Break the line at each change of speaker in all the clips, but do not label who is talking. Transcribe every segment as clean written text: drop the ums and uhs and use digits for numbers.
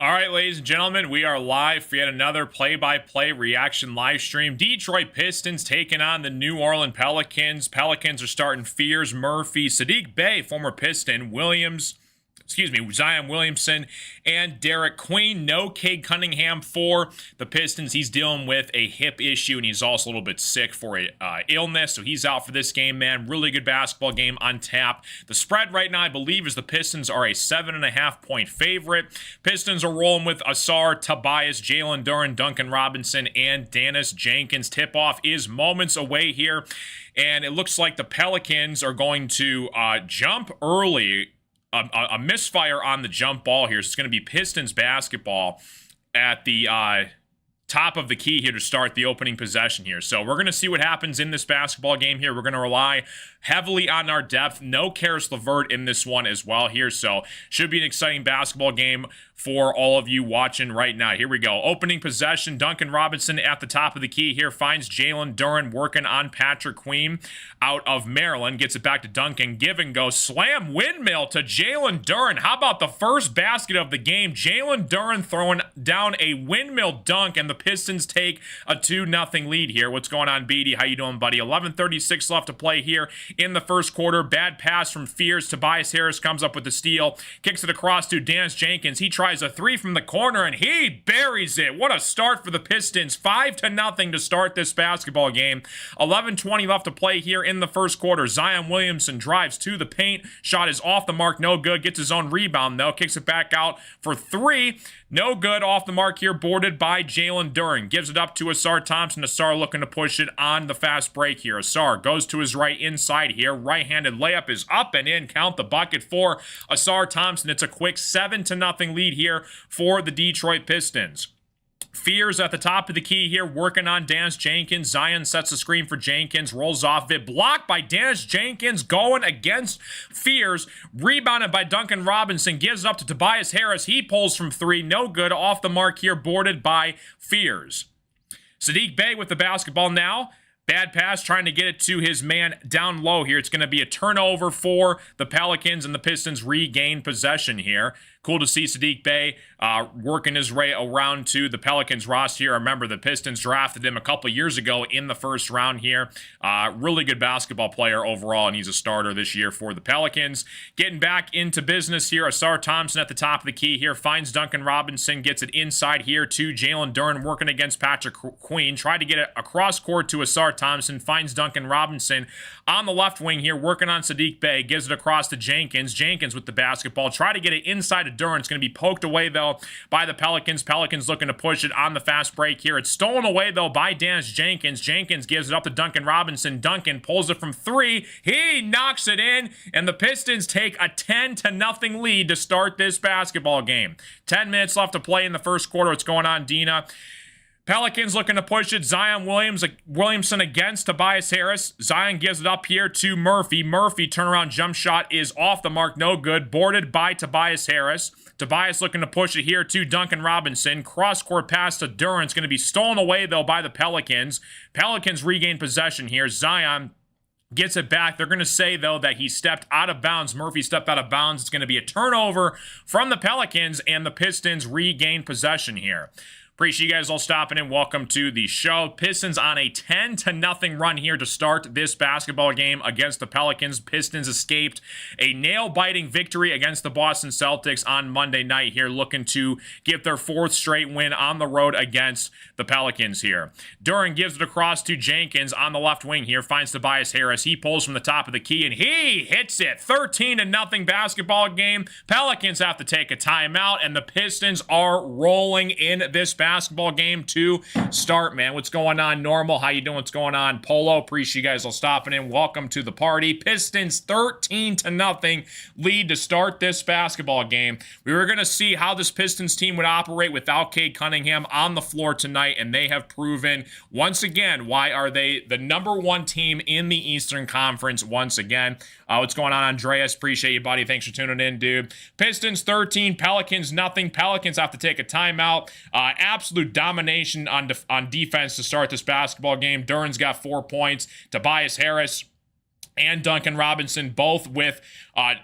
All right, ladies and gentlemen, we are live for yet another play-by-play reaction live stream. Detroit Pistons taking on the New Orleans Pelicans. Pelicans are starting Fears, Murphy, Saddiq Bey, former Piston, Zion Williamson, and Derek Queen. No Cade Cunningham for the Pistons. He's dealing with a hip issue, and he's also a little bit sick for a illness, so he's out for this game, man. Really good basketball game on tap. The spread right now, I believe, is the Pistons are a 7.5-point favorite. Pistons are rolling with Ausar, Tobias, Jalen Duren, Duncan Robinson, and Dennis Jenkins. Tip-off is moments away here, and it looks like the Pelicans are going to jump early. A misfire on the jump ball here. So it's going to be Pistons basketball at the top of the key here to start the opening possession here. So we're going to see what happens in this basketball game here. We're going to rely heavily on our depth. No Karis LeVert in this one as well here. So should be an exciting basketball game for all of you watching right now. Here we go. Opening possession. Duncan Robinson at the top of the key here. Finds Jalen Duren working on Patrick Queen out of Maryland. Gets it back to Duncan. Give and go. Slam windmill to Jalen Duren. How about the first basket of the game? Jalen Duren throwing down a windmill dunk, and the Pistons take a 2-0 lead here. What's going on, Beatty? How you doing, buddy? 11:36 left to play here in the first quarter. Bad pass from Fears. Tobias Harris comes up with the steal. Kicks it across to Dennis Jenkins. He tries a three from the corner, and he buries it. What a start for the Pistons. 5-0 to start this basketball game. 11:20 left to play here in the first quarter. Zion Williamson drives to the paint. Shot is off the mark. No good. Gets his own rebound, though. Kicks it back out for three. No good. Off the mark here. Boarded by Jalen Duren. Gives it up to Ausar Thompson. Ausar looking to push it on the fast break here. Ausar goes to his right inside here. Right-handed layup is up and in. Count the bucket for Ausar Thompson. It's a quick 7-0 lead here for the Detroit Pistons. Fears at the top of the key here, working on Dennis Jenkins. Zion sets the screen for Jenkins, rolls off it, blocked by Dennis Jenkins, going against Fears, rebounded by Duncan Robinson, gives it up to Tobias Harris. He pulls from three, no good, off the mark here, boarded by Fears. Saddiq Bey with the basketball now. Bad pass, trying to get it to his man down low here. It's going to be a turnover for the Pelicans, and the Pistons regain possession here. Cool to see Saddiq Bey working his way around to the Pelicans roster here. Remember, the Pistons drafted him a couple years ago in the first round here. Really good basketball player overall, and he's a starter this year for the Pelicans. Getting back into business here. Ausar Thompson at the top of the key here. Finds Duncan Robinson. Gets it inside here to Jalen Duren, working against Patrick Queen. Tried to get it across court to Ausar Thompson. Finds Duncan Robinson on the left wing here, working on Saddiq Bey. Gives it across to Jenkins. Jenkins with the basketball. Try to get it inside of Duren. It's going to be poked away, though, by the Pelicans. Pelicans looking to push it on the fast break here. It's stolen away, though, by Dennis Jenkins. Jenkins gives it up to Duncan Robinson. Duncan pulls it from three. He knocks it in, and the Pistons take a 10-0 lead to start this basketball game. 10 minutes left to play in the first quarter. What's going on, Dina? Pelicans looking to push it. Zion Williamson against Tobias Harris. Zion gives it up here to Murphy. Murphy turnaround jump shot is off the mark. No good. Boarded by Tobias Harris. Tobias looking to push it here to Duncan Robinson. Cross-court pass to Duren. It's going to be stolen away, though, by the Pelicans. Pelicans regain possession here. Zion gets it back. They're going to say, though, that he stepped out of bounds. Murphy stepped out of bounds. It's going to be a turnover from the Pelicans, and the Pistons regain possession here. Appreciate you guys all stopping in. Welcome to the show. Pistons on a 10-0 run here to start this basketball game against the Pelicans. Pistons escaped a nail-biting victory against the Boston Celtics on Monday night here, looking to get their fourth straight win on the road against the Pelicans here. Duren gives it across to Jenkins on the left wing here, finds Tobias Harris. He pulls from the top of the key, and he hits it. 13-0 basketball game. Pelicans have to take a timeout, and the Pistons are rolling in this basketball game to start, man. What's going on, Normal? How you doing? What's going on, Polo? Appreciate you guys all stopping in. Welcome to the party. Pistons 13-0 lead to start this basketball game. We were going to see how this Pistons team would operate without Cade Cunningham on the floor tonight, and they have proven once again why are they the #1 team in the Eastern Conference once again. What's going on, Andreas? Appreciate you, buddy. Thanks for tuning in, dude. Pistons 13, Pelicans nothing. Pelicans have to take a timeout. Absolute domination on defense to start this basketball game. Duren's got 4 points. Tobias Harris and Duncan Robinson, both with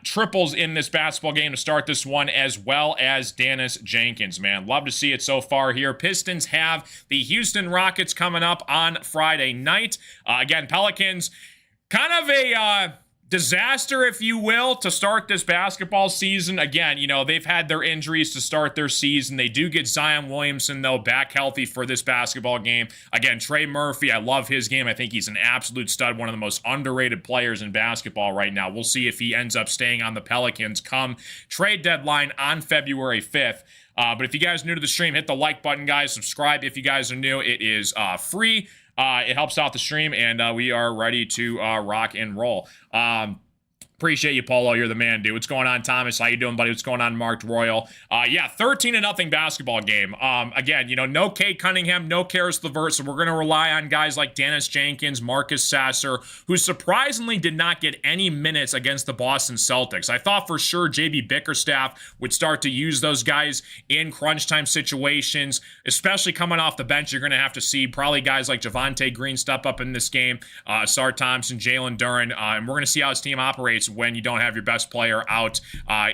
triples in this basketball game to start this one, as well as Dennis Jenkins, man. Love to see it so far here. Pistons have the Houston Rockets coming up on Friday night. Again, Pelicans, kind of a disaster, if you will, to start this basketball season. Again, you know, they've had their injuries to start their season. They do get Zion Williamson, though, back healthy for this basketball game. Again, Trey Murphy, I love his game. I think he's an absolute stud, one of the most underrated players in basketball right now. We'll see if he ends up staying on the Pelicans come trade deadline on February 5th. But if you guys are new to the stream, hit the like button, guys. Subscribe if you guys are new. It is free. It helps out the stream, and we are ready to rock and roll. Appreciate you, Polo. You're the man, dude. What's going on, Thomas? How you doing, buddy? What's going on, Marked Royal? Yeah, 13-0 basketball game. Again, you know, no Cade Cunningham, no Karis LeVert, so we're going to rely on guys like Dennis Jenkins, Marcus Sasser, who surprisingly did not get any minutes against the Boston Celtics. I thought for sure JB Bickerstaff would start to use those guys in crunch time situations, especially coming off the bench. You're going to have to see probably guys like Javonte Green step up in this game, Sar Thompson, Jalen Duren, and we're going to see how his team operates when you don't have your best player out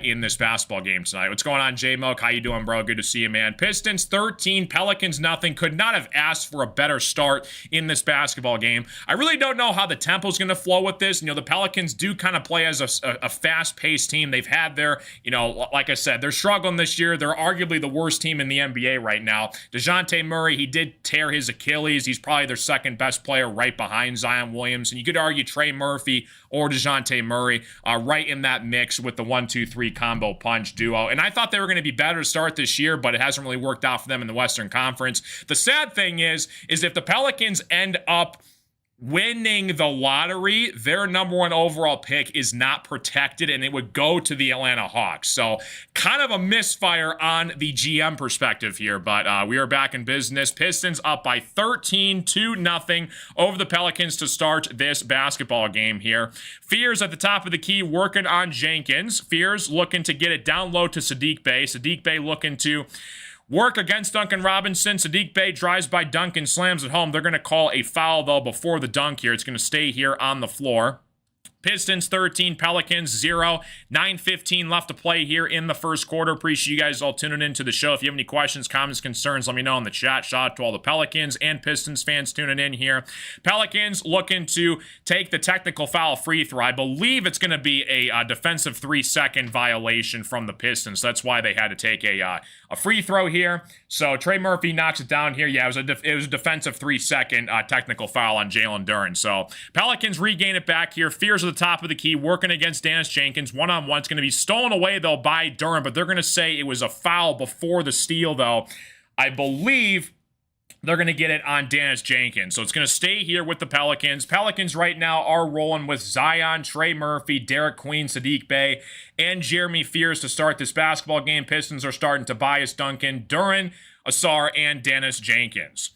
in this basketball game tonight. What's going on, J-Moke? How you doing, bro? Good to see you, man. Pistons 13, Pelicans nothing. Could not have asked for a better start in this basketball game. I really don't know how the tempo's going to flow with this. You know, the Pelicans do kind of play as a fast-paced team. They've had their, you know, like I said, they're struggling this year. They're arguably the worst team in the NBA right now. DeJounte Murray, he did tear his Achilles. He's probably their second best player right behind Zion Williamson. You could argue Trey Murphy or DeJounte Murray right in that mix with the 1-2-3 combo punch duo. And I thought they were going to be better to start this year, but it hasn't really worked out for them in the Western Conference. The sad thing is if the Pelicans end up winning the lottery, their number one overall pick is not protected, and it would go to the Atlanta Hawks. So kind of a misfire on the GM perspective here, but we are back in business. Pistons up by 13-0 over the Pelicans to start this basketball game here. Fears at the top of the key working on Jenkins. Fears looking to get it down low to Saddiq Bey. Saddiq Bey looking to work against Duncan Robinson. Saddiq Bey drives by Duncan, slams it home. They're going to call a foul, though, before the dunk here. It's going to stay here on the floor. Pistons 13, Pelicans 0. 9:15 left to play here in the first quarter. Appreciate you guys all tuning into the show. If you have any questions, comments, concerns, let me know in the chat. Shout out to all the Pelicans and Pistons fans tuning in here. Pelicans looking to take the technical foul free throw. I believe it's going to be a defensive 3-second violation from the Pistons. That's why they had to take a free throw here. So Trey Murphy knocks it down here. Yeah, it was a defensive 3-second technical foul on Jalen Duren. So Pelicans regain it back here. Fears of the top of the key, working against Dennis Jenkins. One-on-one. It's going to be stolen away, though, by Duren, but they're going to say it was a foul before the steal, though. I believe they're going to get it on Dennis Jenkins. So it's going to stay here with the Pelicans. Pelicans right now are rolling with Zion, Trey Murphy, Derek Queen, Saddiq Bey, and Jeremy Fears to start this basketball game. Pistons are starting Tobias Duncan, Duren, Asar, and Dennis Jenkins.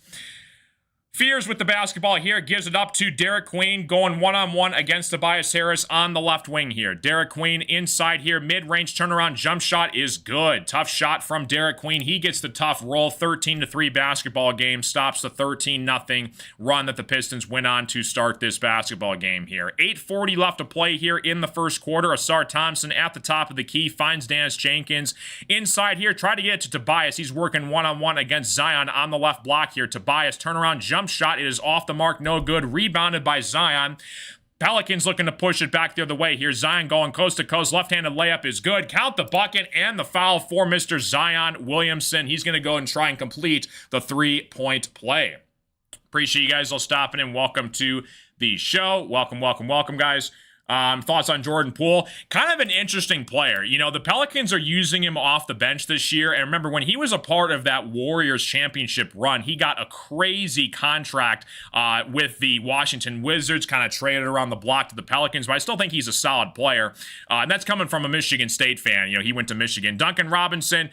Fears with the basketball here, gives it up to Derek Queen, going one-on-one against Tobias Harris on the left wing here. Derek Queen inside here, mid-range turnaround jump shot is good. Tough shot from Derek Queen. He gets the tough roll. 13-3 basketball game, stops the 13-0 run that the Pistons went on to start this basketball game here. 8:40 left to play here in the first quarter. Asar Thompson at the top of the key, finds Dennis Jenkins. Inside here, try to get it to Tobias. He's working one-on-one against Zion on the left block here. Tobias, turnaround jump shot. It is off the mark, no good. Rebounded by Zion. Pelicans looking to push it back the other way here. Zion going coast to coast. Left-handed layup is good. Count the bucket and the foul for Mr. Zion Williamson. He's going to go and try and complete the three-point play. Appreciate you guys all stopping in. Welcome to the show. Welcome, guys. Thoughts on Jordan Poole? Kind of an interesting player. You know, the Pelicans are using him off the bench this year. And remember, when he was a part of that Warriors championship run, he got a crazy contract with the Washington Wizards, kind of traded around the block to the Pelicans. But I still think he's a solid player. And that's coming from a Michigan State fan. You know, he went to Michigan. Duncan Robinson,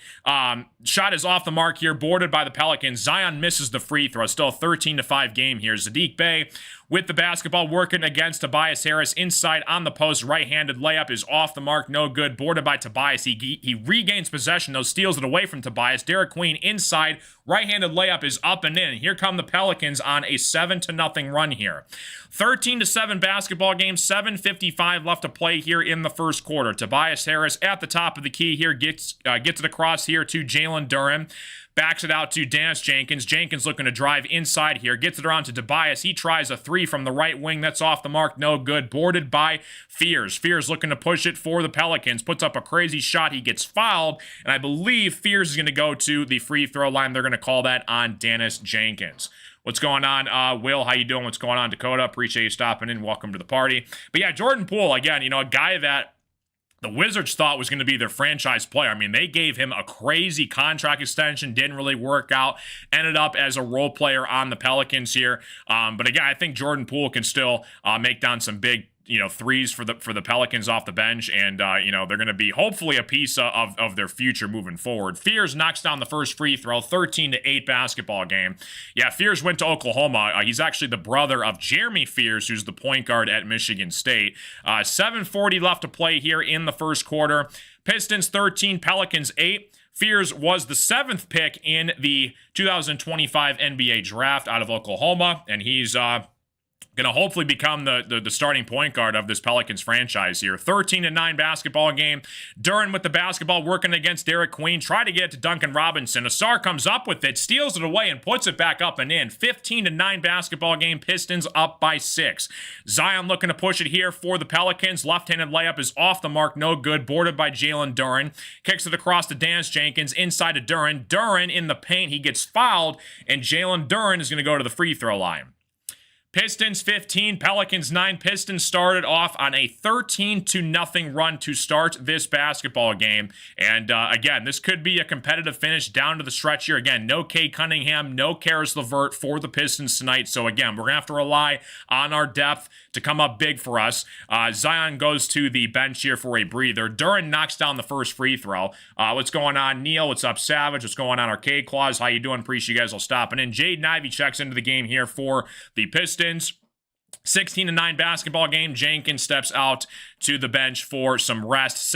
shot is off the mark here, boarded by the Pelicans. Zion misses the free throw. Still a 13-5 game here. Saddiq Bey with the basketball, working against Tobias Harris inside on the post. Right-handed layup is off the mark, no good. Boarded by Tobias. He regains possession, though, steals it away from Tobias. Derek Queen inside. Right-handed layup is up and in. Here come the Pelicans on a 7-0 run here. 13-7 basketball game. 7:55 left to play here in the first quarter. Tobias Harris at the top of the key here gets it across here to Jalen Duren. Backs it out to Dennis Jenkins. Jenkins looking to drive inside here. Gets it around to Tobias. He tries a three from the right wing. That's off the mark. No good. Boarded by Fears. Fears looking to push it for the Pelicans. Puts up a crazy shot. He gets fouled. And I believe Fears is going to go to the free throw line. They're going to call that on Dennis Jenkins. What's going on, Will? How you doing? What's going on, Dakota? Appreciate you stopping in. Welcome to the party. But yeah, Jordan Poole, again, a guy that the Wizards thought was going to be their franchise player. I mean, they gave him a crazy contract extension, didn't really work out, ended up as a role player on the Pelicans here. But again, I think Jordan Poole can still make down some big threes for the Pelicans off the bench, and they're going to be hopefully a piece of their future moving forward. Fears knocks down the first free throw. 13-8 basketball game. Yeah, Fears went to Oklahoma. He's actually the brother of Jeremy Fears, who's the point guard at Michigan State. 7:40 left to play here in the first quarter. Pistons 13, Pelicans 8. Fears was the 7th pick in the 2025 NBA draft out of Oklahoma, and he's going to hopefully become the starting point guard of this Pelicans franchise here. 13-9 basketball game. Duren with the basketball, working against Derek Queen. Try to get it to Duncan Robinson. Asar comes up with it, steals it away, and puts it back up and in. 15-9 basketball game. Pistons up by 6. Zion looking to push it here for the Pelicans. Left-handed layup is off the mark, no good. Boarded by Jalen Duren. Kicks it across to Dennis Jenkins. Inside to Duren. Duren in the paint. He gets fouled, and Jalen Duren is going to go to the free throw line. Pistons 15, Pelicans 9. Pistons started off on a 13-0 run to start this basketball game. And again, this could be a competitive finish down to the stretch here. Again, no Cade Cunningham, no Karis LeVert for the Pistons tonight. So again, we're going to have to rely on our depth to come up big for us. Zion goes to the bench here for a breather. Duren knocks down the first free throw. What's going on, Neil? What's up, Savage? What's going on, Arcade Claus? How you doing? Appreciate you guys all stopping in. Jaden Ivey checks into the game here for the Pistons. 16-9 basketball game. Jenkins steps out to the bench for some rest.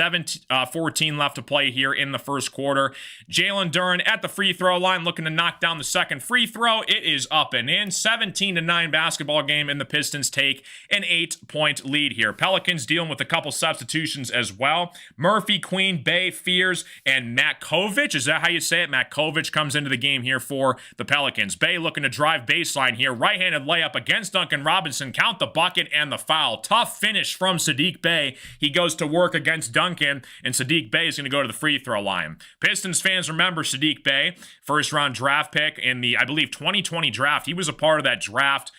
14 left to play here in the first quarter. Jalen Duren at the free throw line looking to knock down the second free throw. It is up and in. 17-9 basketball game, and the Pistons take an 8-point lead here. Pelicans dealing with a couple substitutions as well. Murphy, Queen, Bay, Fears, and Matkovic. Is that how you say it? Matkovic comes into the game here for the Pelicans. Bay looking to drive baseline here. Right-handed layup against Duncan Robinson. Count the bucket and the foul. Tough finish from Saddiq Bey. He goes to work against Duncan, and Saddiq Bey is going to go to the free throw line. Pistons fans remember Saddiq Bey, first round draft pick in the, I believe, 2020 draft. He was a part of that draft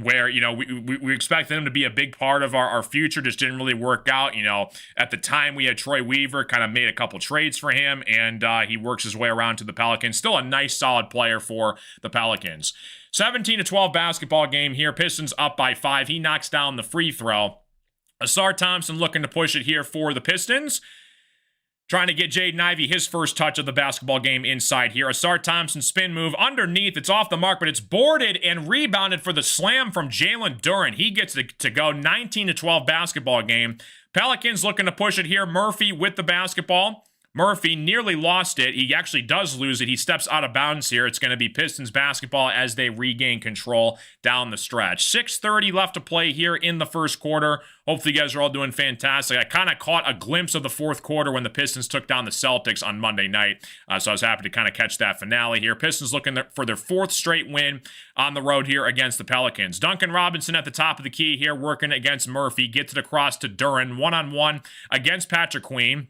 where, we expected him to be a big part of our future. Just didn't really work out. At the time we had Troy Weaver, kind of made a couple trades for him, and he works his way around to the Pelicans. Still a nice, solid player for the Pelicans. 17-12 basketball game here. Pistons up by 5. He knocks down the free throw. Asar Thompson looking to push it here for the Pistons. Trying to get Jaden Ivey his first touch of the basketball game inside here. Asar Thompson spin move underneath. It's off the mark, but it's boarded and rebounded for the slam from Jalen Duren. He gets to go. 19-12 basketball game. Pelicans looking to push it here. Murphy with the basketball. Murphy nearly lost it. He actually does lose it. He steps out of bounds here. It's going to be Pistons basketball as they regain control down the stretch. 6:30 left to play here in the first quarter. Hopefully you guys are all doing fantastic. I kind of caught a glimpse of the fourth quarter when the Pistons took down the Celtics on Monday night. So I was happy to kind of catch that finale here. Pistons looking for their 4th straight win on the road here against the Pelicans. Duncan Robinson at the top of the key here working against Murphy. Gets it across to Duren. One-on-one against Patrick Queen.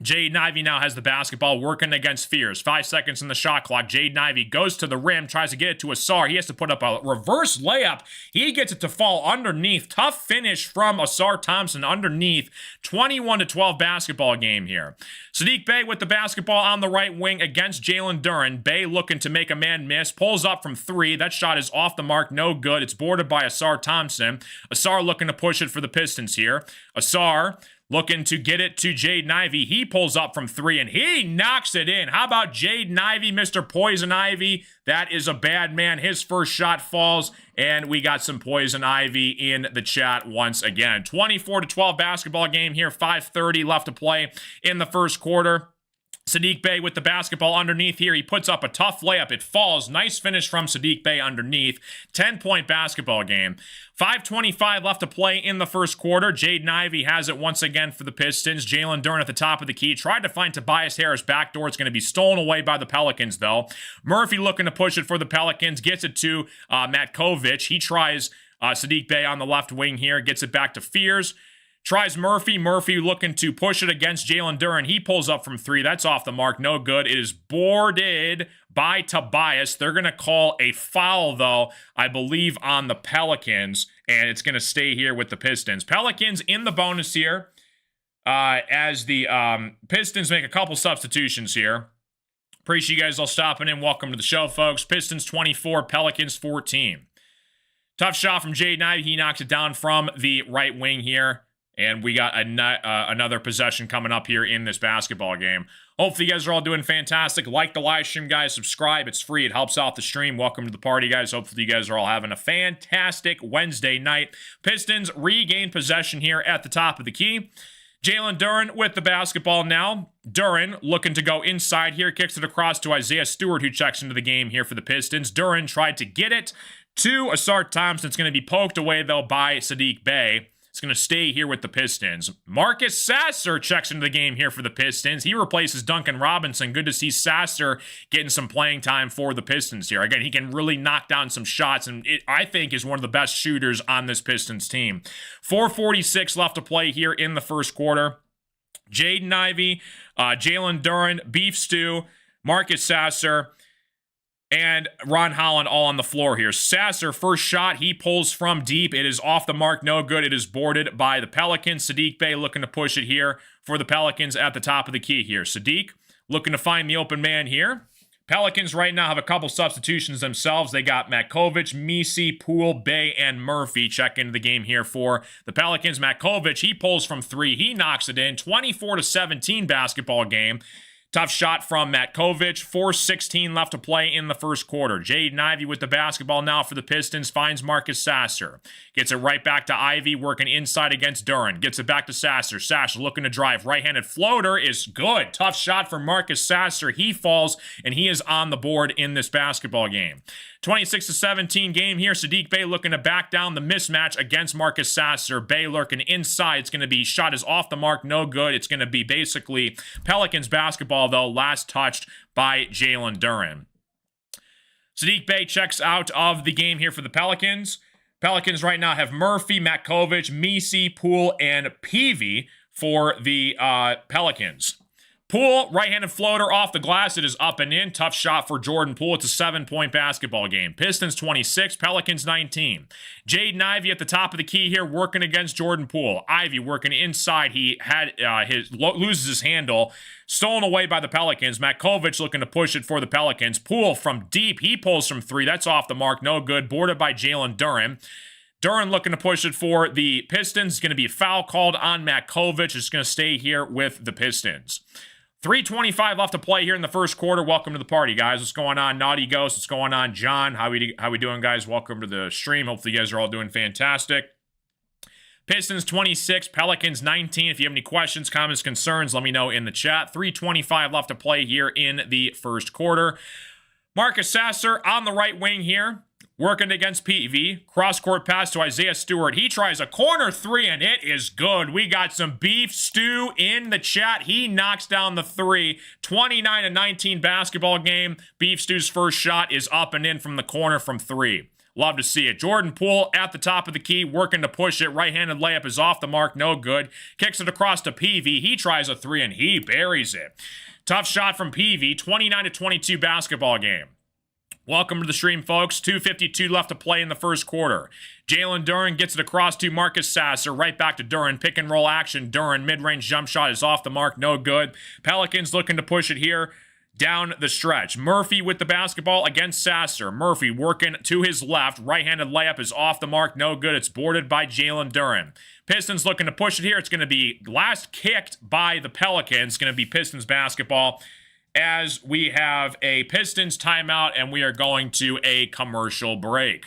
Jaden Ivey now has the basketball working against Fears. 5 seconds in the shot clock. Jaden Ivey goes to the rim, tries to get it to Asar. He has to put up a reverse layup. He gets it to fall underneath. Tough finish from Asar Thompson underneath. 21-12 basketball game here. Saddiq Bey with the basketball on the right wing against Jalen Duren. Bey looking to make a man miss. Pulls up from 3. That shot is off the mark. No good. It's boarded by Asar Thompson. Asar looking to push it for the Pistons here. Asar looking to get it to Jaden Ivey. He pulls up from 3, and he knocks it in. How about Jaden Ivey, Mr. Poison Ivy? That is a bad man. His first shot falls, and we got some Poison Ivy in the chat once again. 24-12 basketball game here. 5:30 left to play in the first quarter. Saddiq Bey with the basketball underneath here. He puts up a tough layup. It falls. Nice finish from Saddiq Bey underneath. 10-point basketball game. 5:25 left to play in the first quarter. Jaden Ivey has it once again for the Pistons. Jalen Duren at the top of the key. Tried to find Tobias Harris backdoor. It's going to be stolen away by the Pelicans, though. Murphy looking to push it for the Pelicans. Gets it to Matkovic. He tries Saddiq Bey on the left wing here. Gets it back to Fears. Tries Murphy. Murphy looking to push it against Jalen Duren. He pulls up from 3. That's off the mark. No good. It is boarded by Tobias. They're going to call a foul, though, I believe, on the Pelicans, and it's going to stay here with the Pistons. Pelicans in the bonus here as the Pistons make a couple substitutions here. Appreciate you guys all stopping in. Welcome to the show, folks. Pistons 24, Pelicans 14. Tough shot from Jaden Ivey. He knocks it down from the right wing here. And we got another possession coming up here in this basketball game. Hopefully you guys are all doing fantastic. Like the live stream, guys. Subscribe. It's free. It helps out the stream. Welcome to the party, guys. Hopefully you guys are all having a fantastic Wednesday night. Pistons regain possession here at the top of the key. Jalen Duren with the basketball now. Duren looking to go inside here. Kicks it across to Isaiah Stewart, who checks into the game here for the Pistons. Duren tried to get it to Asart Thompson. It's going to be poked away, though, by Saddiq Bey. It's going to stay here with the Pistons. Marcus Sasser checks into the game here for the Pistons. He replaces Duncan Robinson. Good to see Sasser getting some playing time for the Pistons here. Again, he can really knock down some shots, and I think is one of the best shooters on this Pistons team. 4:46 left to play here in the first quarter. Jaden Ivey, Jalen Duren, Beef Stew, Marcus Sasser, and Ron Holland all on the floor here. Sasser, first shot, he pulls from deep. It is off the mark, no good. It is boarded by the Pelicans. Saddiq Bey looking to push it here for the Pelicans at the top of the key here. Saddiq looking to find the open man here. Pelicans right now have a couple substitutions themselves. They got Matkovic, Misi, Poole, Bey, and Murphy check into the game here for the Pelicans. Matkovic, he pulls from 3. He knocks it in. 24-17 basketball game. Tough shot from Matkovic. 4:16 left to play in the first quarter. Jaden Ivey with the basketball now for the Pistons. Finds Marcus Sasser. Gets it right back to Ivey, working inside against Duren. Gets it back to Sasser. Sasser looking to drive. Right-handed floater is good. Tough shot for Marcus Sasser. He falls, and he is on the board in this basketball game. 26-17 game here. Saddiq Bey looking to back down the mismatch against Marcus Sasser. Bey lurking inside. It's going to be shot is off the mark. No good. It's going to be basically Pelicans basketball, though, last touched by Jalen Duren. Saddiq Bey checks out of the game here for the Pelicans. Pelicans right now have Murphy, Matkovic, Misi, Poole, and Peavy for the Pelicans. Poole, right-handed floater off the glass. It is up and in. Tough shot for Jordan Poole. It's a 7-point basketball game. Pistons 26, Pelicans 19. Jaden Ivey at the top of the key here, working against Jordan Poole. Ivey working inside. He had loses his handle. Stolen away by the Pelicans. Matkovic looking to push it for the Pelicans. Poole from deep. He pulls from 3. That's off the mark. No good. Boarded by Jalen Duren. Duren looking to push it for the Pistons. Going to be a foul called on Matkovic. It's going to stay here with the Pistons. 3:25 left to play here in the first quarter. Welcome to the party, guys. What's going on, Naughty Ghost? What's going on, John? How we doing, guys? Welcome to the stream. Hopefully you guys are all doing fantastic. Pistons 26, Pelicans 19. If you have any questions, comments, concerns, let me know in the chat. 3:25 left to play here in the first quarter. Marcus Sasser on the right wing here, working against PV. Cross-court pass to Isaiah Stewart. He tries a corner 3, and it is good. We got some Beef Stew in the chat. He knocks down the 3. 29-19 basketball game. Beef Stew's first shot is up and in from the corner from 3. Love to see it. Jordan Poole at the top of the key, working to push it. Right-handed layup is off the mark. No good. Kicks it across to PV. He tries a 3, and he buries it. Tough shot from PV. 29-22 basketball game. Welcome to the stream, folks. 2:52 left to play in the first quarter. Jalen Duren gets it across to Marcus Sasser. Right back to Duren. Pick and roll action. Duren, mid-range jump shot is off the mark. No good. Pelicans looking to push it here. down the stretch. Murphy with the basketball against Sasser. Murphy working to his left. Right-handed layup is off the mark. No good. It's boarded by Jalen Duren. Pistons looking to push it here. It's going to be last kicked by the Pelicans. It's going to be Pistons basketball as we have a Pistons timeout and we are going to a commercial break.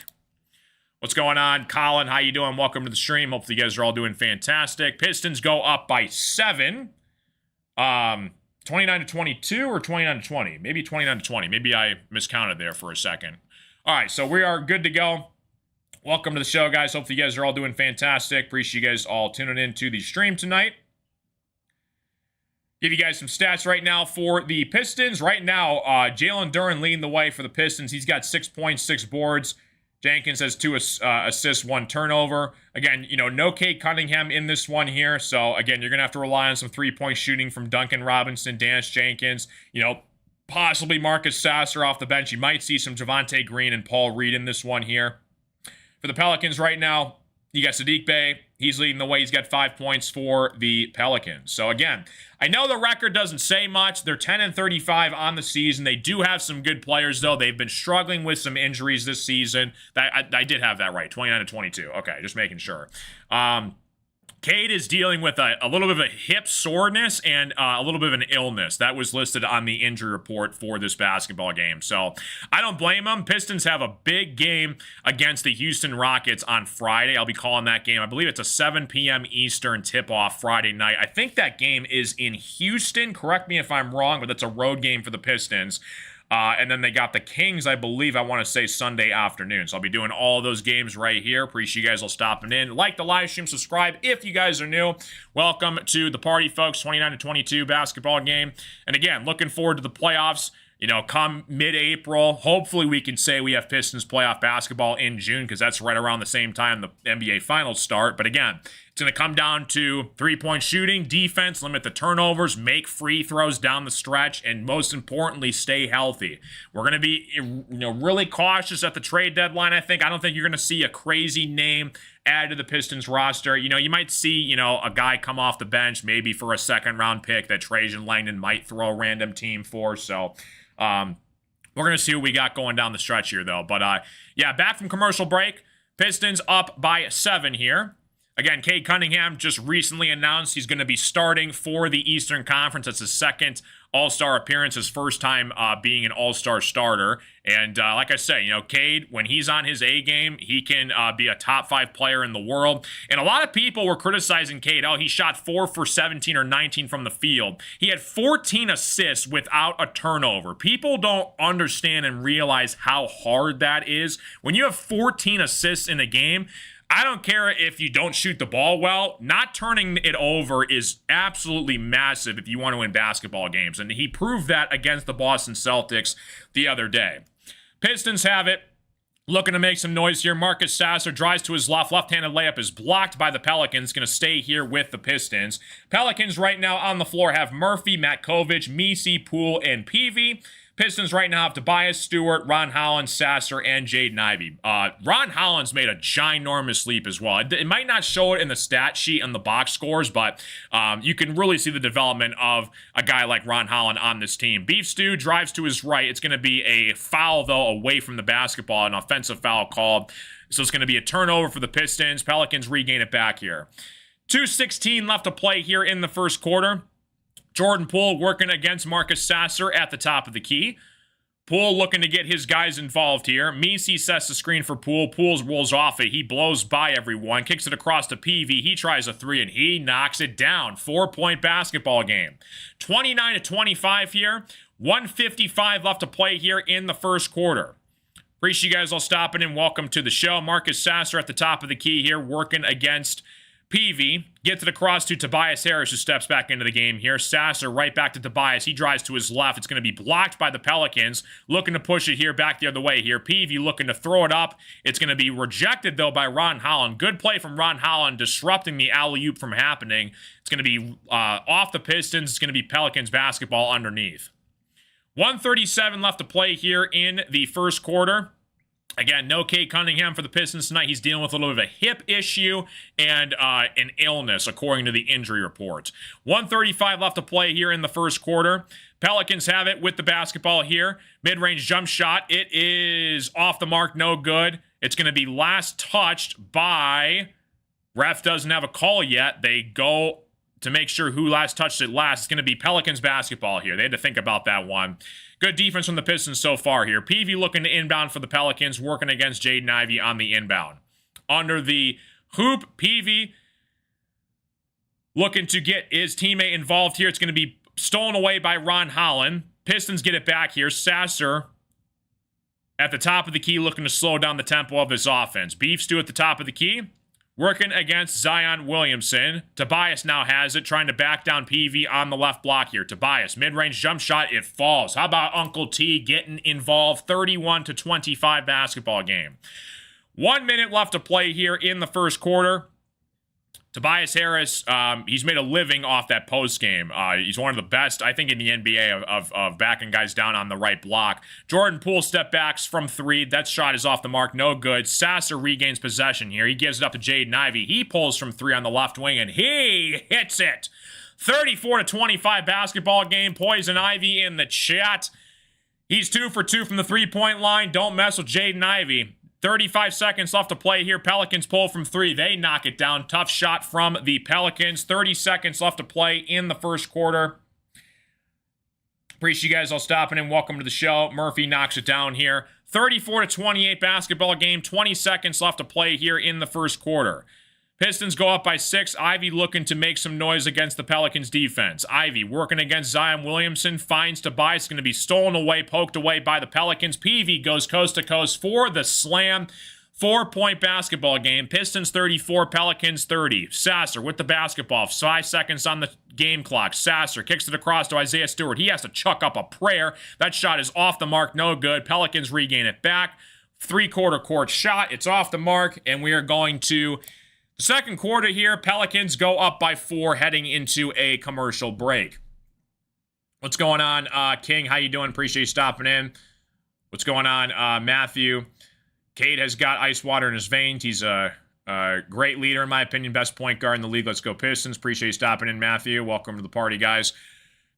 What's going on, Colin? How you doing? Welcome to the stream. Hopefully you guys are all doing fantastic. Pistons go up by 7. 29-22 or 29-20? Maybe 29-20. Maybe I miscounted there for a second. All right, so we are good to go. Welcome to the show, guys. Hopefully you guys are all doing fantastic. Appreciate you guys all tuning in to the stream tonight. Give you guys some stats right now for the Pistons. Right now, Jalen Duren leading the way for the Pistons. He's got 6 points, 6 boards. Jenkins has 2 assists, 1 turnover. Again, no Cade Cunningham in this one here. So, again, you're going to have to rely on some three-point shooting from Duncan Robinson, Dance Jenkins, possibly Marcus Sasser off the bench. You might see some Javonte Green and Paul Reed in this one here. For the Pelicans right now, you got Saddiq Bey. He's leading the way. He's got 5 points for the Pelicans. So, again, I know the record doesn't say much. They're 10-35 on the season. They do have some good players, though. They've been struggling with some injuries this season. I did have that right, 29-22. Okay, just making sure. Cade is dealing with a little bit of a hip soreness and a little bit of an illness. That was listed on the injury report for this basketball game. So I don't blame them. Pistons have a big game against the Houston Rockets on Friday. I'll be calling that game. I believe it's a 7 p.m. Eastern tip-off Friday night. I think that game is in Houston. Correct me if I'm wrong, but that's a road game for the Pistons. And then they got the Kings, I believe, I want to say Sunday afternoon. So I'll be doing all of those games right here. Appreciate you guys all stopping in. Like the live stream, subscribe if you guys are new. Welcome to the party, folks. 29-22 basketball game. And again, looking forward to the playoffs. Come mid-April, hopefully we can say we have Pistons playoff basketball in June because that's right around the same time the NBA Finals start. But again, it's going to come down to three-point shooting, defense, limit the turnovers, make free throws down the stretch, and most importantly, stay healthy. We're going to be really cautious at the trade deadline, I think. I don't think you're going to see a crazy name added to the Pistons roster. You might see, a guy come off the bench maybe for a second-round pick that Trajan Langdon might throw a random team for, so... we're going to see what we got going down the stretch here, though. But, yeah, back from commercial break. Pistons up by 7 here. Again, Cade Cunningham just recently announced he's going to be starting for the Eastern Conference. That's his second All-Star appearance, his first time being an All-Star starter. And like I say, Cade, when he's on his A game, he can be a top 5 player in the world. And a lot of people were criticizing Cade. Oh, he shot 4 for 17 or 19 from the field. He had 14 assists without a turnover. People don't understand and realize how hard that is. When you have 14 assists in a game, I don't care if you don't shoot the ball well. Not turning it over is absolutely massive if you want to win basketball games. And he proved that against the Boston Celtics the other day. Pistons have it. Looking to make some noise here. Marcus Sasser drives to his left. Left-handed layup is blocked by the Pelicans. Going to stay here with the Pistons. Pelicans right now on the floor have Murphy, Matkovic, Misi, Poole, and Peavy. Pistons right now have Tobias Stewart, Ron Holland, Sasser, and Jaden Ivey. Ron Holland's made a ginormous leap as well. It might not show it in the stat sheet on the box scores, but you can really see the development of a guy like Ron Holland on this team. Beef Stew drives to his right. It's going to be a foul, though, away from the basketball, an offensive foul called. So it's going to be a turnover for the Pistons. Pelicans regain it back here. 2:16 left to play here in the first quarter. Jordan Poole working against Marcus Sasser at the top of the key. Poole looking to get his guys involved here. Misi sets the screen for Poole. Poole rolls off it. He blows by everyone. Kicks it across to Peavy. He tries a 3 and he knocks it down. 4-point basketball game. 29-25 here. 1:55 left to play here in the first quarter. Appreciate you guys all stopping in. Welcome to the show. Marcus Sasser at the top of the key here working against Peavy. Gets it across to Tobias Harris, who steps back into the game here. Sasser right back to Tobias. He drives to his left. It's going to be blocked by the Pelicans. Looking to push it here back the other way here. Peavy looking to throw it up. It's going to be rejected, though, by Ron Holland. Good play from Ron Holland, disrupting the alley-oop from happening. It's going to be off the Pistons. It's going to be Pelicans basketball underneath. 1:37 left to play here in the first quarter. Again, no Cade Cunningham for the Pistons tonight. He's dealing with a little bit of a hip issue and an illness, according to the injury report. 1:35 left to play here in the first quarter. Pelicans have it with the basketball here. Mid-range jump shot. It is off the mark, no good. It's going to be last touched by... Ref doesn't have a call yet. They go to make sure who last touched it last. It's going to be Pelicans basketball here. They had to think about that one. Good defense from the Pistons so far here. PV looking to inbound for the Pelicans, working against Jaden Ivey on the inbound. Under the hoop, PV looking to get his teammate involved here. It's going to be stolen away by Ron Holland. Pistons get it back here. Sasser at the top of the key looking to slow down the tempo of his offense. Beef Stew at the top of the key. Working against Zion Williamson. Tobias now has it, trying to back down PV on the left block here. Tobias, mid-range jump shot, it falls. How about Uncle T getting involved? 31-25 basketball game. 1 minute left to play here in the first quarter. Tobias Harris, he's made a living off that post game. He's one of the best, I think, in the NBA of backing guys down on the right block. Jordan Poole step backs from three. That shot is off the mark, no good. Sasser regains possession here. He gives it up to Jaden Ivey. He pulls from three on the left wing, and he hits it. 34-25 basketball game. Poison Ivy in the chat. He's 2 for 2 from the three-point line. Don't mess with Jaden Ivey. 35 seconds left to play here. Pelicans pull from three. They knock it down. Tough shot from the Pelicans. 30 seconds left to play in the first quarter. Appreciate you guys all stopping in. Welcome to the show. Murphy knocks it down here. 34-28 basketball game. 20 seconds left to play here in the first quarter. Pistons go up by 6. Ivy looking to make some noise against the Pelicans defense. Ivy working against Zion Williamson. Finds Tobias. Going to be stolen away, poked away by the Pelicans. PV goes coast to coast for the slam. 4-point basketball game. Pistons 34, Pelicans 30. Sasser with the basketball. 5 seconds on the game clock. Sasser kicks it across to Isaiah Stewart. He has to chuck up a prayer. That shot is off the mark. No good. Pelicans regain it back. 3-quarter court shot. It's off the mark. And we are going to... second quarter here, Pelicans go up by 4 heading into a commercial break. What's going on, King? How you doing? Appreciate you stopping in. What's going on, Matthew? Cade has got ice water in his veins. He's a great leader, in my opinion. Best point guard in the league. Let's go Pistons. Appreciate you stopping in, Matthew. Welcome to the party, guys.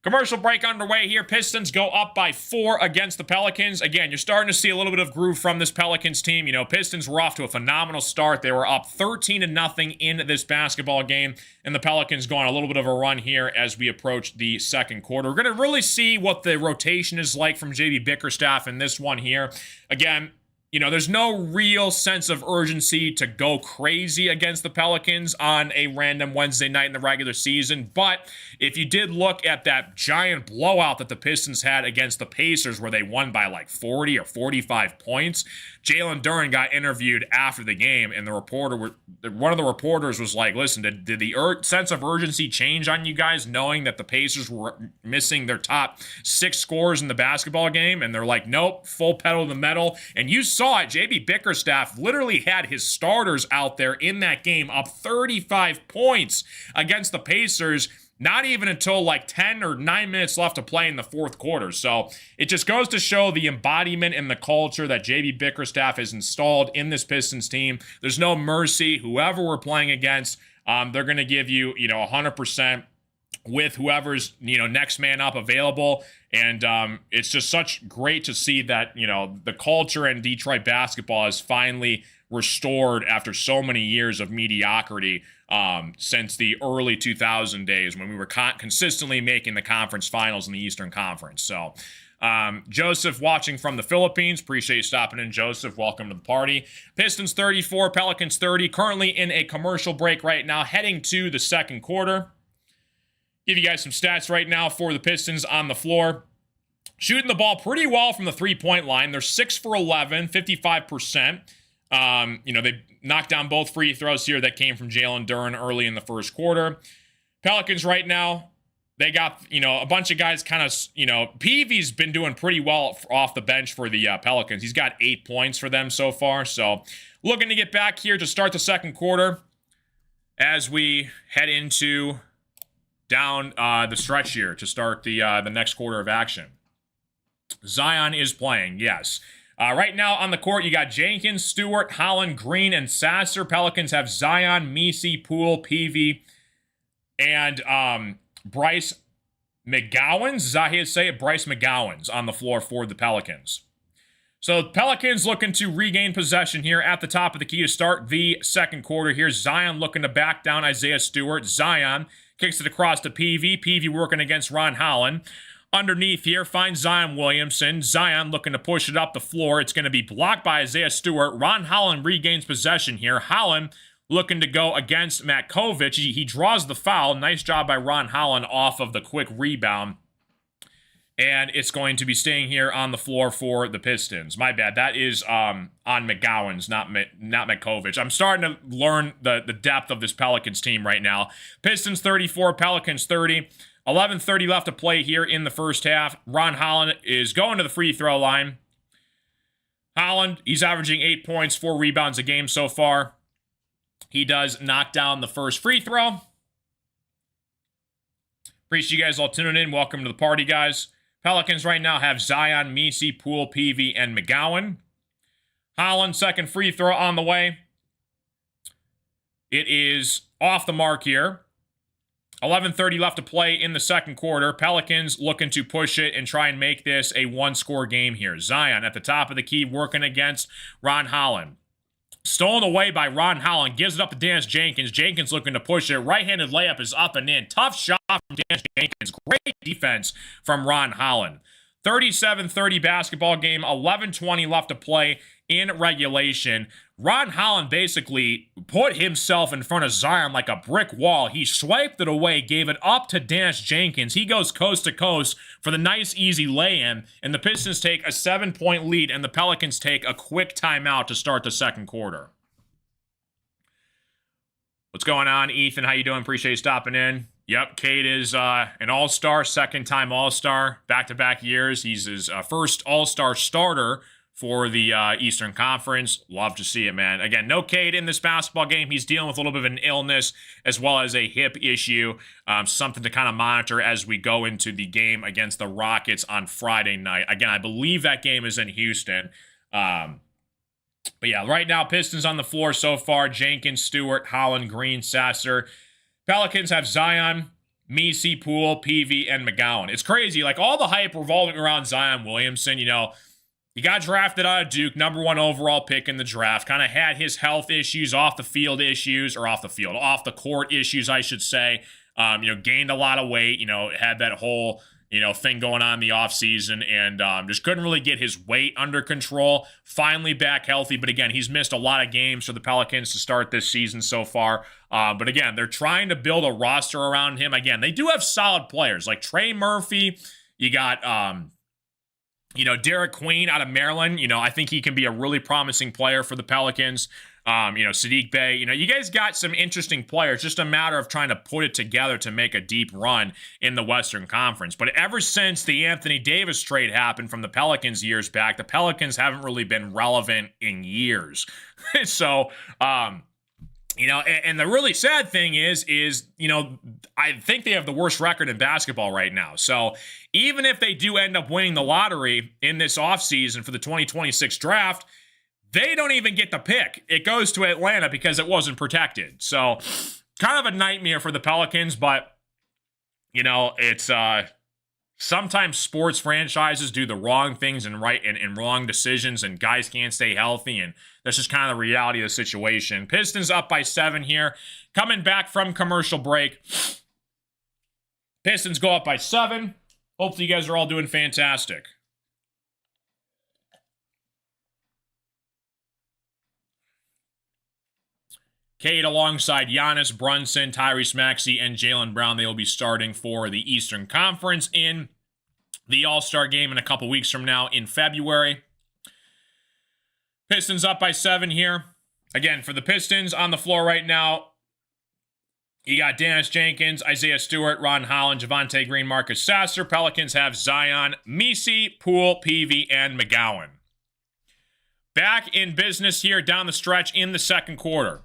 Commercial break underway here. Pistons go up by 4 against the Pelicans. Again, you're starting to see a little bit of groove from this Pelicans team. You know, Pistons were off to a phenomenal start. They were up 13-0 in this basketball game, and the Pelicans go on a little bit of a run here as we approach the second quarter. We're going to really see what the rotation is like from JB Bickerstaff in this one here. Again, you know, there's no real sense of urgency to go crazy against the Pelicans on a random Wednesday night in the regular season. But if you did look at that giant blowout that the Pistons had against the Pacers where they won by like 40 or 45 points, Jalen Duren got interviewed after the game, and one of the reporters was like, listen, did the sense of urgency change on you guys knowing that the Pacers were missing their top 6 scorers in the basketball game? And they're like, nope, full pedal to the metal. And you saw it. JB Bickerstaff literally had his starters out there in that game up 35 points against the Pacers. Not even until like 10 or 9 minutes left to play in the fourth quarter. So it just goes to show the embodiment and the culture that JB Bickerstaff has installed in this Pistons team. There's no mercy. Whoever we're playing against, they're going to give you, 100% with whoever's, next man up available. And it's just such great to see that, the culture in Detroit basketball is finally restored after so many years of mediocrity since the early 2000 days when we were consistently making the conference finals in the Eastern Conference. So Joseph watching from the Philippines. Appreciate you stopping in, Joseph. Welcome to the party. Pistons 34, Pelicans 30. Currently in a commercial break right now, heading to the second quarter. Give you guys some stats right now for the Pistons on the floor. Shooting the ball pretty well from the three-point line. They're 6 for 11, 55%. They knocked down both free throws here that came from Jalen Duren early in the first quarter. Pelicans right now, they got, a bunch of guys kind of, Peavy's been doing pretty well off the bench for the Pelicans. He's got 8 points for them so far. So looking to get back here to start the second quarter as we head into down the stretch here to start the next quarter of action. Zion is playing, yes. Right now on the court, you got Jenkins, Stewart, Holland, Green, and Sasser. Pelicans have Zion, Misi, Poole, Peavy, and Bryce McGowens, is that how you say it? Bryce McGowens on the floor for the Pelicans. So Pelicans looking to regain possession here at the top of the key to start the second quarter. Here's Zion looking to back down Isaiah Stewart. Zion kicks it across to PV. PV working against Ron Holland. Underneath here, finds Zion Williamson. Zion looking to push it up the floor. It's going to be blocked by Isaiah Stewart. Ron Holland regains possession here. Holland looking to go against Matkovic. He draws the foul. Nice job by Ron Holland off of the quick rebound. And it's going to be staying here on the floor for the Pistons. My bad. That is on McGowens, not Matkovic. I'm starting to learn the depth of this Pelicans team right now. Pistons 34, Pelicans 30. 11:30 left to play here in the first half. Ron Holland is going to the free throw line. Holland, he's averaging 8 points, 4 rebounds a game so far. He does knock down the first free throw. Appreciate you guys all tuning in. Welcome to the party, guys. Pelicans right now have Zion, Messi, Poole, Peavy, and McGowan. Holland, second free throw on the way. It is off the mark here. 11:30 left to play in the second quarter. Pelicans looking to push it and try and make this a one-score game here. Zion at the top of the key working against Ron Holland. Stolen away by Ron Holland. Gives it up to Dennis Jenkins. Jenkins looking to push it. Right-handed layup is up and in. Tough shot from Dennis Jenkins. Great defense from Ron Holland. 37-30 basketball game. 11:20 left to play in regulation. Ron Holland basically put himself in front of Zion like a brick wall. He swiped it away, gave it up to Dennis Jenkins. He goes coast to coast for the nice, easy lay-in, and the Pistons take a 7-point lead, and the Pelicans take a quick timeout to start the second quarter. What's going on, Ethan? How you doing? Appreciate you stopping in. Yep, Cade is an all-star, second-time all-star, back-to-back years. He's his first all-star starter for the Eastern Conference. Love to see it, man. Again, no Cade in this basketball game. He's dealing with a little bit of an illness as well as a hip issue. Something to kind of monitor as we go into the game against the Rockets on Friday night. Again, I believe that game is in Houston. But yeah, right now, Pistons on the floor so far. Jenkins, Stewart, Holland, Green, Sasser. Pelicans have Zion, Messi, Poole, Peavy, and McGowan. It's crazy. Like, all the hype revolving around Zion Williamson, you know, he got drafted out of Duke, number 1 overall pick in the draft. Kind of had his health issues, off the court issues, I should say. Gained a lot of weight, had that whole, thing going on in the offseason, and just couldn't really get his weight under control. Finally back healthy, but again, he's missed a lot of games for the Pelicans to start this season so far. But again, they're trying to build a roster around him. Again, they do have solid players like Trey Murphy. You got, Derek Queen out of Maryland. I think he can be a really promising player for the Pelicans. Sadiq Bey. You guys got some interesting players. Just a matter of trying to put it together to make a deep run in the Western Conference. But ever since the Anthony Davis trade happened from the Pelicans years back, the Pelicans haven't really been relevant in years. So, and the really sad thing is, I think they have the worst record in basketball right now. So even if they do end up winning the lottery in this offseason for the 2026 draft, they don't even get the pick. It goes to Atlanta because it wasn't protected. So kind of a nightmare for the Pelicans, but, it's sometimes sports franchises do the wrong things and wrong decisions, and guys can't stay healthy, and that's just kind of the reality of the situation. Pistons up by 7 here, coming back from commercial break. Pistons go up by 7. Hopefully you guys are all doing fantastic. Cade alongside Giannis, Brunson, Tyrese Maxey, and Jaylen Brown. They will be starting for the Eastern Conference in the All-Star game in a couple weeks from now in February. Pistons up by 7 here. Again, for the Pistons on the floor right now, you got Dennis Jenkins, Isaiah Stewart, Ron Holland, Javonte Green, Marcus Sasser. Pelicans have Zion, Messi, Poole, Peavy, and McGowan. Back in business here down the stretch in the second quarter.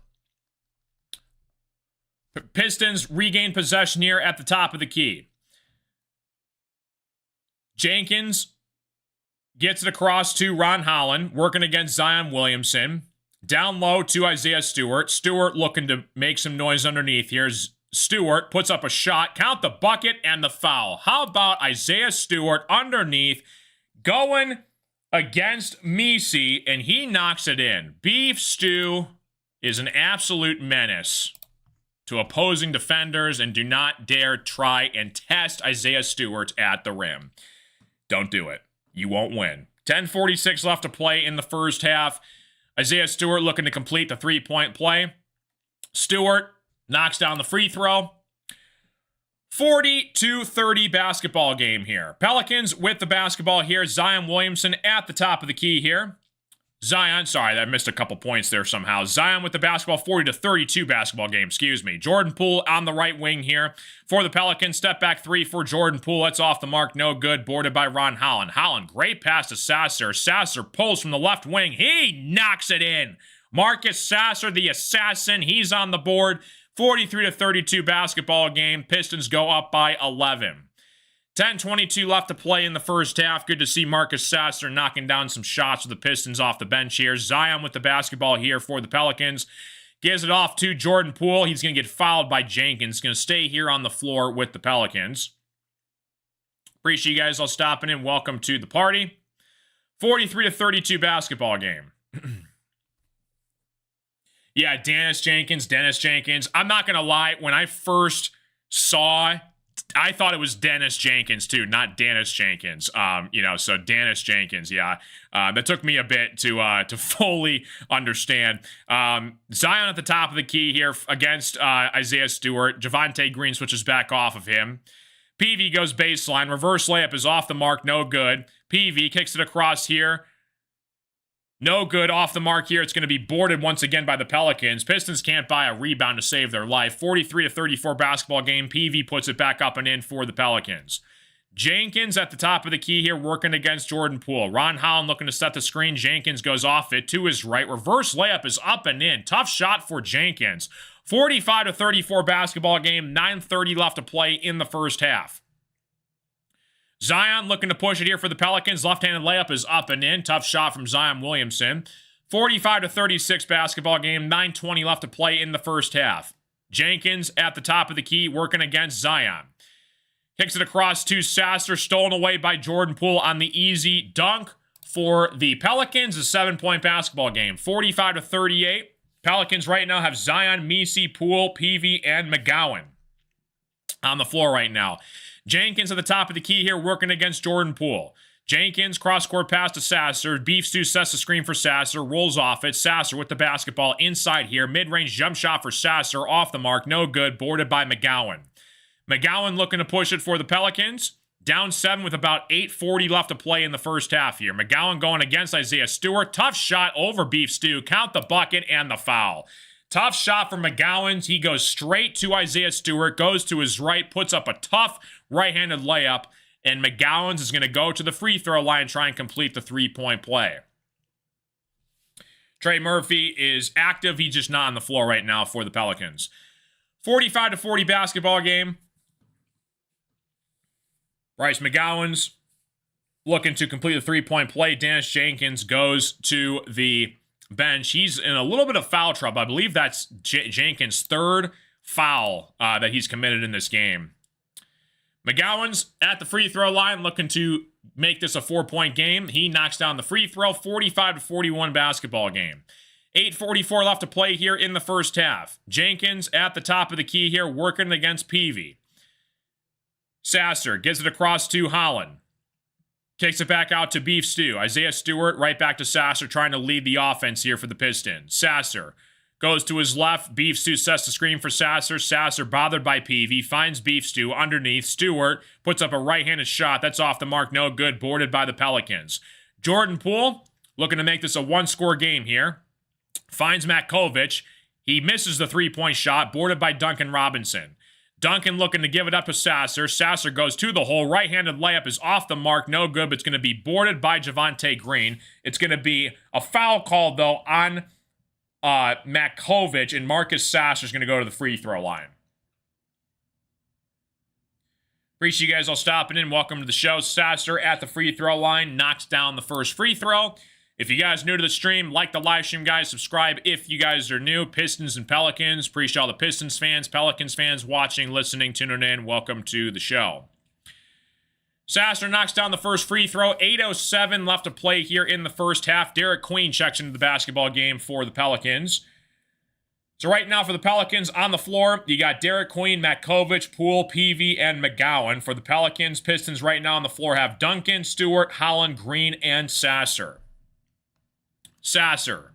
Pistons regain possession here at the top of the key. Jenkins gets it across to Ron Holland, working against Zion Williamson. Down low to Isaiah Stewart. Stewart looking to make some noise underneath. Here's Stewart puts up a shot, count the bucket and the foul. How about Isaiah Stewart underneath going against Messi, and he knocks it in. Beef Stew is an absolute menace to opposing defenders, and do not dare try and test Isaiah Stewart at the rim. Don't do it. You won't win. 10:46 left to play in the first half. Isaiah Stewart looking to complete the three-point play. Stewart knocks down the free throw. 40-30 basketball game here. Pelicans with the basketball here. Zion Williamson at the top of the key here. Zion, sorry, I missed a couple points there somehow. Zion with the basketball, 40-32 basketball game, excuse me. Jordan Poole on the right wing here for the Pelicans. Step back three for Jordan Poole. That's off the mark, no good. Boarded by Ron Holland. Holland, great pass to Sasser. Sasser pulls from the left wing. He knocks it in. Marcus Sasser, the assassin, he's on the board. 43-32 basketball game. Pistons go up by 11. 10:22 left to play in the first half. Good to see Marcus Sasser knocking down some shots with the Pistons off the bench here. Zion with the basketball here for the Pelicans. Gives it off to Jordan Poole. He's going to get fouled by Jenkins. Going to stay here on the floor with the Pelicans. Appreciate you guys all stopping in. Welcome to the party. 43-32 basketball game. Yeah, Dennis Jenkins. I'm not going to lie. When I first saw, I thought it was Dennis Jenkins too, not Dennis Jenkins. So Dennis Jenkins, yeah. That took me a bit to fully understand. Zion at the top of the key here against Isaiah Stewart. Javonte Green switches back off of him. PV goes baseline. Reverse layup is off the mark, no good. PV kicks it across here. No good, off the mark here. It's going to be boarded once again by the Pelicans. Pistons can't buy a rebound to save their life. 43-34 basketball game. PV puts it back up and in for the Pelicans. Jenkins at the top of the key here working against Jordan Poole. Ron Holland looking to set the screen. Jenkins goes off it to his right. Reverse layup is up and in. Tough shot for Jenkins. 45-34 basketball game. 9:30 left to play in the first half. Zion looking to push it here for the Pelicans. Left-handed layup is up and in. Tough shot from Zion Williamson. 45-36 basketball game. 9:20 left to play in the first half. Jenkins at the top of the key working against Zion. Kicks it across to Sasser. Stolen away by Jordan Poole on the easy dunk for the Pelicans. A 7-point basketball game. 45-38. Pelicans right now have Zion, Messi, Poole, PV, and McGowan on the floor right now. Jenkins at the top of the key here working against Jordan Poole. Jenkins, cross-court pass to Sasser. Beef Stew sets the screen for Sasser. Rolls off it. Sasser with the basketball inside here. Mid-range jump shot for Sasser. Off the mark. No good. Boarded by McGowan. McGowan looking to push it for the Pelicans. Down 7 with about 8:40 left to play in the first half here. McGowan going against Isaiah Stewart. Tough shot over Beef Stew. Count the bucket and the foul. Tough shot from McGowan. He goes straight to Isaiah Stewart. Goes to his right. Puts up a tough right-handed layup. And McGowan's is going to go to the free throw line and try and complete the three-point play. Trey Murphy is active. He's just not on the floor right now for the Pelicans. 45-40 basketball game. Bryce McGowan's looking to complete the three-point play. Dennis Jenkins goes to the bench. He's in a little bit of foul trouble. I believe that's Jenkins' third foul that he's committed in this game. McGowan's at the free throw line looking to make this a 4-point game. He knocks down the free throw. 45-41 basketball game. 8:44 left to play here in the first half. Jenkins at the top of the key here working against Peavy. Sasser gives it across to Holland. Kicks it back out to Beef Stew. Isaiah Stewart right back to Sasser trying to lead the offense here for the Pistons. Sasser goes to his left. Beef Stew sets the screen for Sasser. Sasser bothered by Peavy. Finds Beef Stew underneath. Stewart puts up a right-handed shot. That's off the mark. No good. Boarded by the Pelicans. Jordan Poole looking to make this a one-score game here. Finds Matkovic. He misses the three-point shot. Boarded by Duncan Robinson. Duncan looking to give it up to Sasser. Sasser goes to the hole. Right-handed layup is off the mark. No good, but it's going to be boarded by Javonte Green. It's going to be a foul call, though, on Matkovic, and Marcus Sasser is going to go to the free throw line. Appreciate you guys all stopping in. Welcome to the show. Sasser at the free throw line knocks down the first free throw. If you guys are new to the stream, like the live stream, guys. Subscribe if you guys are new. Pistons and Pelicans. Appreciate all the Pistons fans, Pelicans fans watching, listening, tuning in. Welcome to the show. Sasser knocks down the first free throw. 8:07 left to play here in the first half. Derek Queen checks into the basketball game for the Pelicans. So right now for the Pelicans on the floor, you got Derek Queen, Matkovic, Poole, Peavy, and McGowan. For the Pelicans, Pistons right now on the floor have Duncan, Stewart, Holland, Green, and Sasser. Sasser.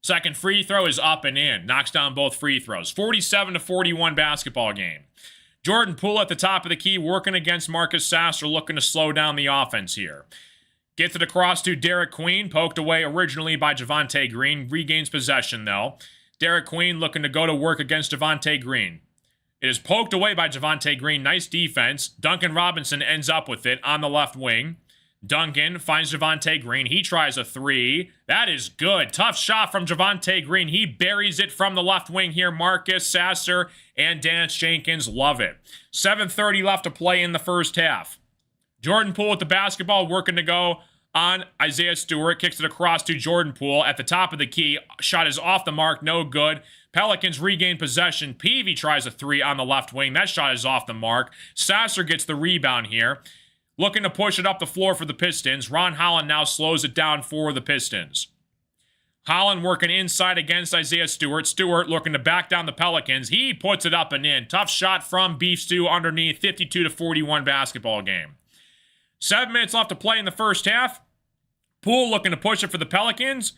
Second free throw is up and in. Knocks down both free throws. 47-41 basketball game. Jordan Poole at the top of the key, working against Marcus Sasser, looking to slow down the offense here. Gets it across to Derek Queen, poked away originally by Javonte Green. Regains possession, though. Derek Queen looking to go to work against Javonte Green. It is poked away by Javonte Green. Nice defense. Duncan Robinson ends up with it on the left wing. Duncan finds Javonte Green. He tries a three. That is good. Tough shot from Javonte Green. He buries it from the left wing here. Marcus Sasser and Dennis Jenkins love it. 7:30 left to play in the first half. Jordan Poole with the basketball, working to go on Isaiah Stewart. Kicks it across to Jordan Poole at the top of the key. Shot is off the mark. No good. Pelicans regain possession. Peavy tries a three on the left wing. That shot is off the mark. Sasser gets the rebound here. Looking to push it up the floor for the Pistons. Ron Holland now slows it down for the Pistons. Holland working inside against Isaiah Stewart. Stewart looking to back down the Pelicans. He puts it up and in. Tough shot from Beef Stew underneath. 52-41 basketball game. 7 minutes left to play in the first half. Poole looking to push it for the Pelicans.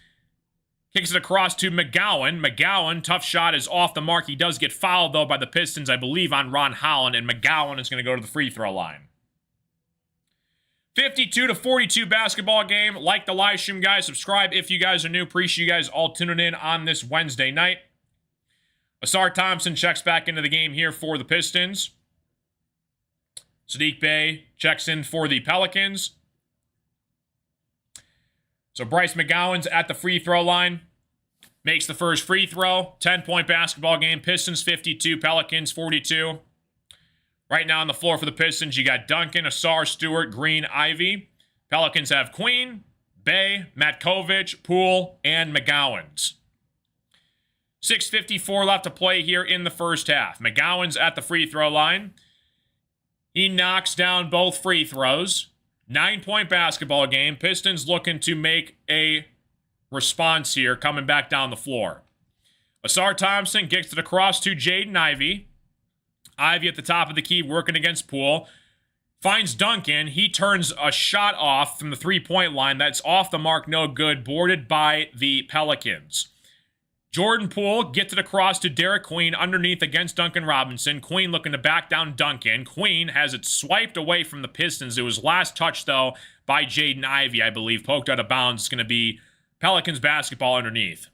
Kicks it across to McGowan. McGowan, tough shot, is off the mark. He does get fouled, though, by the Pistons, I believe, on Ron Holland. And McGowan is going to go to the free throw line. 52-42 basketball game. Like the live stream, guys. Subscribe if you guys are new. Appreciate you guys all tuning in on this Wednesday night. Asar Thompson checks back into the game here for the Pistons. Saddiq Bey checks in for the Pelicans. So Bryce McGowan's at the free throw line. Makes the first free throw. 10-point basketball game. Pistons 52, Pelicans 42. Right now on the floor for the Pistons, you got Duncan, Asar, Stewart, Green, Ivy. Pelicans have Queen, Bey, Matkovic, Poole, and McGowan's. 6:54 left to play here in the first half. McGowan's at the free throw line. He knocks down both free throws. 9-point basketball game. Pistons looking to make a response here, coming back down the floor. Asar Thompson gets it across to Jaden Ivey. Ivy at the top of the key, working against Poole. Finds Duncan. He turns a shot off from the three-point line. That's off the mark, no good. Boarded by the Pelicans. Jordan Poole gets it across to Derek Queen underneath against Duncan Robinson. Queen looking to back down Duncan. Queen has it swiped away from the Pistons. It was last touched, though, by Jaden Ivey, I believe. Poked out of bounds. It's going to be Pelicans basketball underneath.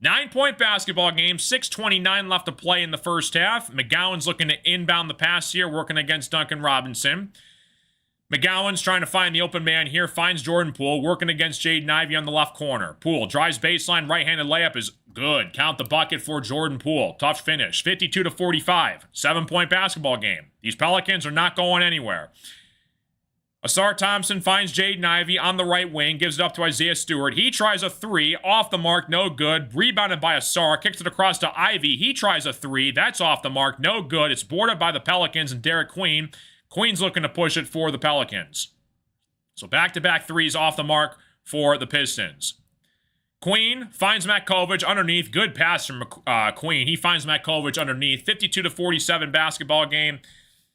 9-point basketball game. 6:29 left to play in the first half. McGowan's looking to inbound the pass here, working against Duncan Robinson. McGowan's trying to find the open man here. Finds Jordan Poole, working against Jaden Ivey on the left corner. Poole drives baseline, right-handed layup is good. Count the bucket for Jordan Poole. Tough finish. 52-45. 7-point basketball game. These Pelicans are not going anywhere. Asar Thompson finds Jaden Ivey on the right wing, gives it up to Isaiah Stewart. He tries a three, off the mark, no good. Rebounded by Asar, kicks it across to Ivey. He tries a three, that's off the mark, no good. It's boarded by the Pelicans and Derek Queen. Queen's looking to push it for the Pelicans. So back-to-back threes off the mark for the Pistons. Queen finds Matkovic underneath. Good pass from Queen. He finds Matkovic underneath. 52-47 basketball game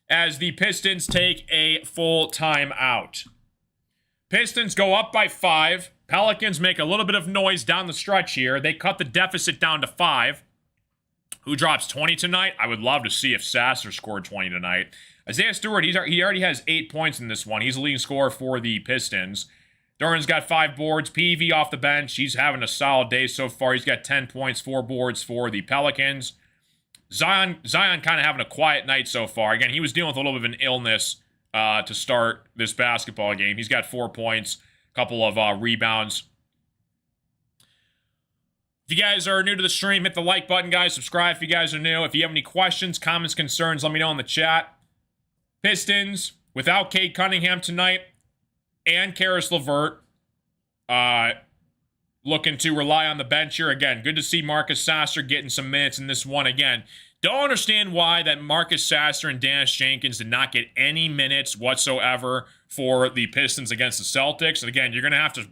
as the Pistons take a full timeout. Pistons go up by 5. Pelicans make a little bit of noise down the stretch here. They cut the deficit down to 5. Who drops 20 tonight? I would love to see if Sasser scored 20 tonight. Isaiah Stewart, he already has 8 points in this one. He's the leading scorer for the Pistons. Duran's got 5 boards. Peavy off the bench. He's having a solid day so far. He's got 10 points, 4 boards for the Pelicans. Zion kind of having a quiet night so far. Again, he was dealing with a little bit of an illness to start this basketball game. He's got 4 points, a couple of rebounds. If you guys are new to the stream, hit the like button, guys. Subscribe if you guys are new. If you have any questions, comments, concerns, let me know in the chat. Pistons, without Cade Cunningham tonight and Karis LeVert, looking to rely on the bench here. Again, good to see Marcus Sasser getting some minutes in this one. Again, don't understand why that Marcus Sasser and Dennis Jenkins did not get any minutes whatsoever for the Pistons against the Celtics. And again, you're going to have to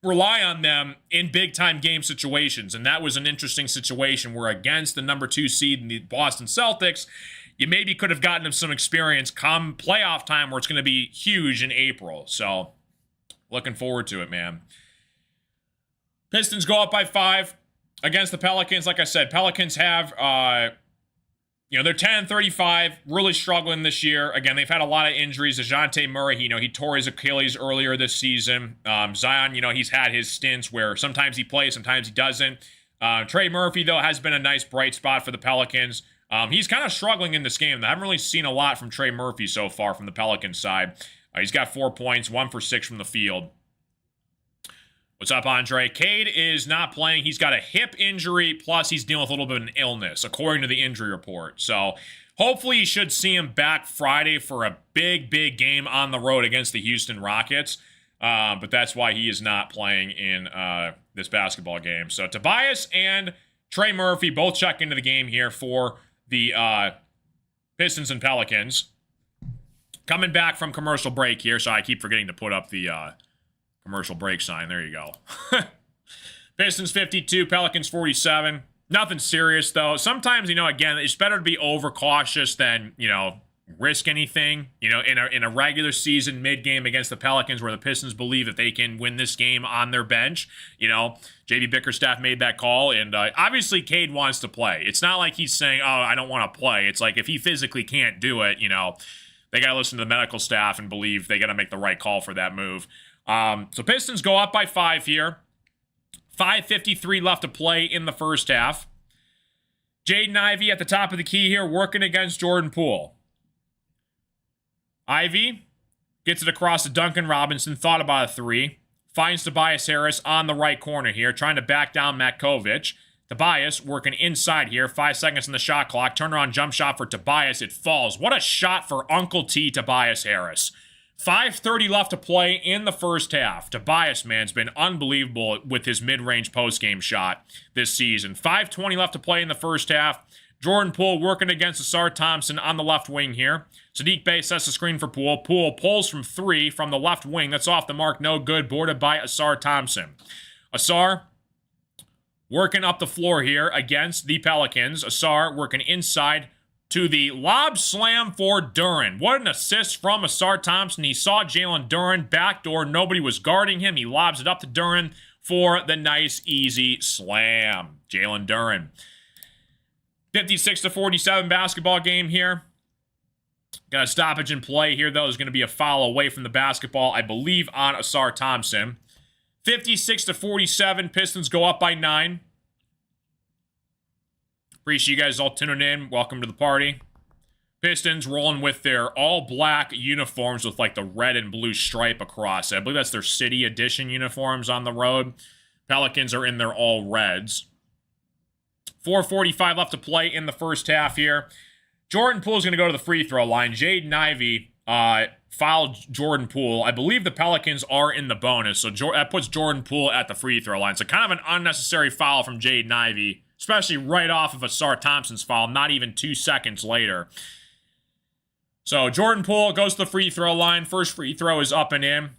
rely on them in big-time game situations. And that was an interesting situation where against the number 2 seed in the Boston Celtics, you maybe could have gotten them some experience come playoff time where it's going to be huge in April. So, looking forward to it, man. Pistons go up by 5 against the Pelicans. Like I said, Pelicans have, they're 10-35, really struggling this year. Again, they've had a lot of injuries. DeJounte Murray, he tore his Achilles earlier this season. Zion, he's had his stints where sometimes he plays, sometimes he doesn't. Trey Murphy, though, has been a nice bright spot for the Pelicans. He's kind of struggling in this game. I haven't really seen a lot from Trey Murphy so far from the Pelicans side. He's got 4 points, 1 for 6 from the field. What's up, Andre? Cade is not playing. He's got a hip injury, plus he's dealing with a little bit of an illness, according to the injury report. So hopefully you should see him back Friday for a big, big game on the road against the Houston Rockets. But that's why he is not playing in this basketball game. So Tobias and Trey Murphy both check into the game here for the Pistons and Pelicans. Coming back from commercial break here, so I keep forgetting to put up the commercial break sign. There you go. Pistons 52, Pelicans 47. Nothing serious, though. Sometimes, again, it's better to be overcautious than, risk anything. In a regular season mid-game against the Pelicans where the Pistons believe that they can win this game on their bench. J.B. Bickerstaff made that call, and obviously Cade wants to play. It's not like he's saying, oh, I don't want to play. It's like if he physically can't do it, they got to listen to the medical staff and believe they got to make the right call for that move. So Pistons go up by 5 here. 5:53 left to play in the first half. Jaden Ivey at the top of the key here, working against Jordan Poole. Ivey gets it across to Duncan Robinson, thought about a 3. Finds Tobias Harris on the right corner here, trying to back down Matkovic. Tobias working inside here, 5 seconds on the shot clock. Turnaround jump shot for Tobias. It falls. What a shot for Uncle T, Tobias Harris. 5:30 left to play in the first half. Tobias, man's been unbelievable with his mid-range post-game shot this season. 5:20 left to play in the first half. Jordan Poole working against Asar Thompson on the left wing here. Sadiq Bey sets the screen for Poole. Poole pulls from 3 from the left wing. That's off the mark. No good. Boarded by Asar Thompson. Asar working up the floor here against the Pelicans. Asar working inside to the lob slam for Duren. What an assist from Asar Thompson. He saw Jalen Duren backdoor. Nobody was guarding him. He lobs it up to Duren for the nice, easy slam. Jalen Duren. 56-47 basketball game here. Got a stoppage in play here, though. There's going to be a foul away from the basketball, I believe, on Asar Thompson. 56-47. Pistons go up by 9. Appreciate you guys all tuning in. Welcome to the party. Pistons rolling with their all-black uniforms with like the red and blue stripe across it. I believe that's their City Edition uniforms on the road. Pelicans are in their all-reds. 4:45 left to play in the first half here. Jordan Poole's going to go to the free throw line. Jaden Ivey fouled Jordan Poole. I believe the Pelicans are in the bonus, so that puts Jordan Poole at the free throw line. So kind of an unnecessary foul from Jaden Ivey, especially right off of Asar Thompson's foul, not even 2 seconds later. So Jordan Poole goes to the free throw line. First free throw is up and in.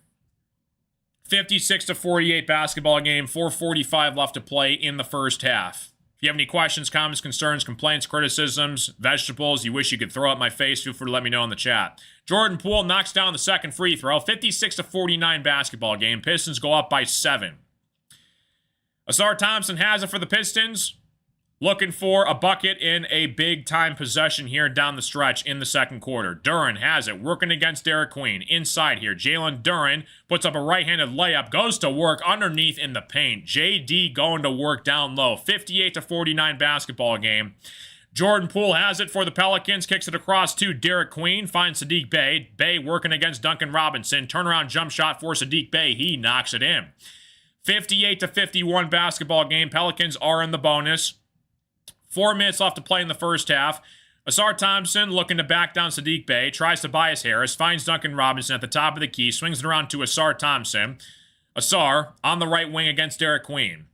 56-48 basketball game. 4:45 left to play in the first half. If you have any questions, comments, concerns, complaints, criticisms, vegetables you wish you could throw at my face, feel free to let me know in the chat. Jordan Poole knocks down the second free throw. 56-49 basketball game. Pistons go up by 7. Asar Thompson has it for the Pistons. Looking for a bucket in a big-time possession here down the stretch in the second quarter. Duren has it, working against Derek Queen. Inside here, Jalen Duren puts up a right-handed layup, goes to work underneath in the paint. JD going to work down low. 58-49 basketball game. Jordan Poole has it for the Pelicans, kicks it across to Derek Queen, finds Sadiq Bey. Bey working against Duncan Robinson. Turnaround jump shot for Sadiq Bey. He knocks it in. 58-51 basketball game. Pelicans are in the bonus. 4 minutes left to play in the first half. Asar Thompson looking to back down Sadiq Bey. Tries Tobias Harris. Finds Duncan Robinson at the top of the key. Swings it around to Asar Thompson. Asar on the right wing against Derek Queen.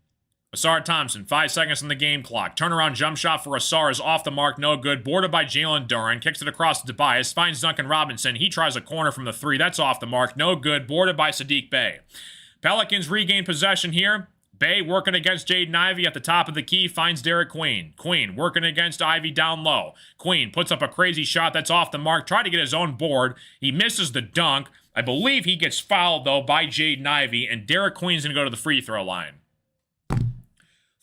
Asar Thompson, 5 seconds on the game clock. Turnaround jump shot for Asar is off the mark, no good. Boarded by Jalen Duren. Kicks it across to Tobias. Finds Duncan Robinson. He tries a corner from the 3. That's off the mark, no good. Boarded by Saddiq Bey. Pelicans regain possession here. Bey working against Jaden Ivey at the top of the key. Finds Derek Queen. Queen working against Ivey down low. Queen puts up a crazy shot that's off the mark. Tried to get his own board. He misses the dunk. I believe he gets fouled, though, by Jaden Ivey. And Derek Queen's going to go to the free throw line.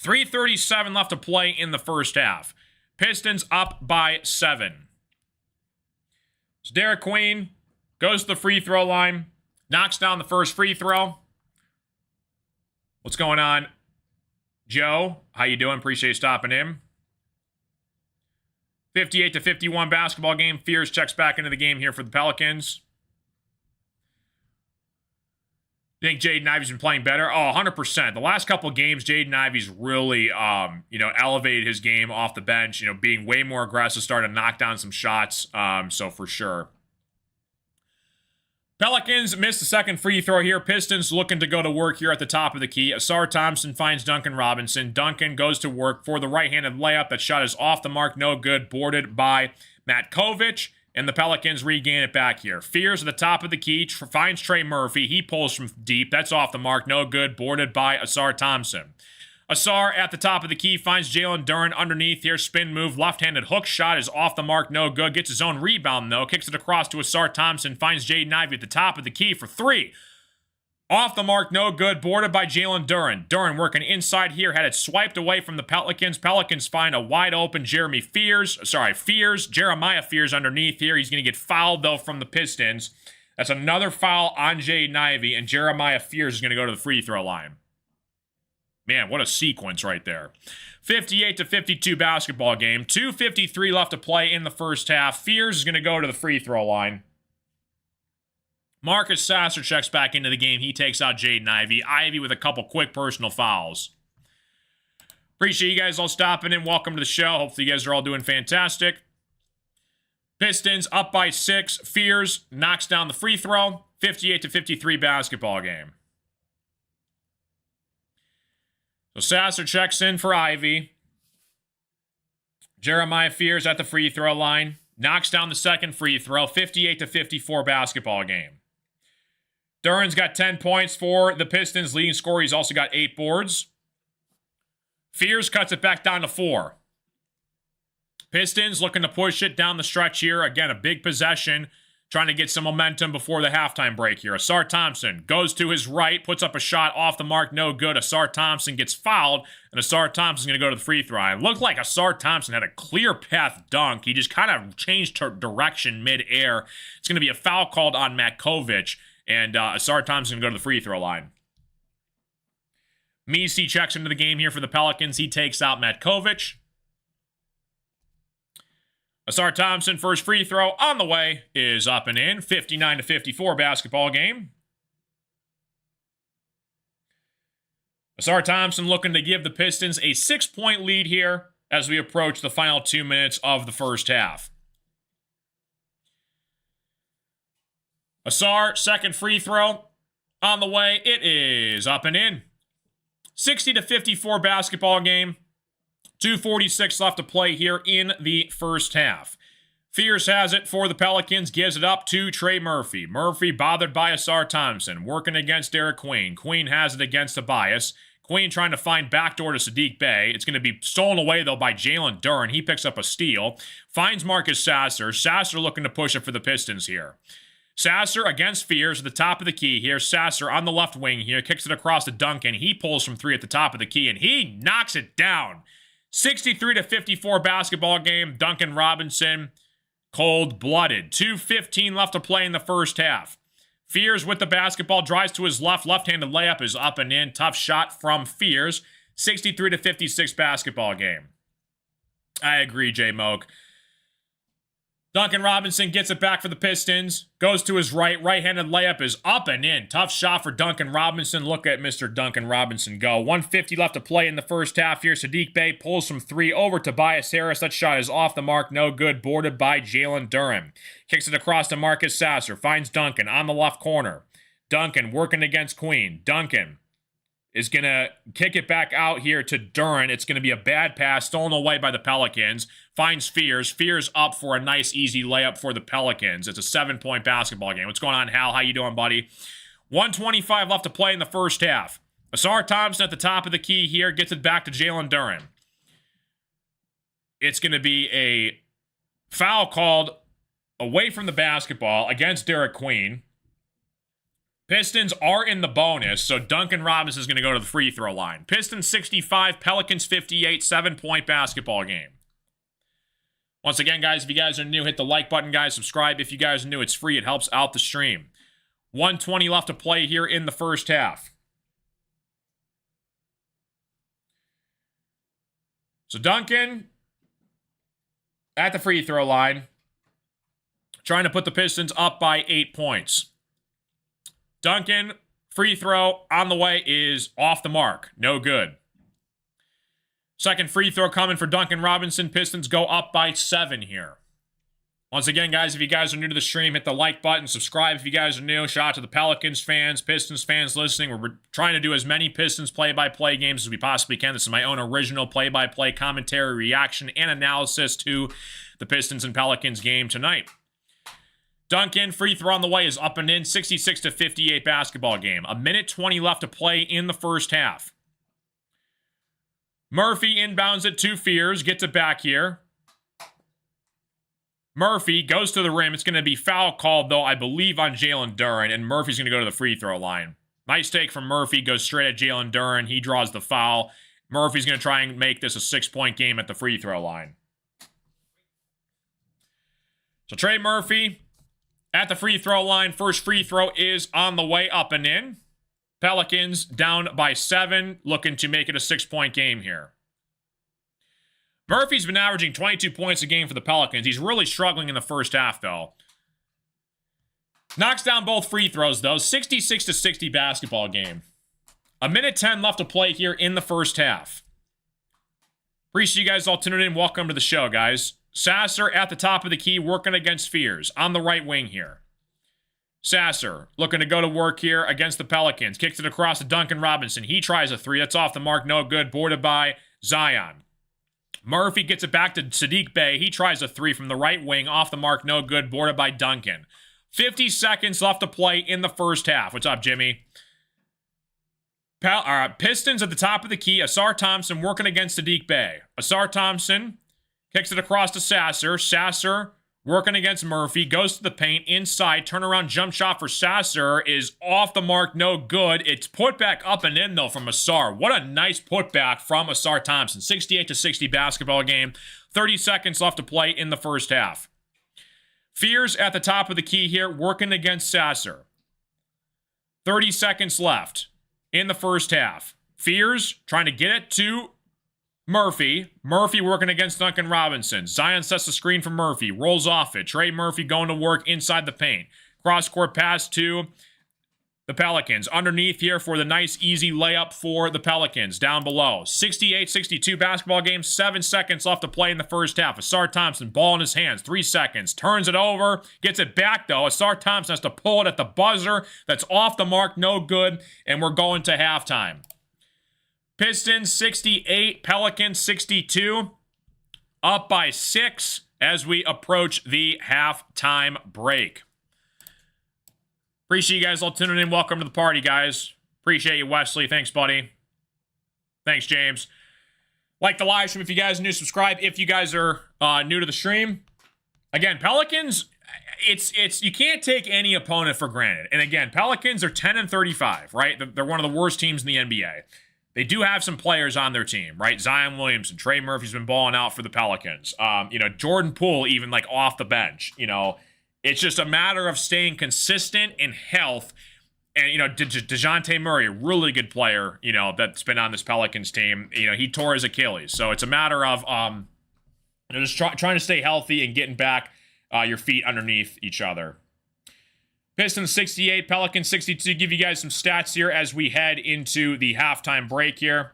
3:37 left to play in the first half. Pistons up by 7. So Derek Queen goes to the free throw line, knocks down the first free throw. What's going on, Joe? How you doing? Appreciate you stopping in. 58-51 basketball game. Fears checks back into the game here for the Pelicans. I think Jaden Ivey's been playing better. Oh, 100%. The last couple of games, Jaden Ivey's really, elevated his game off the bench, being way more aggressive, starting to knock down some shots, so for sure. Pelicans missed the second free throw here. Pistons looking to go to work here at the top of the key. Asar Thompson finds Duncan Robinson. Duncan goes to work for the right-handed layup. That shot is off the mark, no good, boarded by Matkovic. And the Pelicans regain it back here. Fears at the top of the key. Finds Trey Murphy. He pulls from deep. That's off the mark. No good. Boarded by Asar Thompson. Asar at the top of the key. Finds Jalen Duren underneath here. Spin move. Left-handed hook shot is off the mark. No good. Gets his own rebound, though. Kicks it across to Asar Thompson. Finds Jaden Ivey at the top of the key for 3. Off the mark, no good. Boarded by Jalen Duren. Duren working inside here. Had it swiped away from the Pelicans. Pelicans find a wide open Jeremiah Fears underneath here. He's going to get fouled, though, from the Pistons. That's another foul on Jaden Ivey, and Jeremiah Fears is going to go to the free throw line. Man, what a sequence right there. 58-52 basketball game. 2:53 left to play in the first half. Fears is going to go to the free throw line. Marcus Sasser checks back into the game. He takes out Jaden Ivey. Ivey with a couple quick personal fouls. Appreciate you guys all stopping in. Welcome to the show. Hopefully you guys are all doing fantastic. Pistons up by 6. Fears knocks down the free throw. 58-53 basketball game. So Sasser checks in for Ivey. Jeremiah Fears at the free throw line. Knocks down the second free throw. 58-54 basketball game. Duren's got 10 points for the Pistons. Leading scorer, he's also got 8 boards. Fears cuts it back down to 4. Pistons looking to push it down the stretch here. Again, a big possession. Trying to get some momentum before the halftime break here. Asar Thompson goes to his right. Puts up a shot off the mark. No good. Asar Thompson gets fouled. And Asar Thompson's going to go to the free throw line. It looked like Asar Thompson had a clear path dunk. He just kind of changed direction mid-air. It's going to be a foul called on Matkovic. And Asar Thompson going to go to the free throw line. Messi checks into the game here for the Pelicans. He takes out Matkovic. Asar Thompson, first free throw on the way, is up and in. 59-54 basketball game. Asar Thompson looking to give the Pistons a 6-point lead here as we approach the final 2 minutes of the first half. Asar, second free throw on the way. It is up and in. 60-54 basketball game. 2:46 left to play here in the first half. Fears has it for the Pelicans, gives it up to Trey Murphy. Murphy bothered by Asar Thompson, working against Derek Queen. Queen has it against Tobias. Queen trying to find backdoor to Saddiq Bey. It's going to be stolen away, though, by Jalen Duren. He picks up a steal. Finds Marcus Sasser. Sasser looking to push it for the Pistons here. Sasser against Fears at the top of the key here. Sasser on the left wing here. Kicks it across to Duncan. He pulls from 3 at the top of the key, and he knocks it down. 63-54 basketball game. Duncan Robinson, cold-blooded. 2:15 left to play in the first half. Fears with the basketball, drives to his left. Left-handed layup is up and in. Tough shot from Fears. 63-56 basketball game. I agree, J-Moke. Duncan Robinson gets it back for the Pistons. Goes to his right. Right-handed layup is up and in. Tough shot for Duncan Robinson. Look at Mr. Duncan Robinson go. 150 left to play in the first half here. Saddiq Bey pulls from 3 over to Tobias Harris. That shot is off the mark. No good. Boarded by Jalen Duren. Kicks it across to Marcus Sasser. Finds Duncan on the left corner. Duncan working against Queen. Duncan is going to kick it back out here to Duren. It's going to be a bad pass, stolen away by the Pelicans. Finds Fears. Fears up for a nice, easy layup for the Pelicans. It's a 7-point basketball game. What's going on, Hal? How you doing, buddy? 1:25 left to play in the first half. Asar Thompson at the top of the key here. Gets it back to Jalen Duren. It's going to be a foul called away from the basketball against Derek Queen. Pistons are in the bonus, so Duncan Robinson is going to go to the free throw line. Pistons 65, Pelicans 58, 7-point basketball game. Once again, guys, if you guys are new, hit the like button, guys. Subscribe if you guys are new. It's free. It helps out the stream. 1:20 left to play here in the first half. So Duncan at the free throw line, trying to put the Pistons up by 8 points. Duncan, free throw on the way is off the mark. No good. Second free throw coming for Duncan Robinson. Pistons go up by 7 here. Once again, guys, if you guys are new to the stream, hit the like button. Subscribe if you guys are new. Shout out to the Pelicans fans, Pistons fans listening. We're trying to do as many Pistons play-by-play games as we possibly can. This is my own original play-by-play commentary, reaction, and analysis to the Pistons and Pelicans game tonight. Duncan, free throw on the way is up and in. 66-58 basketball game. 1:20 left to play in the first half. Murphy inbounds it to Fears. Gets it back here. Murphy goes to the rim. It's going to be foul called, though, I believe, on Jalen Duren. And Murphy's going to go to the free throw line. Nice take from Murphy. Goes straight at Jalen Duren. He draws the foul. Murphy's going to try and make this a 6-point game at the free throw line. So Trey Murphy at the free throw line. First free throw is on the way, up and in. Pelicans down by 7, looking to make it a 6-point game here. Murphy's been averaging 22 points a game for the Pelicans. He's really struggling in the first half, though. Knocks down both free throws, though. 66-60 basketball game. 1:10 left to play here in the first half. Appreciate you guys all tuning in. Welcome to the show, guys. Sasser at the top of the key, working against Fears on the right wing here. Sasser looking to go to work here against the Pelicans. Kicks it across to Duncan Robinson. He tries a 3. That's off the mark. No good. Boarded by Zion. Murphy gets it back to Saddiq Bey. He tries a 3 from the right wing. Off the mark. No good. Boarded by Duncan. 50 seconds left to play in the first half. What's up, Jimmy? Pistons at the top of the key. Asar Thompson working against Saddiq Bey. Asar Thompson kicks it across to Sasser. Sasser working against Murphy. Goes to the paint. Inside. Turnaround jump shot for Sasser is off the mark. No good. It's put back up and in, though, from Asar. What a nice putback from Asar Thompson. 68-60 basketball game. 30 seconds left to play in the first half. Fears at the top of the key here. Working against Sasser. 30 seconds left in the first half. Fears trying to get it to Murphy. Murphy working against Duncan Robinson. Zion sets the screen for Murphy. Rolls off it. Trey Murphy going to work inside the paint. Cross-court pass to the Pelicans. Underneath here for the nice, easy layup for the Pelicans. Down below. 68-62 basketball game. 7 seconds left to play in the first half. Asar Thompson, ball in his hands. 3 seconds. Turns it over. Gets it back, though. Asar Thompson has to pull it at the buzzer. That's off the mark. No good. And we're going to halftime. Pistons 68, Pelicans 62, up by 6 as we approach the halftime break. Appreciate you guys all tuning in. Welcome to the party, guys. Appreciate you, Wesley. Thanks, buddy. Thanks, James. Like the live stream if you guys are new. Subscribe if you guys are new to the stream. Again, Pelicans, it's you can't take any opponent for granted. And again, Pelicans are 10-35, right? They're one of the worst teams in the NBA. They do have some players on their team, right? Zion Williamson, Trey Murphy's been balling out for the Pelicans. Jordan Poole even like off the bench. It's just a matter of staying consistent in health. And, DeJounte Murray, really good player, that's been on this Pelicans team. He tore his Achilles. So it's a matter of just trying to stay healthy and getting back your feet underneath each other. Pistons 68, Pelicans 62. Give you guys some stats here as we head into the halftime break here.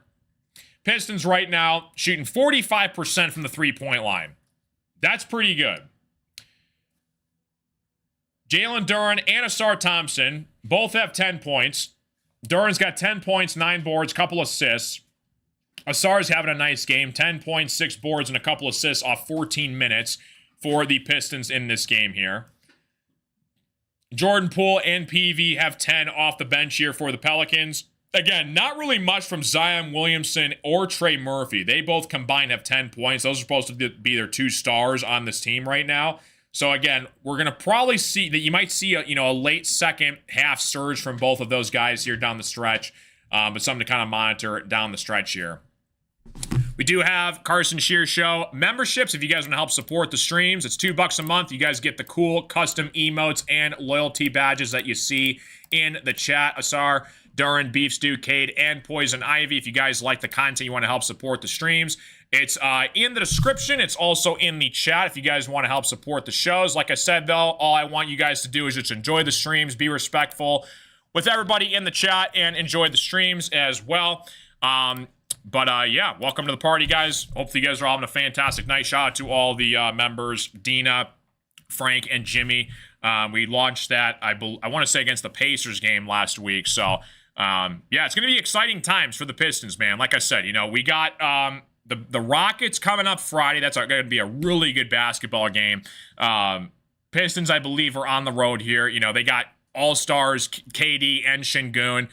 Pistons right now shooting 45% from the three-point line. That's pretty good. Jalen Duren and Asar Thompson both have 10 points. Duren's got 10 points, 9 boards, couple assists. Asar's having a nice game, 10 points, 6 boards, and a couple assists off 14 minutes for the Pistons in this game here. Jordan Poole and PV have 10 off the bench here for the Pelicans. Again, not really much from Zion Williamson or Trey Murphy. They both combined have 10 points. Those are supposed to be their 2 stars on this team right now. So again, we're going to probably see that you might see a late second half surge from both of those guys here down the stretch, but something to kind of monitor down the stretch here. We do have Carson Shear Show memberships. If you guys want to help support the streams, it's $2 a month. You guys get the cool custom emotes and loyalty badges that you see in the chat. Asar, Duren, Beef Stew, Cade, and Poison Ivy. If you guys like the content, you want to help support the streams, it's in the description. It's also in the chat if you guys want to help support the shows. Like I said, though, all I want you guys to do is just enjoy the streams, be respectful with everybody in the chat, and enjoy the streams as well. Yeah, welcome to the party, guys. Hopefully you guys are having a fantastic night. Shout out to all the members, Dina, Frank, and Jimmy. We launched that, I want to say, against the Pacers game last week. So, yeah, it's going to be exciting times for the Pistons, man. Like I said, we got the Rockets coming up Friday. That's going to be a really good basketball game. Pistons, I believe, are on the road here. They got all-stars, KD and Şengün.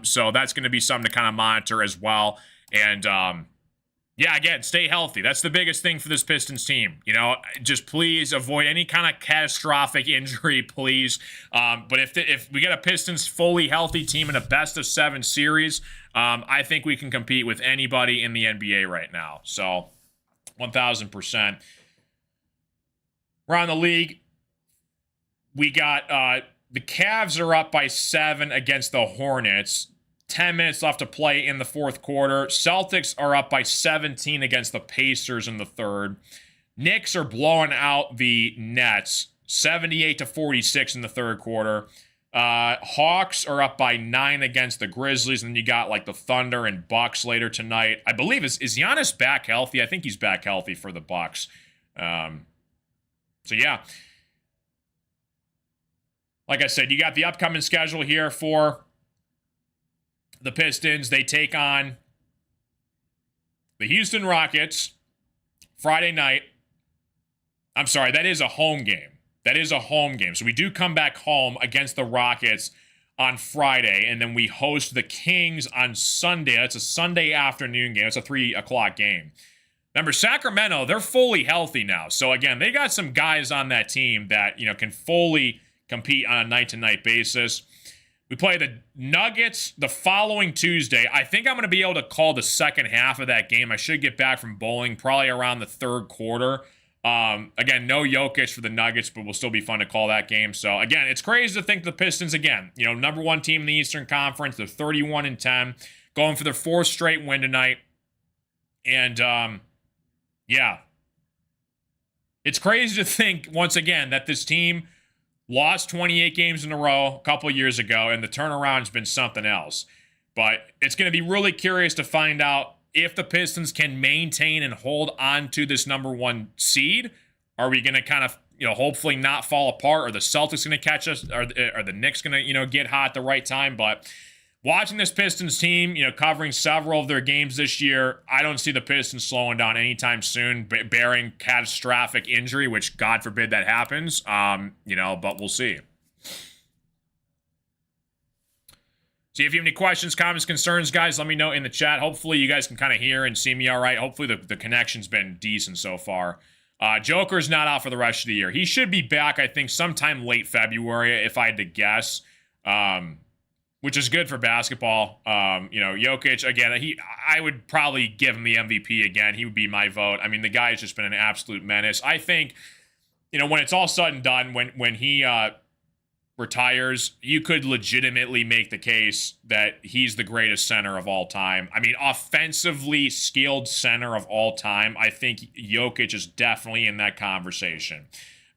So that's going to be something to kind of monitor as well. And, yeah, again, stay healthy. That's the biggest thing for this Pistons team. Just please avoid any kind of catastrophic injury, please. But if we get a Pistons fully healthy team in a best-of-7 series, I think we can compete with anybody in the NBA right now. So, 1,000%. Around the league, we got the Cavs are up by 7 against the Hornets. 10 minutes left to play in the fourth quarter. Celtics are up by 17 against the Pacers in the third. Knicks are blowing out the Nets, 78-46 in the third quarter. Hawks are up by 9 against the Grizzlies, and then you got like the Thunder and Bucks later tonight. I believe is Giannis back healthy? I think he's back healthy for the Bucks. So yeah. Like I said, you got the upcoming schedule here for the Pistons. They take on the Houston Rockets Friday night. I'm sorry, that is a home game. That is a home game. So we do come back home against the Rockets on Friday, and then we host the Kings on Sunday. That's a Sunday afternoon game. It's a 3 o'clock game. Remember, Sacramento, they're fully healthy now. So again, they got some guys on that team that, can fully compete on a night-to-night basis. We play the Nuggets the following Tuesday. I think I'm going to be able to call the second half of that game. I should get back from bowling probably around the third quarter. Again, no Jokic for the Nuggets, but will still be fun to call that game. So, again, it's crazy to think the Pistons, again, number 1 team in the Eastern Conference. They're 31-10, going for their 4th straight win tonight. And, yeah. It's crazy to think, once again, that this team lost 28 games in a row a couple years ago, and the turnaround has been something else. But it's going to be really curious to find out if the Pistons can maintain and hold on to this number 1 seed. Are we going to kind of, hopefully not fall apart? Are the Celtics going to catch us? Are the Knicks going to, get hot at the right time? But watching this Pistons team, covering several of their games this year, I don't see the Pistons slowing down anytime soon, bearing catastrophic injury, which God forbid that happens. But we'll see. So if you have any questions, comments, concerns, guys, let me know in the chat. Hopefully you guys can kind of hear and see me all right. Hopefully the connection's been decent so far. Joker's not out for the rest of the year. He should be back, I think, sometime late February, if I had to guess. Which is good for basketball. Jokic, again, I would probably give him the MVP again. He would be my vote. I mean, the guy has just been an absolute menace. I think, when it's all said and done, when he retires, you could legitimately make the case that he's the greatest center of all time. I mean, offensively skilled center of all time. I think Jokic is definitely in that conversation.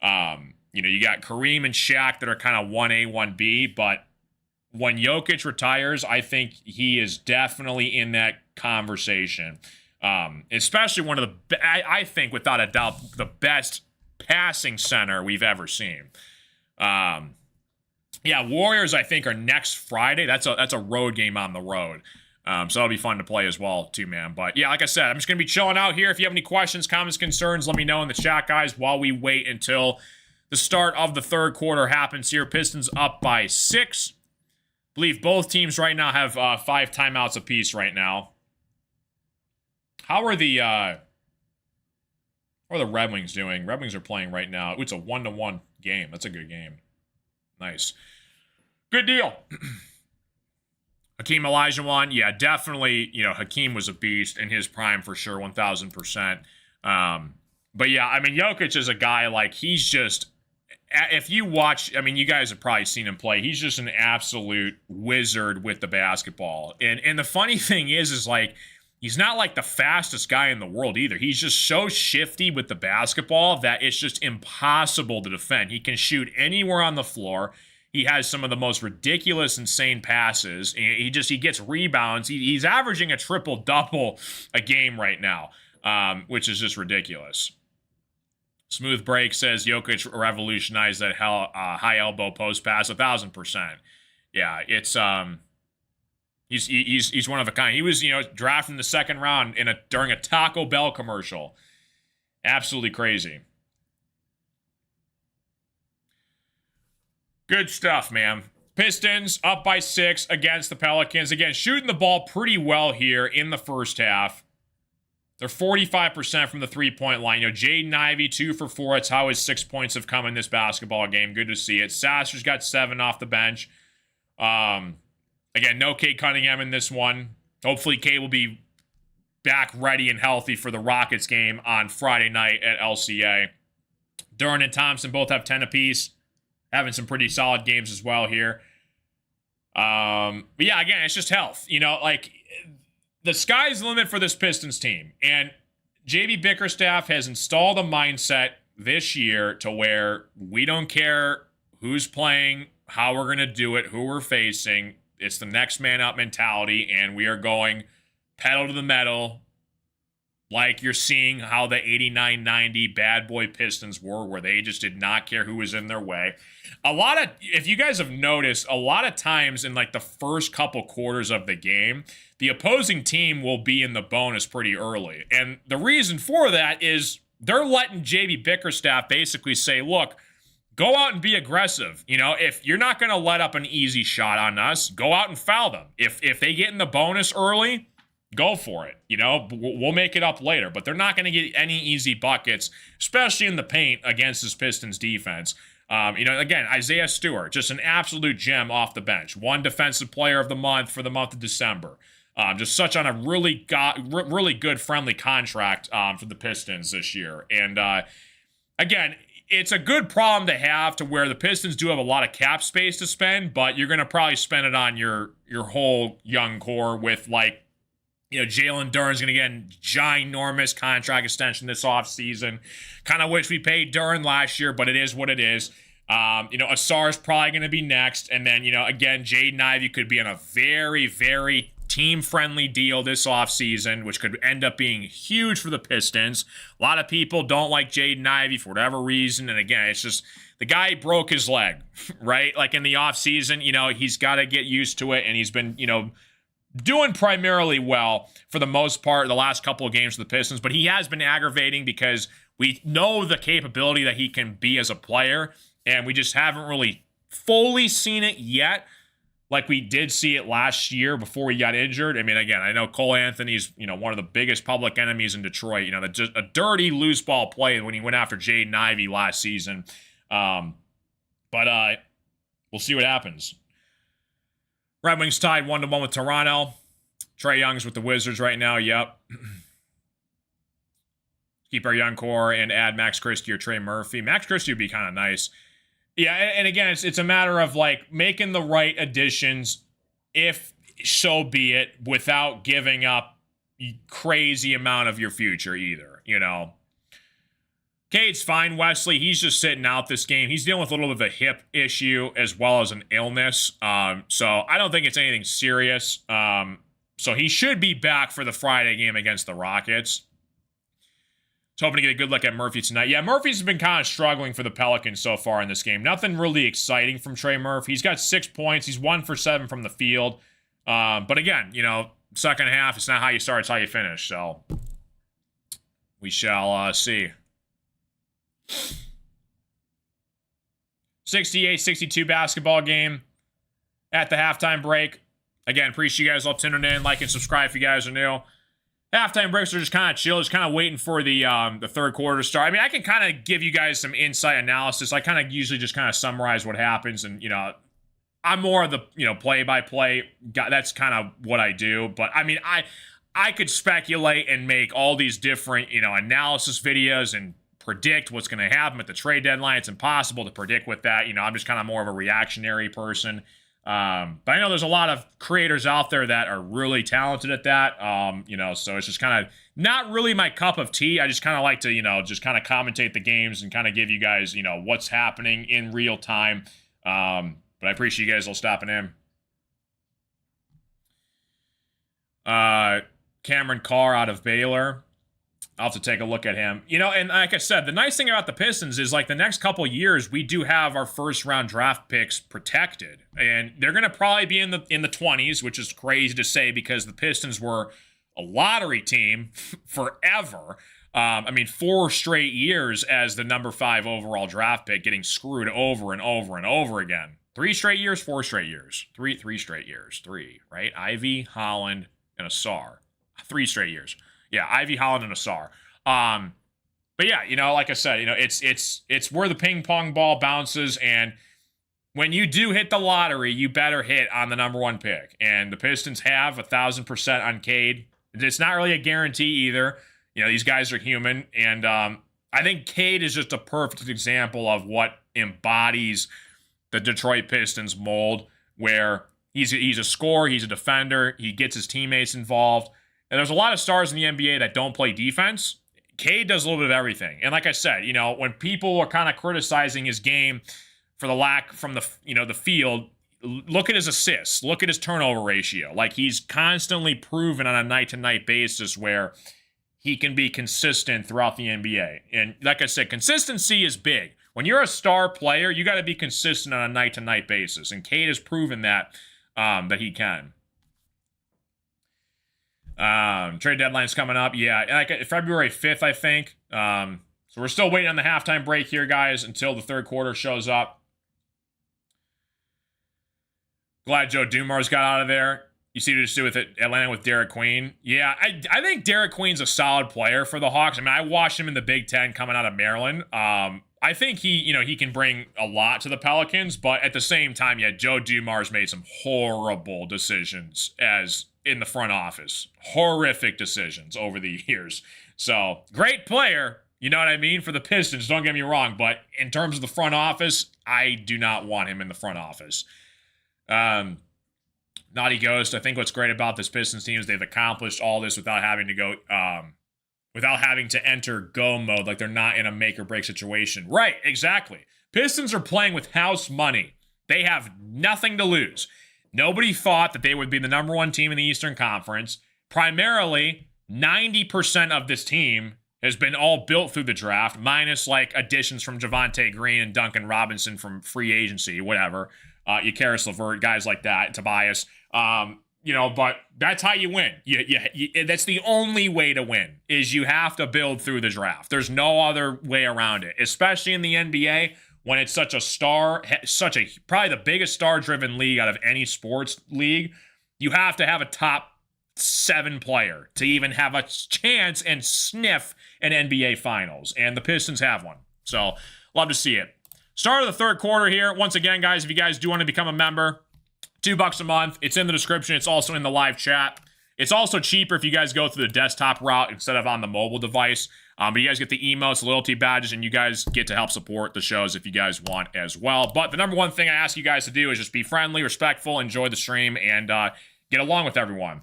You got Kareem and Shaq that are kind of 1A, 1B, but when Jokic retires, I think he is definitely in that conversation. Especially one of I think, without a doubt, the best passing center we've ever seen. Yeah, Warriors, I think, are next Friday. That's a road game on the road. So that'll be fun to play as well, too, man. But yeah, like I said, I'm just going to be chilling out here. If you have any questions, comments, concerns, let me know in the chat, guys, while we wait until the start of the third quarter happens here. Pistons up by 6. I believe both teams right now have 5 timeouts apiece right now. How are the Red Wings doing? Red Wings are playing right now. Ooh, it's a 1-1 game. That's a good game. Nice. Good deal. Hakeem Olajuwon, yeah, definitely, Hakeem was a beast in his prime for sure, 1,000%. But yeah, I mean, Jokic is a guy, like, he's just, if you watch, I mean, you guys have probably seen him play, he's just an absolute wizard with the basketball. And the funny thing is like, he's not like the fastest guy in the world either. He's just so shifty with the basketball that it's just impossible to defend. He can shoot anywhere on the floor. He has some of the most ridiculous, insane passes. He gets rebounds. He's averaging a triple-double a game right now, which is just ridiculous. Smooth Break says Jokic revolutionized that high elbow post pass 1,000%. Yeah, it's he's one of a kind. He was drafted in the second round during a Taco Bell commercial. Absolutely crazy. Good stuff, man. Pistons up by 6 against the Pelicans. Again, shooting the ball pretty well here in the first half. They're 45% from the three-point line. Jaden Ivey, 2 for 4. That's how his 6 points have come in this basketball game. Good to see it. Sasser's got 7 off the bench. Again, no Cade Cunningham in this one. Hopefully, Cade will be back ready and healthy for the Rockets game on Friday night at LCA. Duren and Thompson both have 10 apiece. Having some pretty solid games as well here. But yeah, again, it's just health. Like, the sky's the limit for this Pistons team. And JB Bickerstaff has installed a mindset this year to where we don't care who's playing, how we're going to do it, who we're facing. It's the next man up mentality, and we are going pedal to the metal, like you're seeing how the 89-90 bad boy Pistons were, where they just did not care who was in their way. If you guys have noticed, a lot of times in like the first couple quarters of the game, the opposing team will be in the bonus pretty early. And the reason for that is they're letting JB Bickerstaff basically say, look, go out and be aggressive. If you're not going to let up an easy shot on us, go out and foul them. If they get in the bonus early, go for it. We'll make it up later. But they're not going to get any easy buckets, especially in the paint against this Pistons defense. Again, Isaiah Stewart, just an absolute gem off the bench. 1 defensive player of the month for the month of December. Just such on a really good, friendly contract for the Pistons this year. And again, it's a good problem to have to where the Pistons do have a lot of cap space to spend, but you're going to probably spend it on your whole young core with like, Jalen Duren's going to get a ginormous contract extension this offseason. Kind of wish we paid Duren last year, but it is what it is. Asar's probably going to be next. And then, again, Jaden Ivey could be on a very, very team-friendly deal this offseason, which could end up being huge for the Pistons. A lot of people don't like Jaden Ivey for whatever reason. And again, it's just the guy broke his leg, right? Like in the offseason, he's got to get used to it. And he's been, doing primarily well for the most part the last couple of games for the Pistons, but he has been aggravating because we know the capability that he can be as a player, and we just haven't really fully seen it yet like we did see it last year before he got injured. I mean, again, I know Cole Anthony's, one of the biggest public enemies in Detroit, just a dirty loose ball play when he went after Jaden Ivey last season. But we'll see what happens. Red Wings tied 1-1 with Toronto. Trae Young's with the Wizards right now. Yep. Keep our young core and add Max Christie or Trey Murphy. Max Christie would be kind of nice. Yeah, and again, it's a matter of like making the right additions, if so be it, without giving up crazy amount of your future either. Cade's fine, Wesley. He's just sitting out this game. He's dealing with a little bit of a hip issue as well as an illness. So I don't think it's anything serious. So he should be back for the Friday game against the Rockets. hoping to get a good look at Murphy tonight. Yeah, Murphy's been kind of struggling for the Pelicans so far in this game. Nothing really exciting from Trey Murphy. He's got 6 points. He's 1 for 7 from the field. But again, second half, it's not how you start, it's how you finish. So we shall see. 68-62 basketball game at the halftime break. Again, appreciate you guys all tuning in. Like and subscribe if you guys are new. Halftime breaks are just kind of chill, just kind of waiting for the third quarter to start. I mean, I can kind of give you guys some insight analysis. I kind of usually just kind of summarize what happens, and I'm more of the play-by-play guy. That's kind of what I do. But I mean, I could speculate and make all these different analysis videos and predict what's going to happen at the trade deadline. It's impossible to predict with that. I'm just kind of more of a reactionary person. But I know there's a lot of creators out there that are really talented at that. So it's just kind of not really my cup of tea. I just kind of like to, just kind of commentate the games and kind of give you guys, what's happening in real time. But I appreciate you guys all stopping in. Cameron Carr out of Baylor. I'll have to take a look at him. And like I said, the nice thing about the Pistons is, like, the next couple years, we do have our first-round draft picks protected. And they're going to probably be in the 20s, which is crazy to say because the Pistons were a lottery team forever. 4 straight years as the number 5 overall draft pick, getting screwed over and over and over again. 3 straight years, 4 straight years. 3 straight years. 3, right? Ivy, Holland, and Asar. 3 straight years. Yeah, Ivy, Holland, and Asar. But yeah, like I said, it's where the ping pong ball bounces, and when you do hit the lottery, you better hit on the number 1 pick. And the Pistons have 1,000% on Cade. It's not really a guarantee either. These guys are human, and I think Cade is just a perfect example of what embodies the Detroit Pistons mold, where he's a scorer, he's a defender, he gets his teammates involved. And there's a lot of stars in the NBA that don't play defense. Cade does a little bit of everything. And like I said, when people are kind of criticizing his game for the lack from the field, look at his assists, look at his turnover ratio. Like, he's constantly proven on a night-to-night basis where he can be consistent throughout the NBA. And like I said, consistency is big. When you're a star player, you got to be consistent on a night-to-night basis. And Cade has proven that he can. Trade deadline's coming up. Yeah, like February 5th, I think. So we're still waiting on the halftime break here, guys, until the third quarter shows up. Glad Joe Dumars got out of there. You see what to do with Atlanta with Derek Queen. Yeah, I think Derek Queen's a solid player for the Hawks. I mean, I watched him in the Big Ten coming out of Maryland. I think he can bring a lot to the Pelicans, but at the same time, yeah, Joe Dumars made some horrible decisions as in the front office. Horrific decisions over the years. So, great player, you know what I mean, for the Pistons, don't get me wrong, but in terms of the front office, I do not want him in the front office. Naughty Ghost, I think what's great about this Pistons team is they've accomplished all this without having to go, without having to enter go mode, like they're not in a make or break situation. Right, exactly. Pistons are playing with house money. They have nothing to lose. Nobody thought that they would be the number 1 team in the Eastern Conference. Primarily, 90% of this team has been all built through the draft, minus like additions from Javonte Green and Duncan Robinson from free agency, whatever. Karis LeVert, guys like that, Tobias. But that's how you win. That's the only way to win, is you have to build through the draft. There's no other way around it, especially in the NBA when it's probably the biggest star-driven league out of any sports league. You have to have a top 7 player to even have a chance and sniff an NBA Finals, and the Pistons have one. So, love to see it. Start of the third quarter here. Once again, guys, if you guys do want to become a member, $2 a month. It's in the description. It's also in the live chat. It's also cheaper if you guys go through the desktop route instead of on the mobile device. But you guys get the emotes, loyalty badges, and you guys get to help support the shows if you guys want as well. But the number 1 thing I ask you guys to do is just be friendly, respectful, enjoy the stream, and get along with everyone.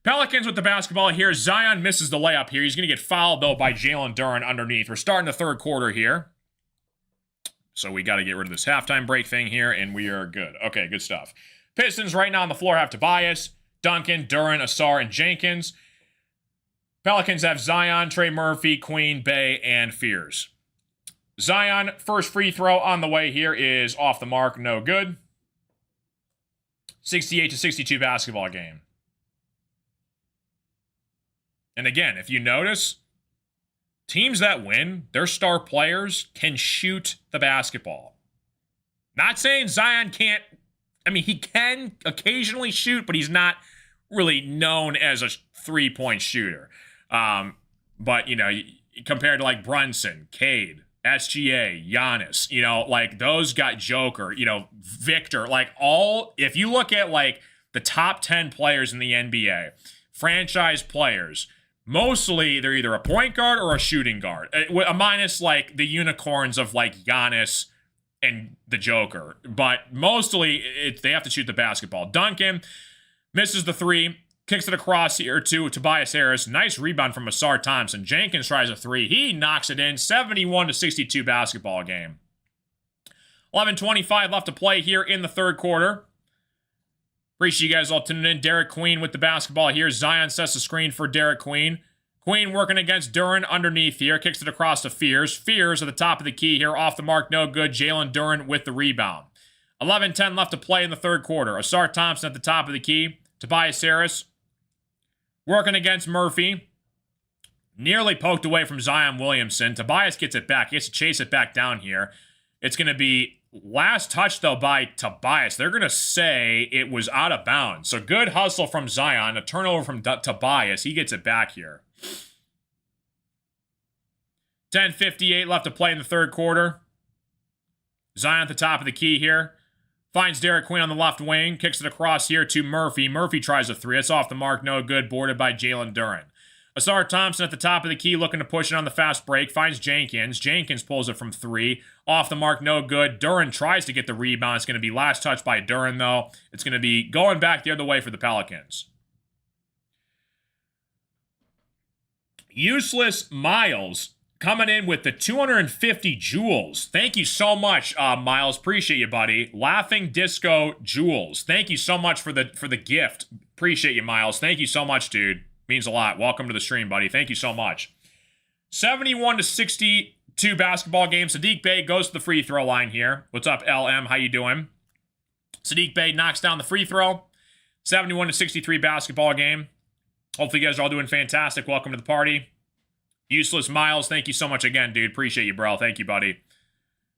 Pelicans with the basketball here. Zion misses the layup here. He's going to get fouled, though, by Jalen Duren underneath. We're starting the third quarter here. So we got to get rid of this halftime break thing here, and we are good. Okay, good stuff. Pistons right now on the floor have Tobias, Duncan, Duren, Asar, and Jenkins. Pelicans have Zion, Trey Murphy, Queen, Bey, and Fears. Zion, first free throw on the way here is off the mark, no good. 68-62 basketball game. And again, if you notice, teams that win, their star players can shoot the basketball. Not saying Zion can't, he can occasionally shoot, but he's not really known as a three-point shooter. But, compared to like Brunson, Cade, SGA, Giannis, those got Joker, Victor, if you look at the top 10 players in the NBA, franchise players, mostly they're either a point guard or a shooting guard, minus the unicorns of Giannis and the Joker. But mostly they have to shoot the basketball. Duncan misses the three. Kicks it across here to Tobias Harris. Nice rebound from Asar Thompson. Jenkins tries a three. He knocks it in. 71-62 basketball game. 11:25 left to play here in the third quarter. Appreciate you guys all tuning in. Derek Queen with the basketball here. Zion sets the screen for Derek Queen. Queen working against Duren underneath here. Kicks it across to Fears. Fears at the top of the key here. Off the mark, no good. Jalen Duren with the rebound. 11:10 left to play in the third quarter. Asar Thompson at the top of the key. Tobias Harris working against Murphy. Nearly poked away from Zion Williamson. Tobias gets it back. He has to chase it back down here. It's going to be last touch, though, by Tobias. They're going to say it was out of bounds. So good hustle from Zion. A turnover from Tobias. He gets it back here. 10:58 left to play in the third quarter. Zion at the top of the key here. Finds Derek Queen on the left wing. Kicks it across here to Murphy. Murphy tries a three. It's off the mark. No good. Boarded by Jalen Duren. Asar Thompson at the top of the key looking to push it on the fast break. Finds Jenkins. Jenkins pulls it from three. Off the mark. No good. Duren tries to get the rebound. It's going to be last touch by Duren, though. It's going to be going back the other way for the Pelicans. Useless Miles coming in with the 250 jewels. Thank you so much, Miles. Appreciate you, buddy. Laughing Disco Jewels. Thank you so much for the gift. Appreciate you, Miles. Thank you so much, dude. Means a lot. Welcome to the stream, buddy. Thank you so much. 71-62 basketball game. Saddiq Bey goes to the free throw line here. What's up, LM? How you doing? Saddiq Bey knocks down the free throw. 71-63 basketball game. Hopefully you guys are all doing fantastic. Welcome to the party. Useless Miles, thank you so much again, dude. Appreciate you, bro. Thank you, buddy.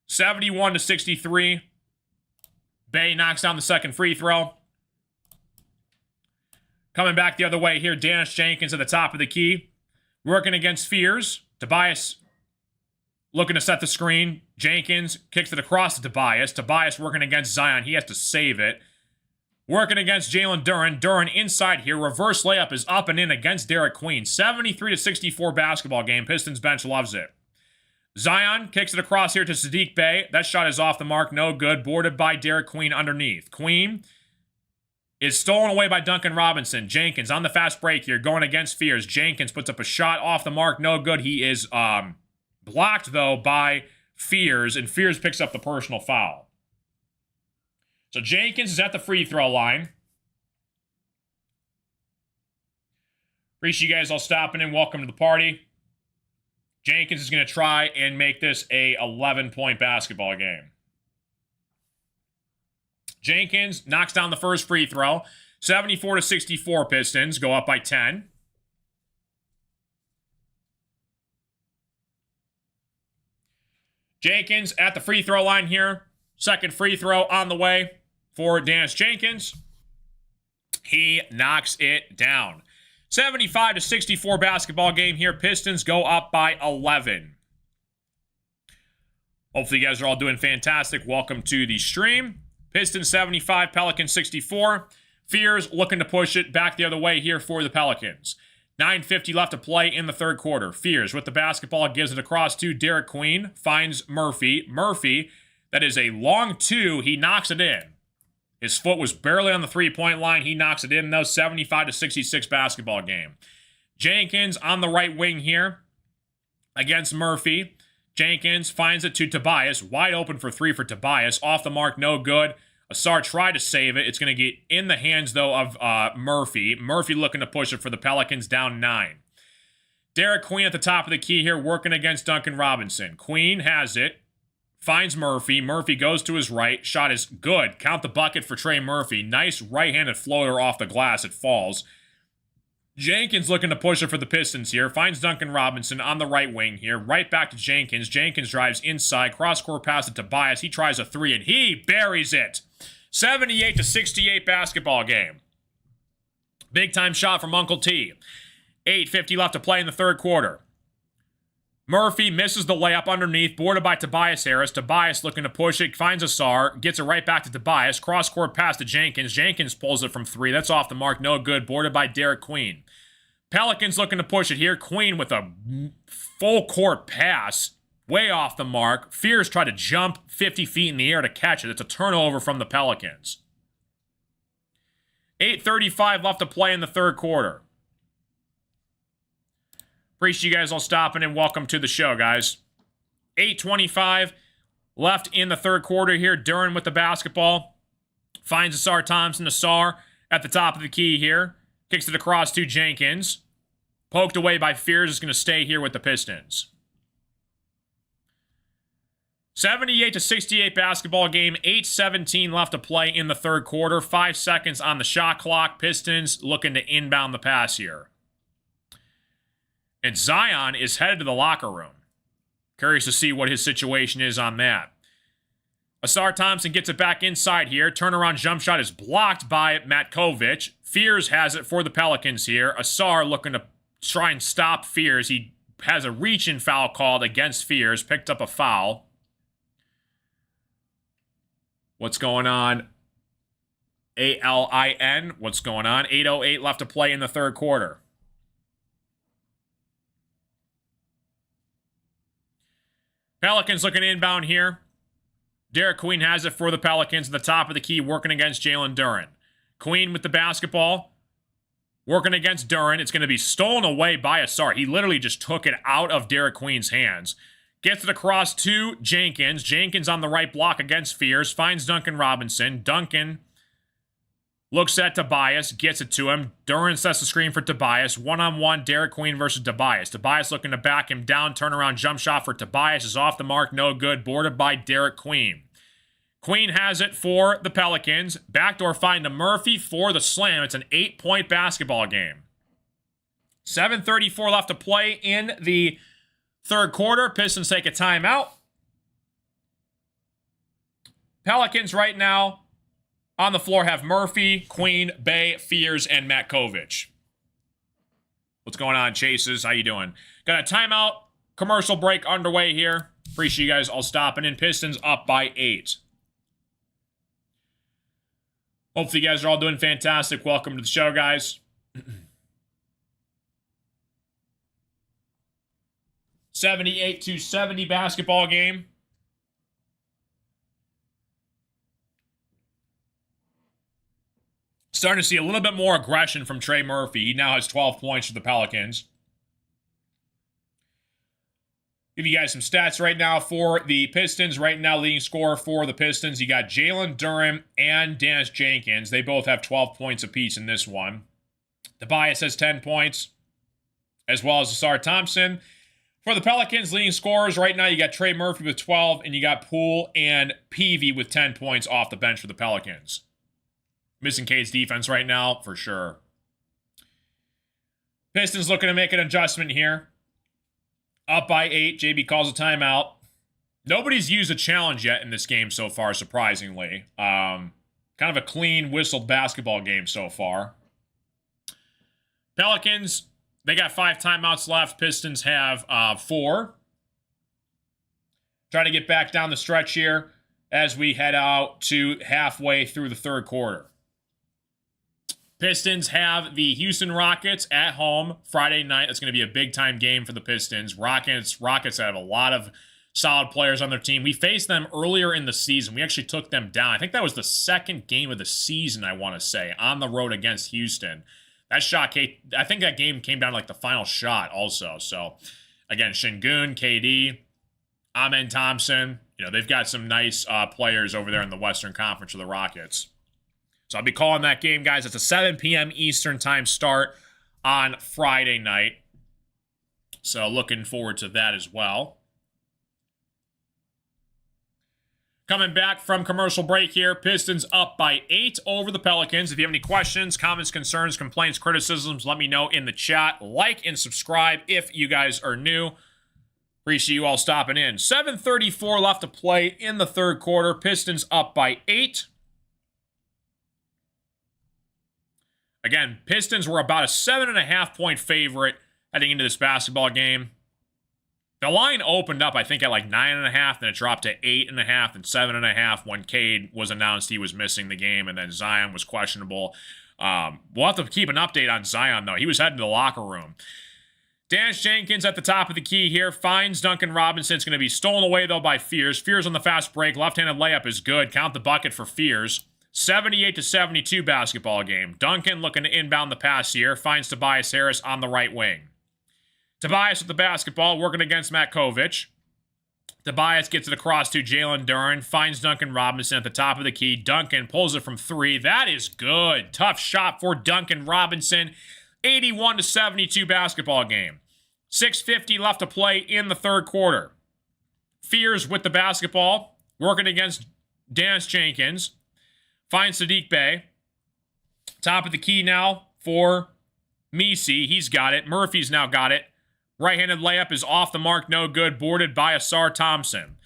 71-63. Bey knocks down the second free throw. Coming back the other way here, Dennis Jenkins at the top of the key. Working against Fears. Tobias looking to set the screen. Jenkins kicks it across to Tobias. Tobias working against Zion. He has to save it. Working against Jalen Duren. Duren inside here. Reverse layup is up and in against Derek Queen. 73-64 basketball game. Pistons bench loves it. Zion kicks it across here to Saddiq Bey. That shot is off the mark. No good. Boarded by Derek Queen underneath. Queen is stolen away by Duncan Robinson. Jenkins on the fast break here. Going against Fears. Jenkins puts up a shot off the mark. No good. He is blocked, though, by Fears. And Fears picks up the personal foul. So Jenkins is at the free throw line. Appreciate you guys all stopping in. Welcome to the party. Jenkins is going to try and make this a 11-point basketball game. Jenkins knocks down the first free throw. 74-64 Pistons go up by 10. Jenkins at the free throw line here. Second free throw on the way for Dennis Jenkins. He knocks it down. 75-64 basketball game here. Pistons go up by 11. Hopefully you guys are all doing fantastic. Welcome to the stream. Pistons 75, Pelicans 64. Fears looking to push it back the other way here for the Pelicans. 9:50 left to play in the third quarter. Fears with the basketball gives it across to Derek Queen. Finds Murphy. Murphy, that is a long two. He knocks it in. His foot was barely on the three-point line. He knocks it in, though. 75-66 basketball game. Jenkins on the right wing here against Murphy. Jenkins finds it to Tobias. Wide open for three for Tobias. Off the mark, no good. Asar tried to save it. It's going to get in the hands, though, of Murphy. Murphy looking to push it for the Pelicans, down 9. Derek Queen at the top of the key here, working against Duncan Robinson. Queen has it. Finds Murphy. Murphy goes to his right. Shot is good. Count the bucket for Trey Murphy. Nice right-handed floater off the glass. It falls. Jenkins looking to push it for the Pistons here. Finds Duncan Robinson on the right wing here. Right back to Jenkins. Jenkins drives inside. Cross-court pass to Tobias. He tries a three, and he buries it. 78-68 basketball game. Big-time shot from Uncle T. 8:50 left to play in the third quarter. Murphy misses the layup underneath, boarded by Tobias Harris. Tobias looking to push it, finds Asar, gets it right back to Tobias. Cross-court pass to Jenkins. Jenkins pulls it from three. That's off the mark, no good. Boarded by Derek Queen. Pelicans looking to push it here. Queen with a full-court pass, way off the mark. Fears try to jump 50 feet in the air to catch it. It's a turnover from the Pelicans. 8:35 left to play in the third quarter. Appreciate you guys all stopping and welcome to the show, guys. 8:25 left in the third quarter here. Duren with the basketball. Finds Asar Thompson. Asar at the top of the key here. Kicks it across to Jenkins. Poked away by Fears. Is going to stay here with the Pistons. 78-68 basketball game. 8:17 left to play in the third quarter. 5 seconds on the shot clock. Pistons looking to inbound the pass here. And Zion is headed to the locker room. Curious to see what his situation is on that. Asar Thompson gets it back inside here. Turnaround jump shot is blocked by Matkovic. Fears has it for the Pelicans here. Asar looking to try and stop Fears. He has a reach-in foul called against Fears. Picked up a foul. What's going on? ALIN. What's going on? 8:08 left to play in the third quarter. Pelicans looking inbound here. Derek Queen has it for the Pelicans at the top of the key, working against Jalen Duren. Queen with the basketball, working against Duren. It's going to be stolen away by Asar. He literally just took it out of Derek Queen's hands. Gets it across to Jenkins. Jenkins on the right block against Fears. Finds Duncan Robinson. Duncan looks at Tobias, gets it to him. Duren sets the screen for Tobias. One-on-one, Derek Queen versus Tobias. Tobias looking to back him down. Turnaround jump shot for Tobias is off the mark, no good. Boarded by Derek Queen. Queen has it for the Pelicans. Backdoor find to Murphy for the slam. It's an 8-point basketball game. 7:34 left to play in the third quarter. Pistons take a timeout. Pelicans right now on the floor have Murphy, Queen, Bay, Fears, and Matkovic. What's going on, Chases? How you doing? Got a timeout, commercial break underway here. Appreciate you guys all stopping in. Pistons up by 8. Hopefully you guys are all doing fantastic. Welcome to the show, guys. 78-70 basketball game. Starting to see a little bit more aggression from Trey Murphy. He now has 12 points for the Pelicans. Give you guys some stats right now for the Pistons. Right now, leading scorer for the Pistons, you got Jalen Duren and Dennis Jenkins. They both have 12 points apiece in this one. Tobias has 10 points, as well as Asar Thompson. For the Pelicans, leading scorers right now, you got Trey Murphy with 12, and you got Poole and Peavy with 10 points off the bench for the Pelicans. Missing Cade's defense right now, for sure. Pistons looking to make an adjustment here. Up by 8. JB calls a timeout. Nobody's used a challenge yet in this game so far, surprisingly. Kind of a clean, whistled basketball game so far. Pelicans, they got 5 timeouts left. Pistons have 4. Trying to get back down the stretch here as we head out to halfway through the third quarter. Pistons have the Houston Rockets at home Friday night. That's going to be a big-time game for the Pistons. Rockets have a lot of solid players on their team. We faced them earlier in the season. We actually took them down. I think that was the second game of the season, I want to say, on the road against Houston. That shot, I think that game came down to like the final shot also. So, again, Şengün, KD, Amen Thompson. You know, they've got some nice players over there in the Western Conference of the Rockets. So I'll be calling that game, guys. It's a 7 p.m. Eastern time start on Friday night. So looking forward to that as well. Coming back from commercial break here, Pistons up by 8 over the Pelicans. If you have any questions, comments, concerns, complaints, criticisms, let me know in the chat. Like and subscribe if you guys are new. Appreciate you all stopping in. 7:34 left to play in the third quarter. Pistons up by 8. Again, Pistons were about a 7.5-point favorite heading into this basketball game. The line opened up, I think, at like 9.5, then it dropped to 8.5 and 7.5 when Cade was announced he was missing the game, and then Zion was questionable. We'll have to keep an update on Zion, though. He was heading to the locker room. Dance Jenkins at the top of the key here. Finds Duncan Robinson. It's going to be stolen away, though, by Fears. Fears on the fast break. Left-handed layup is good. Count the bucket for Fears. 78-72 basketball game. Duncan looking to inbound the pass here. Finds Tobias Harris on the right wing. Tobias with the basketball, working against Matkovic. Tobias gets it across to Jalen Duren. Finds Duncan Robinson at the top of the key. Duncan pulls it from 3. That is good. Tough shot for Duncan Robinson. 81-72 basketball game. 6:50 left to play in the third quarter. Fears with the basketball, working against Dance Jenkins. Finds Saddiq Bey. Top of the key now for Misi. He's got it. Murphy's now got it. Right-handed layup is off the mark, no good. Boarded by Asar Thompson.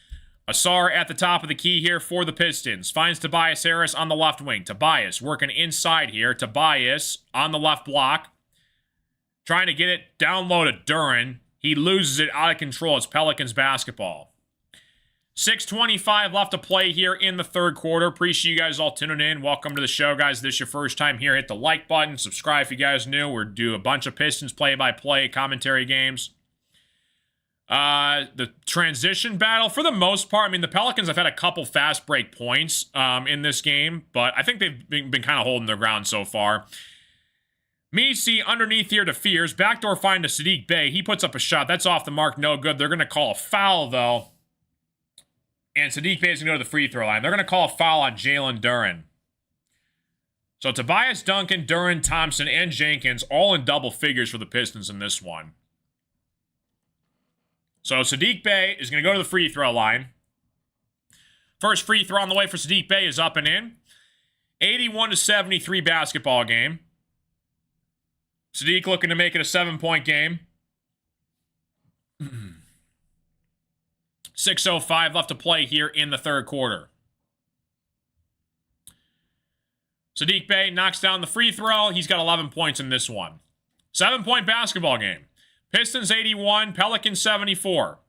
Asar at the top of the key here for the Pistons. Finds Tobias Harris on the left wing. Tobias working inside here. Tobias on the left block. Trying to get it down low to Duren. He loses it out of control. It's Pelicans basketball. 6:25 left to play here in the third quarter. Appreciate you guys all tuning in. Welcome to the show, guys. If this is your first time here, hit the like button. Subscribe if you guys new. We're doing a bunch of Pistons play-by-play commentary games. The transition battle, for the most part, I mean, the Pelicans have had a couple fast break points in this game, but I think they've been kind of holding their ground so far. Misi underneath here to Fears. Backdoor find to Saddiq Bey. He puts up a shot. That's off the mark. No good. They're going to call a foul, though. And Saddiq Bey is going to go to the free throw line. They're going to call a foul on Jalen Duren. So Tobias, Duncan, Duren, Thompson, and Jenkins all in double figures for the Pistons in this one. So Saddiq Bey is going to go to the free throw line. First free throw on the way for Saddiq Bey is up and in. 81-73 basketball game. Saddiq looking to make it a 7-point game. 6:05 left to play here in the third quarter. Saddiq Bey knocks down the free throw. He's got 11 points in this one. 7-point basketball game. Pistons 81, Pelicans 74.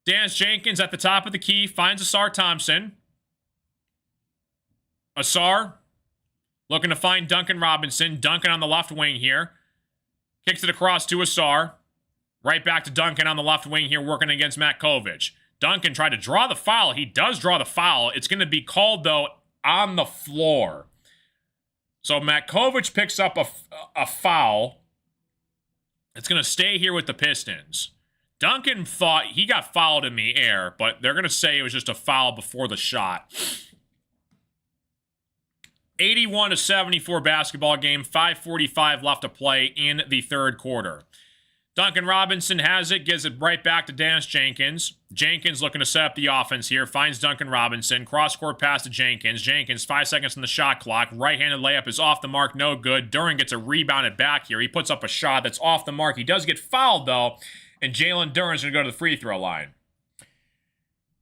Dance Jenkins at the top of the key finds Asar Thompson. Asar looking to find Duncan Robinson. Duncan on the left wing here. Kicks it across to Asar. Right back to Duncan on the left wing here, working against Matkovic. Duncan tried to draw the foul. He does draw the foul. It's going to be called, though, on the floor. So Matkovic picks up a foul. It's going to stay here with the Pistons. Duncan thought he got fouled in the air, but they're going to say it was just a foul before the shot. 81-74 basketball game. 5:45 left to play in the third quarter. Duncan Robinson has it, gives it right back to Dance Jenkins. Jenkins looking to set up the offense here, finds Duncan Robinson. Cross-court pass to Jenkins. Jenkins, 5 seconds on the shot clock. Right-handed layup is off the mark, no good. Duren gets a rebounded back here. He puts up a shot that's off the mark. He does get fouled, though, and Jalen Duren's going to go to the free throw line.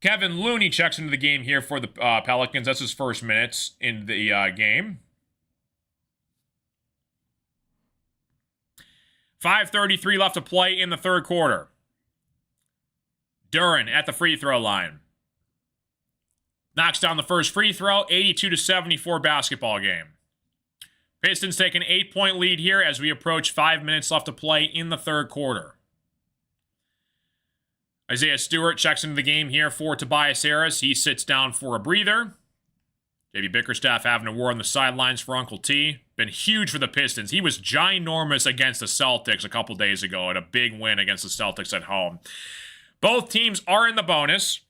Kevin Looney checks into the game here for the Pelicans. That's his first minutes in the game. 5:33 left to play in the third quarter. Duren at the free throw line. Knocks down the first free throw. 82-74 basketball game. Pistons take an 8-point lead here as we approach 5 minutes left to play in the third quarter. Isaiah Stewart checks into the game here for Tobias Harris. He sits down for a breather. JB Bickerstaff having a war on the sidelines for Uncle T. Been huge for the Pistons. He was ginormous against the Celtics a couple days ago at a big win against the Celtics at home. Both teams are in the bonus.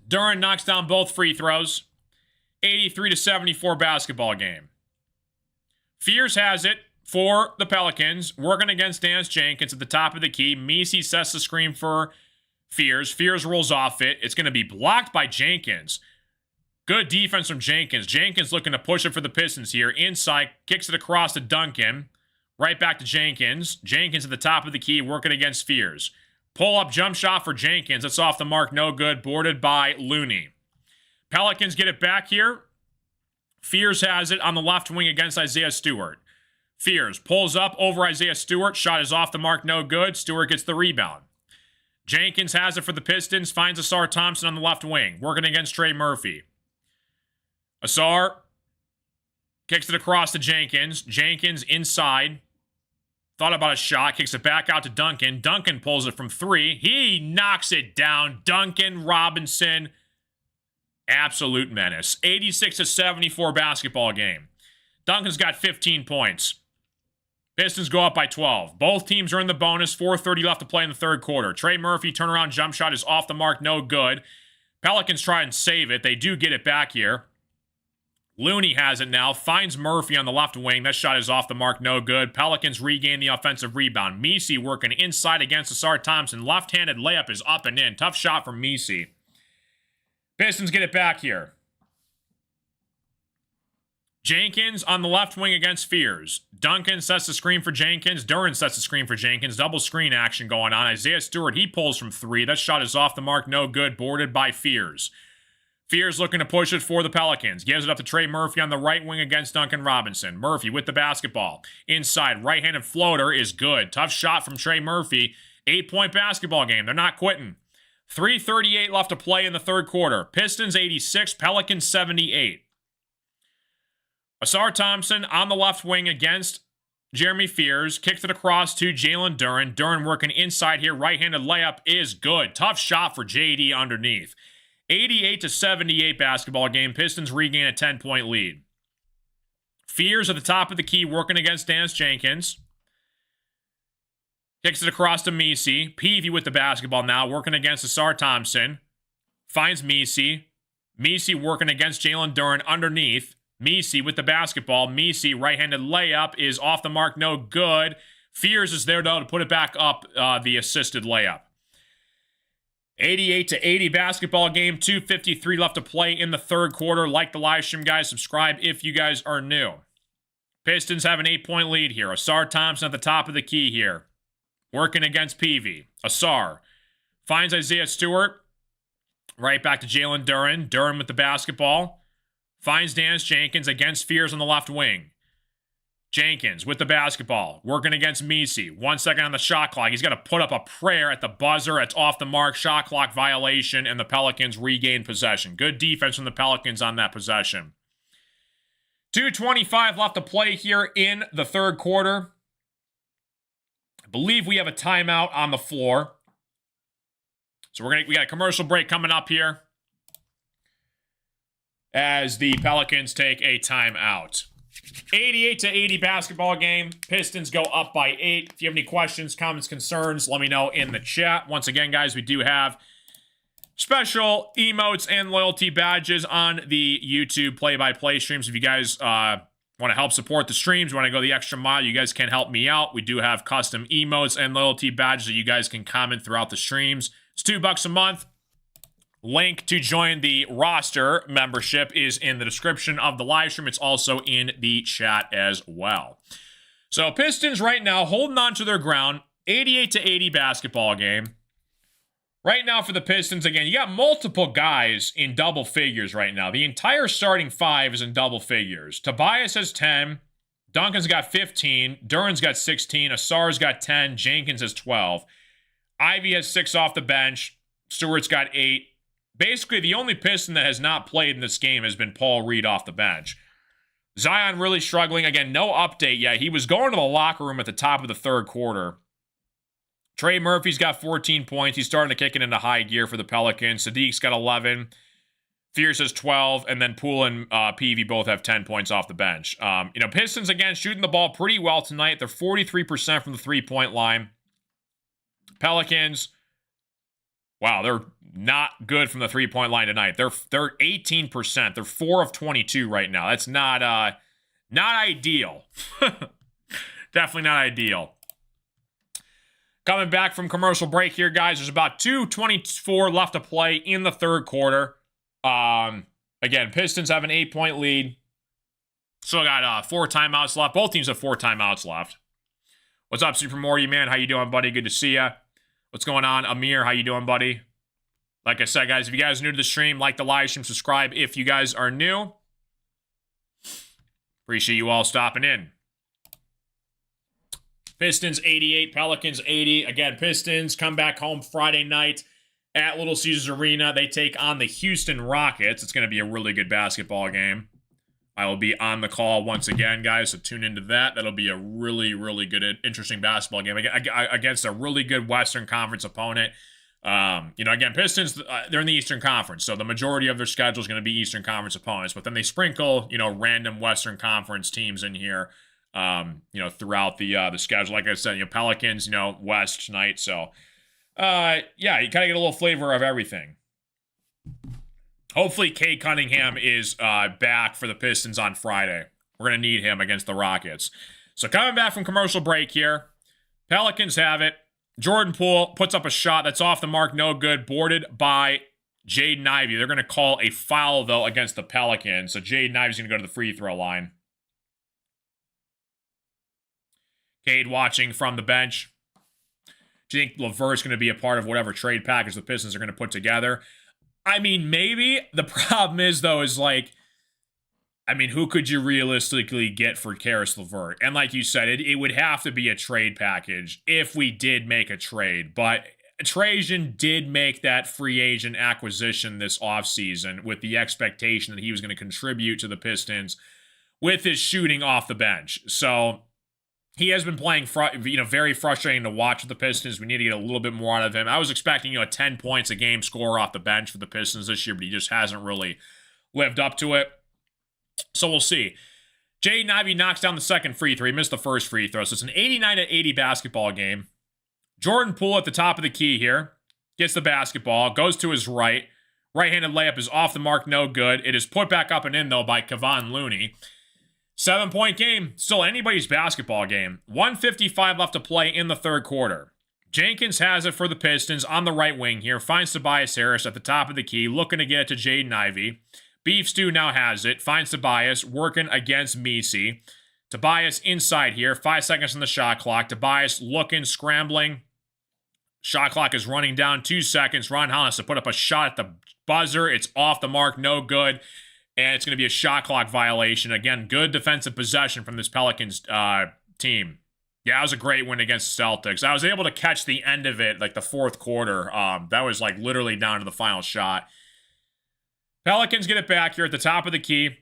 Duren knocks down both free throws. 83-74 basketball game. Fears has it. for the Pelicans, working against Dance Jenkins at the top of the key. Messi sets the screen for Fears. Fears rolls off it. It's going to be blocked by Jenkins. Good defense from Jenkins. Jenkins looking to push it for the Pistons here. Inside, kicks it across to Duncan. Right back to Jenkins. Jenkins at the top of the key, working against Fears. Pull-up jump shot for Jenkins. That's off the mark, no good. Boarded by Looney. Pelicans get it back here. Fears has it on the left wing against Isaiah Stewart. Fears pulls up over Isaiah Stewart. Shot is off the mark, no good. Stewart gets the rebound. Jenkins has it for the Pistons. Finds Asar Thompson on the left wing, working against Trey Murphy. Asar kicks it across to Jenkins. Jenkins inside. Thought about a shot. Kicks it back out to Duncan. Duncan pulls it from 3. He knocks it down. Duncan Robinson. Absolute menace. 86-74 basketball game. Duncan's got 15 points. Pistons go up by 12. Both teams are in the bonus. 4:30 left to play in the third quarter. Trey Murphy turnaround jump shot is off the mark. No good. Pelicans try and save it. They do get it back here. Looney has it now. Finds Murphy on the left wing. That shot is off the mark. No good. Pelicans regain the offensive rebound. Messi working inside against Asar Thompson. Left-handed layup is up and in. Tough shot from Messi. Pistons get it back here. Jenkins on the left wing against Fears. Duncan sets the screen for Jenkins. Duran sets the screen for Jenkins. Double screen action going on. Isaiah Stewart, he pulls from 3. That shot is off the mark. No good. Boarded by Fears. Fears looking to push it for the Pelicans. Gives it up to Trey Murphy on the right wing against Duncan Robinson. Murphy with the basketball. Inside, right-handed floater is good. Tough shot from Trey Murphy. 8-point basketball game. They're not quitting. 3:38 left to play in the third quarter. Pistons 86, Pelicans 78. Asar Thompson on the left wing against Jeremy Fears. Kicks it across to Jalen Duran. Duran working inside here. Right-handed layup is good. Tough shot for JD underneath. 88-78 basketball game. Pistons regain a 10-point lead. Fears at the top of the key working against Dance Jenkins. Kicks it across to Messi. Peavy with the basketball now, working against Asar Thompson. Finds Messi. Messi working against Jalen Duran underneath. Messi with the basketball. Messi, right-handed layup is off the mark, no good. Fears is there, though, to put it back up, the assisted layup. 88-80 basketball game. 2:53 left to play in the third quarter. Like the live stream, guys. Subscribe if you guys are new. Pistons have an 8-point lead here. Asar Thompson at the top of the key here. Working against Peavy. Asar finds Isaiah Stewart. Right back to Jalen Duran. Duran with the basketball. Finds Dance Jenkins against Fears on the left wing. Jenkins with the basketball. Working against Messi. 1 second on the shot clock. He's got to put up a prayer at the buzzer. It's off the mark. Shot clock violation. And the Pelicans regain possession. Good defense from the Pelicans on that possession. 2:25 left to play here in the third quarter. I believe we have a timeout on the floor. So we got a commercial break coming up here as the Pelicans take a timeout. 88-80 basketball game. Pistons go up by 8. If you have any questions, comments, concerns, let me know in the chat. Once again, guys, we do have special emotes and loyalty badges on the YouTube play-by-play streams. If you guys want to help support the streams, want to go the extra mile, you guys can help me out. We do have custom emotes and loyalty badges that you guys can comment throughout the streams. It's $2 a month. Link to join the roster membership is in the description of the live stream. It's also in the chat as well. So Pistons right now holding on to their ground. 88-80 basketball game. Right now for the Pistons, again, you got multiple guys in double figures right now. The entire starting 5 is in double figures. Tobias has 10. Duncan's got 15. Duran's got 16. Asar's got 10. Jenkins has 12. Ivy has 6 off the bench. Stewart's got 8. Basically, the only Piston that has not played in this game has been Paul Reed off the bench. Zion really struggling. Again, no update yet. He was going to the locker room at the top of the third quarter. Trey Murphy's got 14 points. He's starting to kick it into high gear for the Pelicans. Sadiq's got 11. Fierce has 12. And then Poole and Peavy both have 10 points off the bench. Pistons, again, shooting the ball pretty well tonight. They're 43% from the three-point line. Pelicans, wow, they're not good from the three-point line tonight. They're 18%. They're 4 of 22 right now. That's not ideal. Definitely not ideal. Coming back from commercial break here, guys. There's about 2:24 left to play in the third quarter. Again, Pistons have an 8-point lead. Still got 4 timeouts left. Both teams have 4 timeouts left. What's up, Super Morty, man? How you doing, buddy? Good to see ya. What's going on? Amir, how you doing, buddy? Like I said, guys, if you guys are new to the stream, like the live stream, subscribe if you guys are new. Appreciate you all stopping in. Pistons 88, Pelicans 80. Again, Pistons come back home Friday night at Little Caesars Arena. They take on the Houston Rockets. It's going to be a really good basketball game. I will be on the call once again, guys, so tune into that. That'll be a really, really good, interesting basketball game against a really good Western Conference opponent. Again, Pistons, they're in the Eastern Conference, so the majority of their schedule is going to be Eastern Conference opponents, but then they sprinkle, random Western Conference teams in here, throughout the schedule. Like I said, Pelicans, West tonight, so, you kind of get a little flavor of everything. Hopefully, Cade Cunningham is back for the Pistons on Friday. We're going to need him against the Rockets. So coming back from commercial break here, Pelicans have it. Jordan Poole puts up a shot that's off the mark, no good, boarded by Jaden Ivey. They're going to call a foul, though, against the Pelicans. So Jaden Ivey's going to go to the free throw line. Cade watching from the bench. Do you think LeVert's going to be a part of whatever trade package the Pistons are going to put together? I mean, maybe. The problem is, though, who could you realistically get for Caris LeVert? And like you said, it would have to be a trade package if we did make a trade. But Trajan did make that free agent acquisition this offseason with the expectation that he was going to contribute to the Pistons with his shooting off the bench. So he has been playing, very frustrating to watch with the Pistons. We need to get a little bit more out of him. I was expecting, 10 points a game score off the bench for the Pistons this year, but he just hasn't really lived up to it. So we'll see. Jaden Ivey knocks down the second free throw. He missed the first free throw. So it's an 89-80 basketball game. Jordan Poole at the top of the key here. Gets the basketball. Goes to his right. Right-handed layup is off the mark. No good. It is put back up and in, though, by Kevon Looney. 7-point game. Still anybody's basketball game. 1:55 left to play in the third quarter. Jenkins has it for the Pistons on the right wing here. Finds Tobias Harris at the top of the key. Looking to get it to Jaden Ivey. Beef Stew now has it. Finds Tobias. Working against Misi. Tobias inside here. 5 seconds on the shot clock. Tobias looking, scrambling. Shot clock is running down. 2 seconds. Ron Hollis to put up a shot at the buzzer. It's off the mark. No good. And it's going to be a shot clock violation. Again, good defensive possession from this Pelicans team. Yeah, it was a great win against the Celtics. I was able to catch the end of it, like the fourth quarter. That was like literally down to the final shot. Pelicans get it back here at the top of the key.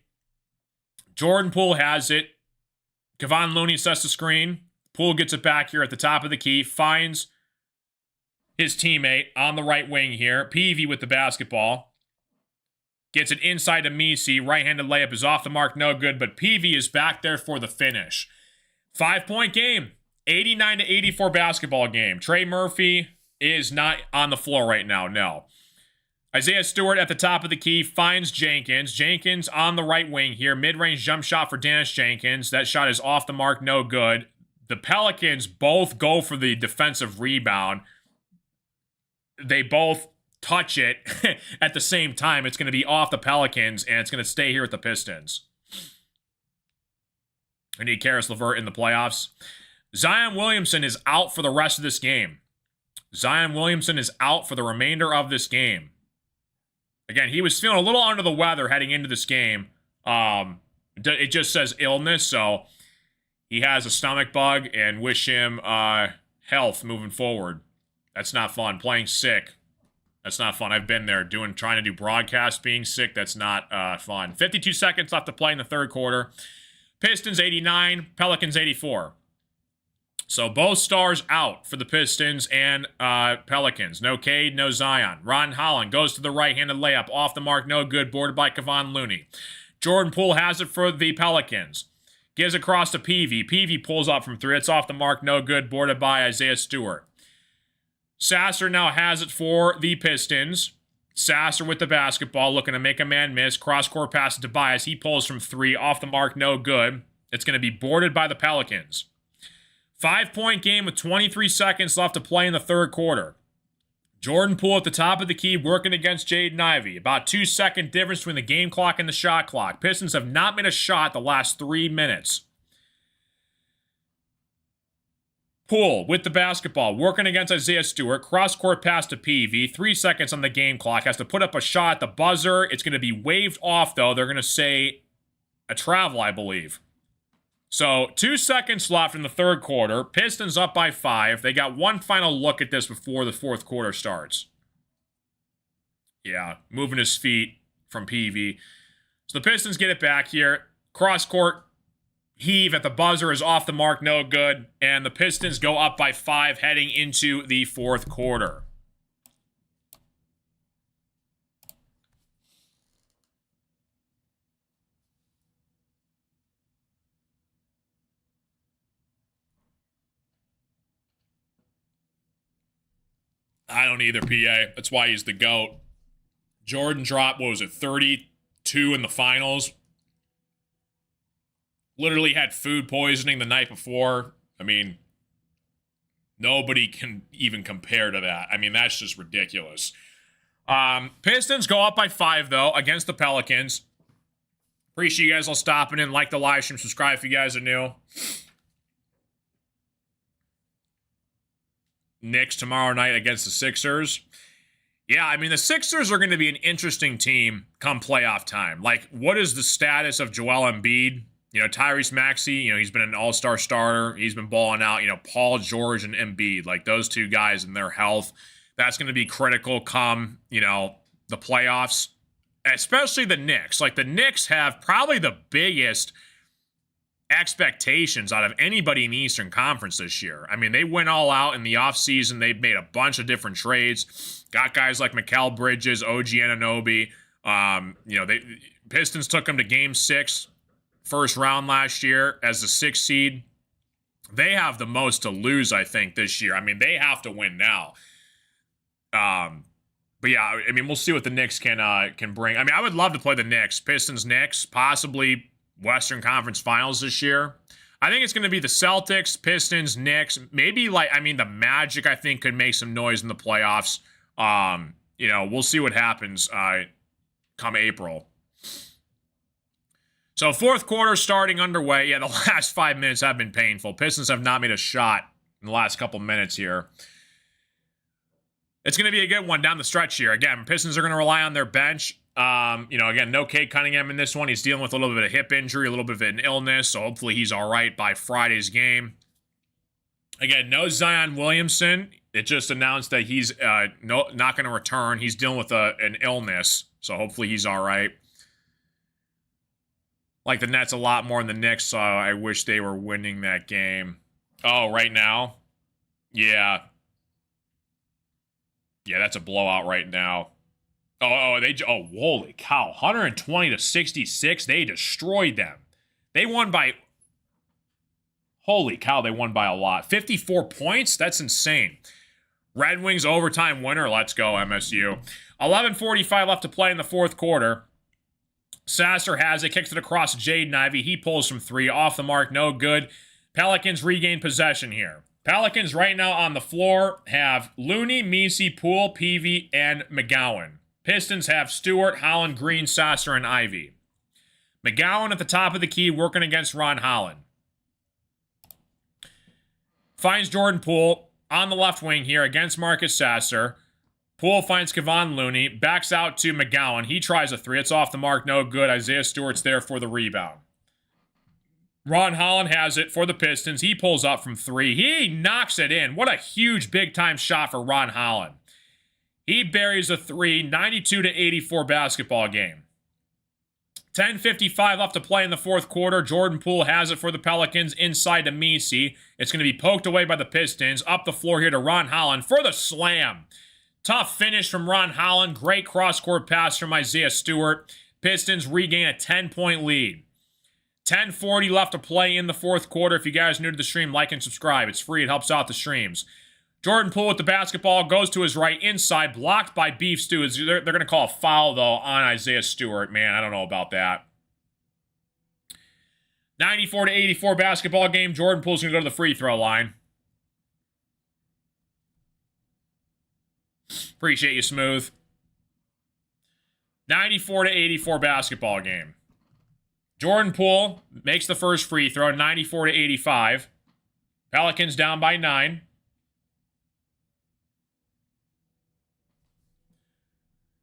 Jordan Poole has it. Kevon Looney sets the screen. Poole gets it back here at the top of the key. Finds his teammate on the right wing here. Peavy with the basketball. Gets it inside to Misi. Right-handed layup is off the mark. No good, but Peavy is back there for the finish. 5-point game. 89-84 basketball game. Trey Murphy is not on the floor right now, no. Isaiah Stewart at the top of the key finds Jenkins. Jenkins on the right wing here. Mid-range jump shot for Dennis Jenkins. That shot is off the mark, no good. The Pelicans both go for the defensive rebound. They both touch it at the same time. It's going to be off the Pelicans, and it's going to stay here at the Pistons. I need Caris LeVert in the playoffs. Zion Williamson is out for the rest of this game. Zion Williamson is out for the remainder of this game. Again, he was feeling a little under the weather heading into this game. It just says illness, so he has a stomach bug, and wish him health moving forward. That's not fun. Playing sick. That's not fun. I've been there trying to do broadcast being sick. That's not fun. 52 seconds left to play in the third quarter. Pistons 89, Pelicans 84. So both stars out for the Pistons and Pelicans. No Cade, no Zion. Ron Holland goes to the right-handed layup. Off the mark, no good. Boarded by Kevon Looney. Jordan Poole has it for the Pelicans. Gives across to Peavy. Peavy pulls up from three. It's off the mark, no good. Boarded by Isaiah Stewart. Sasser now has it for the Pistons. Sasser with the basketball, looking to make a man miss. Cross-court pass to Tobias. He pulls from three. Off the mark, no good. It's going to be boarded by the Pelicans. 5-point game with 23 seconds left to play in the third quarter. Jordan Poole at the top of the key working against Jaden Ivey. About 2-second difference between the game clock and the shot clock. Pistons have not made a shot the last 3 minutes. Poole with the basketball, working against Isaiah Stewart. Cross-court pass to PV. 3 seconds on the game clock. Has to put up a shot at the buzzer. It's going to be waved off, though. They're going to say a travel, I believe. So, 2 seconds left in the third quarter. Pistons up by 5. They got one final look at this before the fourth quarter starts. Yeah, moving his feet from PV. So, the Pistons get it back here. Cross-court heave at the buzzer is off the mark, no good. And the Pistons go up by 5 heading into the fourth quarter. I don't either, PA. That's why he's the GOAT. Jordan dropped, what was it, 32 in the finals? Literally had food poisoning the night before. I mean, nobody can even compare to that. I mean, that's just ridiculous. Pistons go up by 5, though, against the Pelicans. Appreciate you guys all stopping in. Like the live stream. Subscribe if you guys are new. Knicks tomorrow night against the Sixers. Yeah, I mean, the Sixers are going to be an interesting team come playoff time. Like, what is the status of Joel Embiid? You know, Tyrese Maxey, he's been an all-star starter. He's been balling out. Paul George and Embiid, like those two guys and their health. That's going to be critical come, the playoffs. Especially the Knicks. Like, the Knicks have probably the biggest expectations out of anybody in the Eastern Conference this year. I mean, they went all out in the offseason. They've made a bunch of different trades. Got guys like Mikal Bridges, OG Anunoby. Pistons took them to Game 6, first round last year as the 6th seed. They have the most to lose, I think, this year. I mean, they have to win now. But yeah, I mean, we'll see what the Knicks can bring. I mean, I would love to play the Knicks. Pistons-Knicks, possibly Western Conference Finals this year. I think it's going to be the Celtics, Pistons, Knicks. Maybe, the Magic, I think, could make some noise in the playoffs. We'll see what happens come April. So, fourth quarter starting underway. Yeah, the last 5 minutes have been painful. Pistons have not made a shot in the last couple minutes here. It's going to be a good one down the stretch here. Again, Pistons are going to rely on their bench. Again, no Cade Cunningham in this one. He's dealing with a little bit of hip injury, a little bit of an illness, so hopefully he's all right by Friday's game. Again, no Zion Williamson. It just announced that he's not going to return. He's dealing with an illness, so hopefully he's all right. Like the Nets a lot more than the Knicks, so I wish they were winning that game. Oh, right now? Yeah. Yeah, that's a blowout right now. Holy cow. 120-66. They destroyed them. They won by, holy cow, they won by a lot. 54 points? That's insane. Red Wings overtime winner. Let's go, MSU. 11:45 left to play in the fourth quarter. Sasser has it, kicks it across to Jaden Ivey. He pulls from 3, off the mark, no good. Pelicans regain possession here. Pelicans right now on the floor have Looney, Messi, Poole, Peavy, and McGowan. Pistons have Stewart, Holland, Green, Sasser, and Ivey. McGowan at the top of the key working against Ron Holland. Finds Jordan Poole on the left wing here against Marcus Sasser. Poole finds Kevon Looney, backs out to McGowan. He tries a 3. It's off the mark, no good. Isaiah Stewart's there for the rebound. Ron Holland has it for the Pistons. He pulls up from 3. He knocks it in. What a huge big-time shot for Ron Holland. He buries a 3, 92-84 basketball game. 10:55 left to play in the fourth quarter. Jordan Poole has it for the Pelicans inside to Messi. It's going to be poked away by the Pistons. Up the floor here to Ron Holland for the slam. Tough finish from Ron Holland. Great cross-court pass from Isaiah Stewart. Pistons regain a 10-point lead. 10:40 left to play in the fourth quarter. If you guys are new to the stream, like and subscribe. It's free. It helps out the streams. Jordan Poole with the basketball goes to his right inside, blocked by Beef Stew. They're going to call a foul, though, on Isaiah Stewart. Man, I don't know about that. 94-84 basketball game. Jordan Poole's going to go to the free throw line. Appreciate you, Smooth. 94-84 basketball game. Jordan Poole makes the first free throw, 94-85. Pelicans down by 9.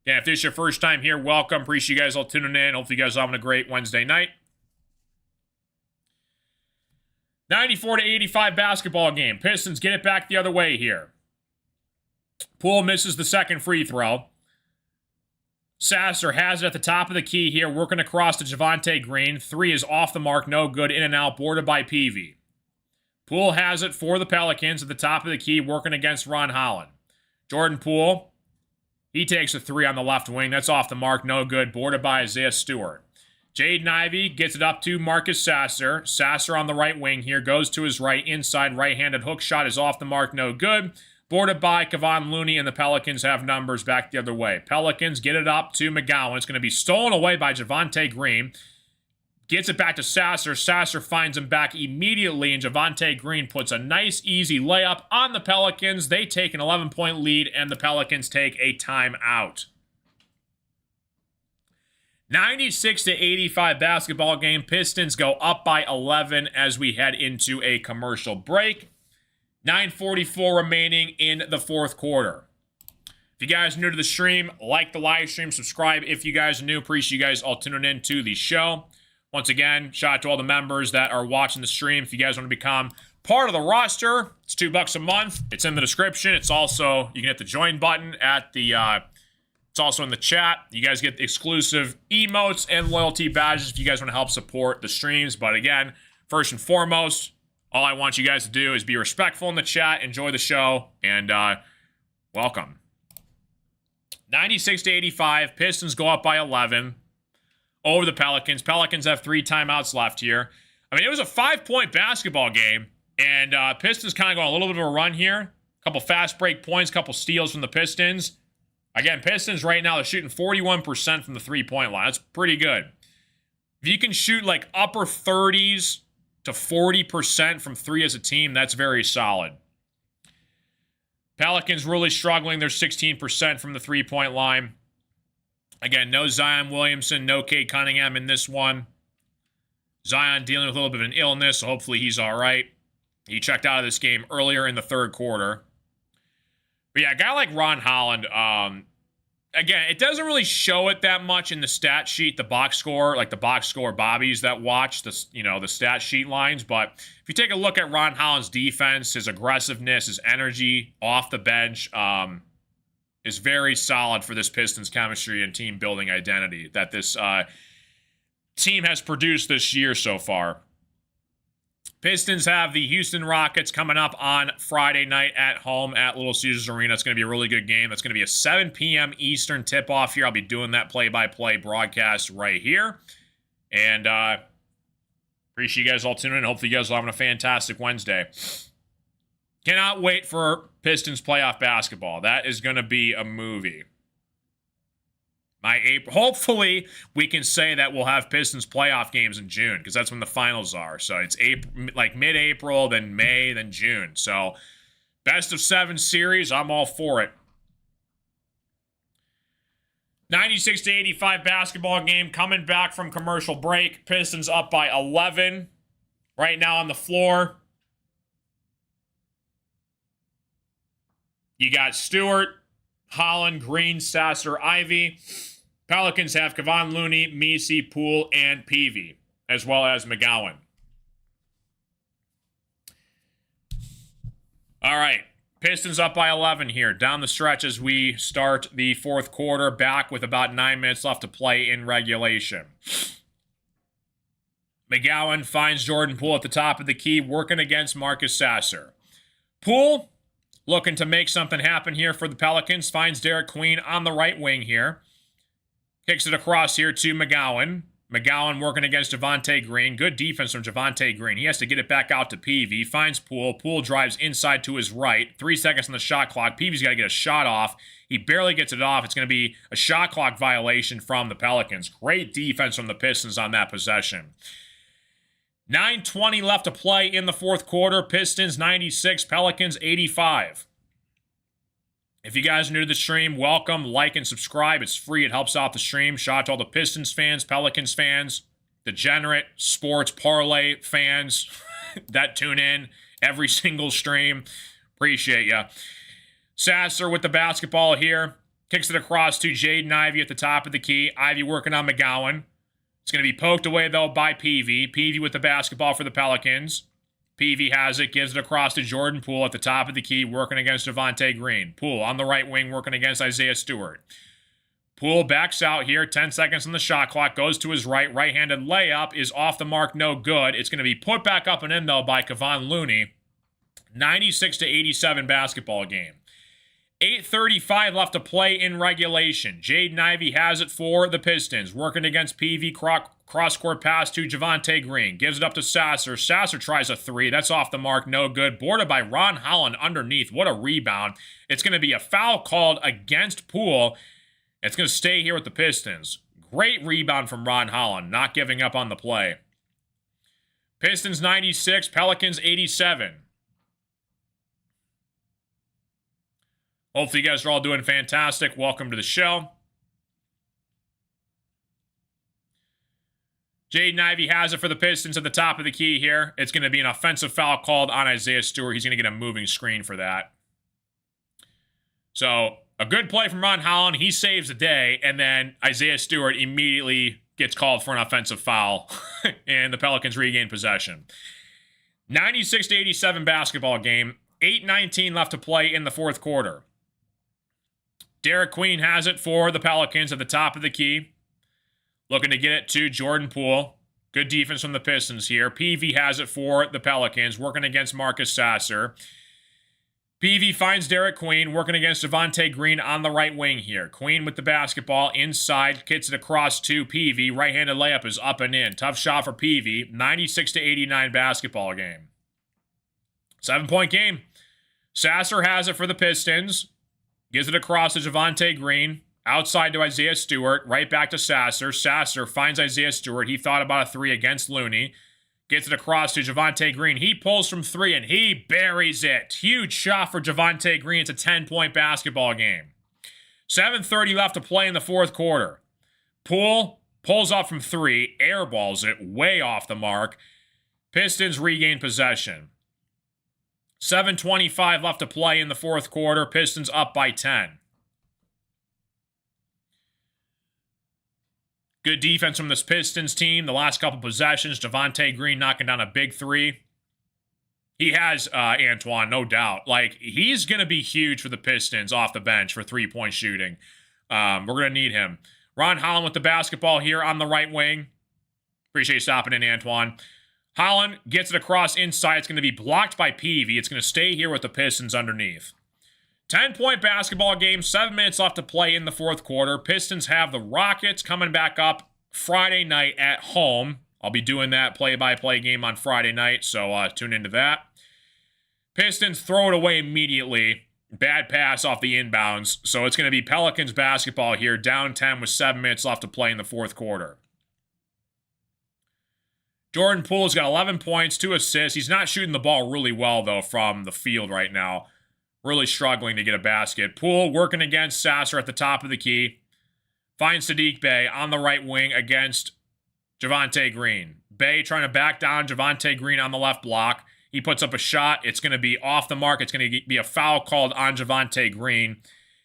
Yeah, if this is your first time here, welcome. Appreciate you guys all tuning in. Hopefully you guys are having a great Wednesday night. 94-85 basketball game. Pistons get it back the other way here. Poole misses the second free throw. Sasser has it at the top of the key here, working across to Javonte Green. 3 is off the mark, no good, in and out, boarded by Peavy. Poole has it for the Pelicans at the top of the key, working against Ron Holland. Jordan Poole, he takes a 3 on the left wing. That's off the mark, no good, boarded by Isaiah Stewart. Jaden Ivey gets it up to Marcus Sasser. Sasser on the right wing here, goes to his right, inside, right-handed hook shot is off the mark, no good. Boarded by Kevon Looney, and the Pelicans have numbers back the other way. Pelicans get it up to McGowan. It's going to be stolen away by Javonte Green. Gets it back to Sasser. Sasser finds him back immediately, and Javonte Green puts a nice, easy layup on the Pelicans. They take an 11-point lead, and the Pelicans take a timeout. 96-85 basketball game. Pistons go up by 11 as we head into a commercial break. 9:44 remaining in the fourth quarter. If you guys are new to the stream, like the live stream, subscribe if you guys are new. Appreciate you guys all tuning in to the show. Once again, shout out to all the members that are watching the stream. If you guys want to become part of the roster, it's $2 a month. It's in the description. It's also, you can hit the join button at the, it's also in the chat. You guys get exclusive emotes and loyalty badges if you guys want to help support the streams. But again, first and foremost, all I want you guys to do is be respectful in the chat, enjoy the show, and welcome. 96-85, Pistons go up by 11 over the Pelicans. Pelicans have 3 timeouts left here. I mean, it was a 5-point basketball game, and Pistons kind of going a little bit of a run here. A couple fast break points, couple steals from the Pistons. Again, Pistons right now, they're shooting 41% from the three-point line. That's pretty good. If you can shoot like upper 30s to 40% from 3 as a team, that's very solid. Pelicans really struggling. They're 16% from the three-point line. Again, no Zion Williamson, no Cade Cunningham in this one. Zion dealing with a little bit of an illness, so hopefully he's all right. He checked out of this game earlier in the third quarter. But yeah, a guy like Ron Holland, again, it doesn't really show it that much in the stat sheet, the box score, like the box score bobbies that watch the, the stat sheet lines. But if you take a look at Ron Holland's defense, his aggressiveness, his energy off the bench, is very solid for this Pistons chemistry and team building identity that this team has produced this year so far. Pistons have the Houston Rockets coming up on Friday night at home at Little Caesars Arena. It's going to be a really good game. That's going to be a 7 p.m. Eastern tip-off here. I'll be doing that play-by-play broadcast right here. And appreciate you guys all tuning in. Hopefully you guys are having a fantastic Wednesday. Cannot wait for Pistons playoff basketball. That is going to be a movie. Hopefully, we can say that we'll have Pistons playoff games in June, because that's when the finals are. So it's like mid-April, then May, then June. So best of 7 series, I'm all for it. 96-85 basketball game coming back from commercial break. Pistons up by 11 right now on the floor. You got Stewart, Holland, Green, Sasser, Ivey. Pelicans have Kevon Looney, Messi, Poole, and Peavy, as well as McGowan. All right, Pistons up by 11 here. Down the stretch as we start the fourth quarter, back with about 9 minutes left to play in regulation. McGowan finds Jordan Poole at the top of the key, working against Marcus Sasser. Poole looking to make something happen here for the Pelicans. Finds Derek Queen on the right wing here. Kicks it across here to McGowan. McGowan working against Javonte Green. Good defense from Javonte Green. He has to get it back out to Peavy. Finds Poole. Poole drives inside to his right. 3 seconds on the shot clock. Peavy's got to get a shot off. He barely gets it off. It's going to be a shot clock violation from the Pelicans. Great defense from the Pistons on that possession. 9:20 left to play in the fourth quarter. Pistons 96, Pelicans 85. If you guys are new to the stream, welcome, like, and subscribe. It's free. It helps out the stream. Shout out to all the Pistons fans, Pelicans fans, degenerate sports parlay fans that tune in every single stream. Appreciate ya. Sasser with the basketball here. Kicks it across to Jaden Ivey at the top of the key. Ivey working on McGowan. It's going to be poked away, though, by Peavy. Peavy with the basketball for the Pelicans. Peavy has it, gives it across to Jordan Poole at the top of the key, working against Javonte Green. Poole on the right wing, working against Isaiah Stewart. Poole backs out here, 10 seconds on the shot clock, goes to his right. Right-handed layup is off the mark, no good. It's going to be put back up and in, though, by Kevon Looney. 96-87 basketball game. 8:35 left to play in regulation. Jaden Ivey has it for the Pistons. Working against PV. Cross-court pass to Javonte Green. Gives it up to Sasser. Sasser tries a three. That's off the mark. No good. Boarded by Ron Holland underneath. What a rebound. It's going to be a foul called against Poole. It's going to stay here with the Pistons. Great rebound from Ron Holland. Not giving up on the play. Pistons 96. Pelicans 87. Hopefully you guys are all doing fantastic. Welcome to the show. Jaden Ivey has it for the Pistons at the top of the key here. It's going to be an offensive foul called on Isaiah Stewart. He's going to get a moving screen for that. So, a good play from Ron Holland. He saves the day, and then Isaiah Stewart immediately gets called for an offensive foul, and the Pelicans regain possession. 96-87 basketball game. 8:19 left to play in the fourth quarter. Derek Queen has it for the Pelicans at the top of the key. Looking to get it to Jordan Poole. Good defense from the Pistons here. PV has it for the Pelicans, working against Marcus Sasser. PV finds Derek Queen, working against Javonte Green on the right wing here. Queen with the basketball inside, kicks it across to PV. Right-handed layup is up and in. Tough shot for PV. 96-89 basketball game. 7-point game. Sasser has it for the Pistons. Gives it across to Javonte Green. Outside to Isaiah Stewart. Right back to Sasser. Sasser finds Isaiah Stewart. He thought about a three against Looney. Gets it across to Javonte Green. He pulls from three and he buries it. Huge shot for Javonte Green. It's a 10-point basketball game. 7:30 left to play in the fourth quarter. Poole pulls up from three. Airballs it way off the mark. Pistons regain possession. 7:25 left to play in the fourth quarter. Pistons up by 10. Good defense from this Pistons team. The last couple possessions, Javonte Green knocking down a big three. He has Antoine, no doubt. Like, he's going to be huge for the Pistons off the bench for three-point shooting. We're going to need him. Ron Holland with the basketball here on the right wing. Appreciate you stopping in, Antoine. Holland gets it across inside. It's going to be blocked by Peavy. It's going to stay here with the Pistons underneath. 10-point basketball game. 7 minutes left to play in the fourth quarter. Pistons have the Rockets coming back up Friday night at home. I'll be doing that play-by-play game on Friday night, so tune into that. Pistons throw it away immediately. Bad pass off the inbounds. So it's going to be Pelicans basketball here. Down 10 with 7 minutes left to play in the fourth quarter. Jordan Poole's got 11 points, 2 assists. He's not shooting the ball really well, though, from the field right now. Really struggling to get a basket. Poole working against Sasser at the top of the key. Finds Saddiq Bey on the right wing against Javonte Green. Bey trying to back down Javonte Green on the left block. He puts up a shot. It's going to be off the mark. It's going to be a foul called on Javonte Green.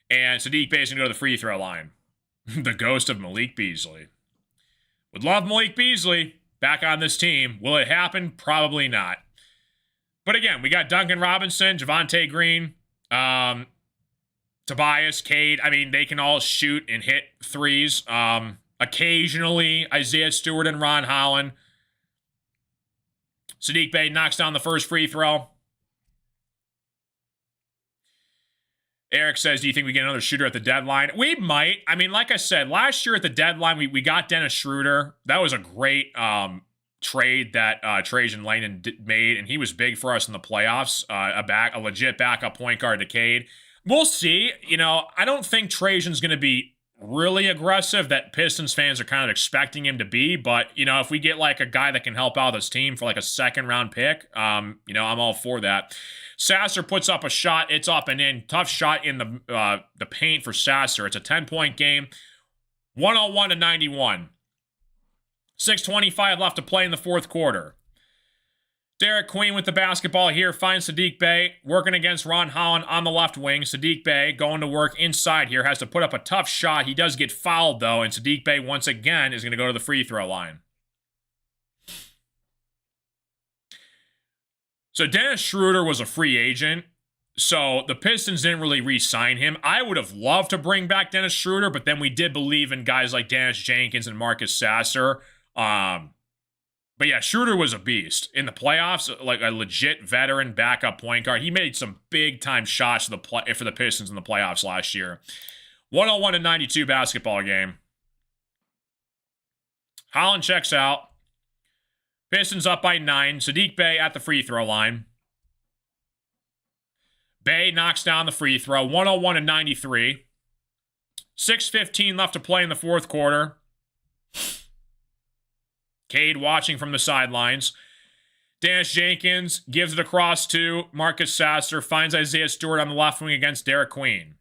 And Saddiq Bey is going to go to the free throw line. The ghost of Malik Beasley. Would love Malik Beasley back on this team. Will it happen? Probably not. But again, we got Duncan Robinson, Javonte Green, Tobias, Cade. I mean, they can all shoot and hit threes. Occasionally, Isaiah Stewart and Ron Holland. Saddiq Bey knocks down the first free throw. Eric says, do you think we get another shooter at the deadline? We might. I mean, like I said, last year at the deadline, we got Dennis Schroeder. That was a great trade that Trajan Langdon made, and he was big for us in the playoffs. A legit backup point guard to Cade. We'll see. You know, I don't think Trajan's going to be really aggressive that Pistons fans are kind of expecting him to be. But, if we get like a guy that can help out this team for like a second round pick, I'm all for that. Sasser puts up a shot. It's up and in. Tough shot in the paint for Sasser. It's a 10-point game. 101-91. 6:25 left to play in the fourth quarter. Derek Queen with the basketball here finds Saddiq Bey working against Ron Holland on the left wing. Saddiq Bey going to work inside here, has to put up a tough shot. He does get fouled though, and Saddiq Bey once again is going to go to the free throw line. So Dennis Schroeder was a free agent, so the Pistons didn't really re-sign him. I would have loved to bring back Dennis Schroeder, but then we did believe in guys like Dennis Jenkins and Marcus Sasser. But yeah, Schroeder was a beast. In the playoffs, like a legit veteran backup point guard. He made some big-time shots for the Pistons in the playoffs last year. 101-92 basketball game. Holland checks out. Pistons up by 9. Saddiq Bey at the free throw line. Bey knocks down the free throw. 101-93. 6:15 left to play in the fourth quarter. Cade watching from the sidelines. Dennis Jenkins gives it across to Marcus Sasser. Finds Isaiah Stewart on the left wing against Derek Queen.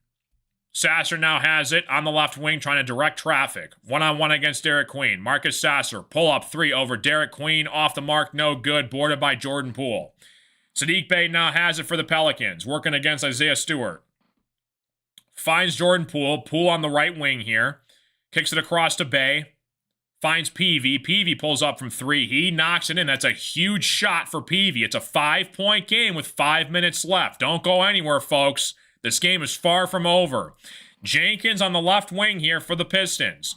Sasser now has it on the left wing trying to direct traffic. One-on-one against Derek Queen. Marcus Sasser, pull-up three over Derek Queen. Off the mark, no good. Boarded by Jordan Poole. Saddiq Bey now has it for the Pelicans. Working against Isaiah Stewart. Finds Jordan Poole. Poole on the right wing here. Kicks it across to Bey. Finds Peavy. Peavy pulls up from 3. He knocks it in. That's a huge shot for Peavy. It's a 5-point game with 5 minutes left. Don't go anywhere, folks. This game is far from over. Jenkins on the left wing here for the Pistons.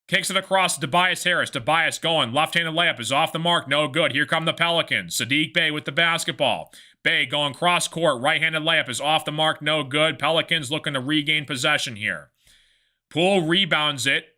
Kicks it across to Tobias Harris. Tobias going. Left-handed layup is off the mark. No good. Here come the Pelicans. Saddiq Bey with the basketball. Bey going cross-court. Right-handed layup is off the mark. No good. Pelicans looking to regain possession here. Poole rebounds it.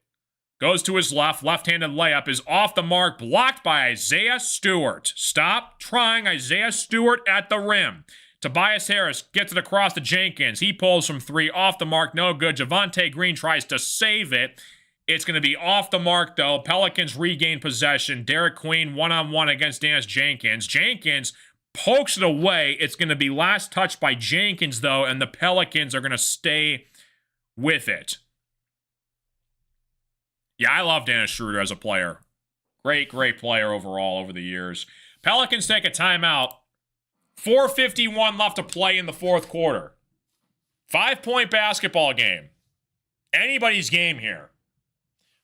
Goes to his left. Left-handed layup is off the mark. Blocked by Isaiah Stewart. Stop trying Isaiah Stewart at the rim. Tobias Harris gets it across to Jenkins. He pulls from 3. Off the mark. No good. Javonte Green tries to save it. It's going to be off the mark, though. Pelicans regain possession. Derek Queen one-on-one against Dennis Jenkins. Jenkins pokes it away. It's going to be last touched by Jenkins, though, and the Pelicans are going to stay with it. Yeah, I love Dennis Schroeder as a player. Great player overall over the years. Pelicans take a timeout. 4:51 left to play in the fourth quarter. 5-point basketball game. Anybody's game here.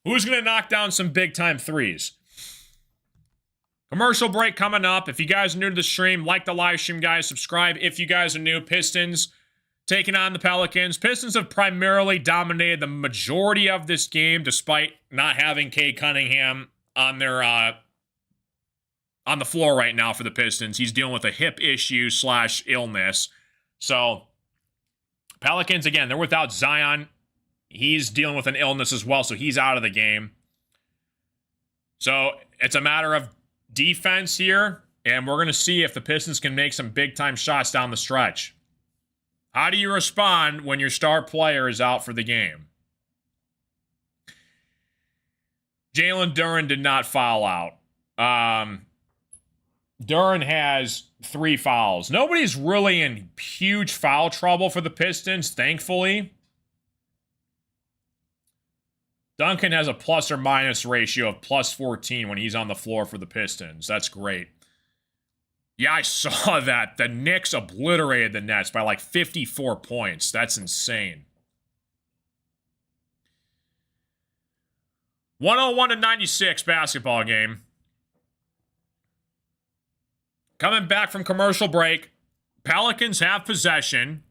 Who's going to knock down some big-time threes? Commercial break coming up. If you guys are new to the stream, like the live stream, guys. Subscribe if you guys are new. Pistons taking on the Pelicans. Pistons have primarily dominated the majority of this game, despite not having Cade Cunningham on their on the floor right now for the Pistons. He's dealing with a hip issue / illness. So, Pelicans, again, they're without Zion. He's dealing with an illness as well, so he's out of the game. So, it's a matter of defense here, and we're going to see if the Pistons can make some big-time shots down the stretch. How do you respond when your star player is out for the game? Jalen Duren did not foul out. Duren has 3 fouls. Nobody's really in huge foul trouble for the Pistons, thankfully. Duncan has a plus or minus ratio of plus 14 when he's on the floor for the Pistons. That's great. Yeah, I saw that. The Knicks obliterated the Nets by like 54 points. That's insane. 101-96 basketball game. Coming back from commercial break, Pelicans have possession.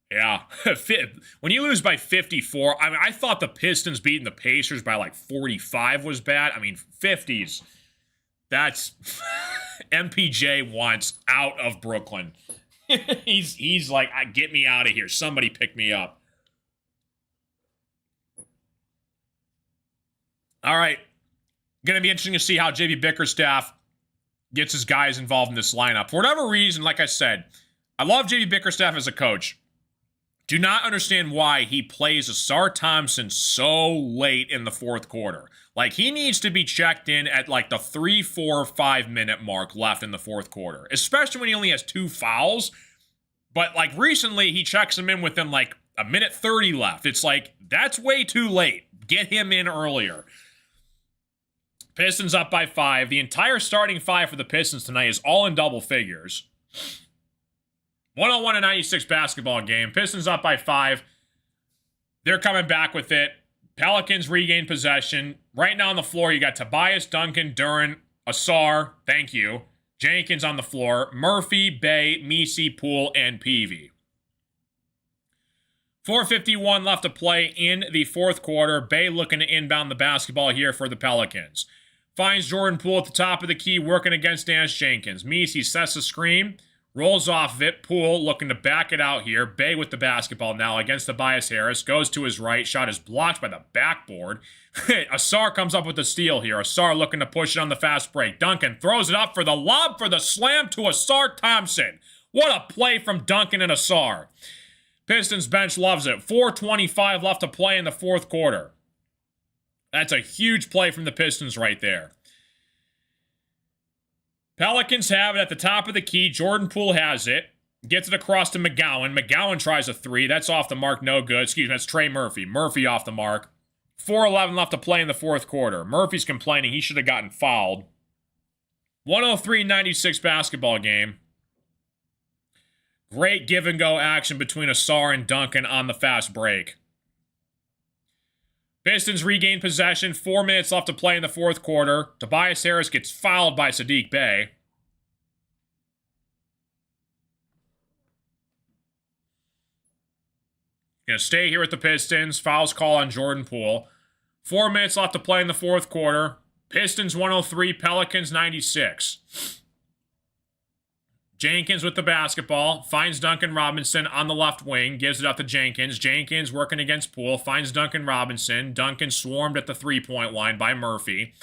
Yeah. When you lose by 54, I mean, I thought the Pistons beating the Pacers by like 45 was bad. I mean, 50s. That's... MPJ wants out of Brooklyn. He's like, get me out of here. Somebody pick me up. All right. Going to be interesting to see how JB Bickerstaff gets his guys involved in this lineup. For whatever reason, like I said, I love JB Bickerstaff as a coach. Do not understand why he plays Asar Thompson so late in the fourth quarter. Like, he needs to be checked in at like the 3, 4, 5 minute mark left in the fourth quarter, especially when he only has 2 fouls. But like recently, he checks him in within like a minute 30 left. It's like, that's way too late. Get him in earlier. Pistons up by 5. The entire starting 5 for the Pistons tonight is all in double figures. 101-96 basketball game. Pistons up by 5. They're coming back with it. Pelicans regain possession. Right now on the floor, you got Tobias, Duncan, Duren, Asar, thank you, Jenkins on the floor, Murphy, Bey, Misi, Poole, and Peavy. 4:51 left to play in the fourth quarter. Bey looking to inbound the basketball here for the Pelicans. Finds Jordan Poole at the top of the key, working against Dennis Jenkins. Misi sets a screen. Rolls off of it. Poole looking to back it out here. Bey with the basketball now against Tobias Harris. Goes to his right. Shot is blocked by the backboard. Asar comes up with the steal here. Asar looking to push it on the fast break. Duncan throws it up for the lob for the slam to Asar Thompson. What a play from Duncan and Asar. Pistons bench loves it. 4:25 left to play in the fourth quarter. That's a huge play from the Pistons right there. Pelicans have it at the top of the key. Jordan Poole has it. Gets it across to McGowan. McGowan tries a 3. That's off the mark. No good. Excuse me. That's Trey Murphy. Murphy off the mark. 4:11 left to play in the fourth quarter. Murphy's complaining he should have gotten fouled. 103-96 basketball game. Great give-and-go action between Asar and Duncan on the fast break. Pistons regain possession. 4 minutes left to play in the fourth quarter. Tobias Harris gets fouled by Saddiq Bey. Gonna stay here with the Pistons. Fouls call on Jordan Poole. 4 minutes left to play in the fourth quarter. Pistons 103, Pelicans 96. Jenkins with the basketball, finds Duncan Robinson on the left wing, gives it up to Jenkins. Jenkins working against Poole, finds Duncan Robinson. Duncan swarmed at the three-point line by Murphy.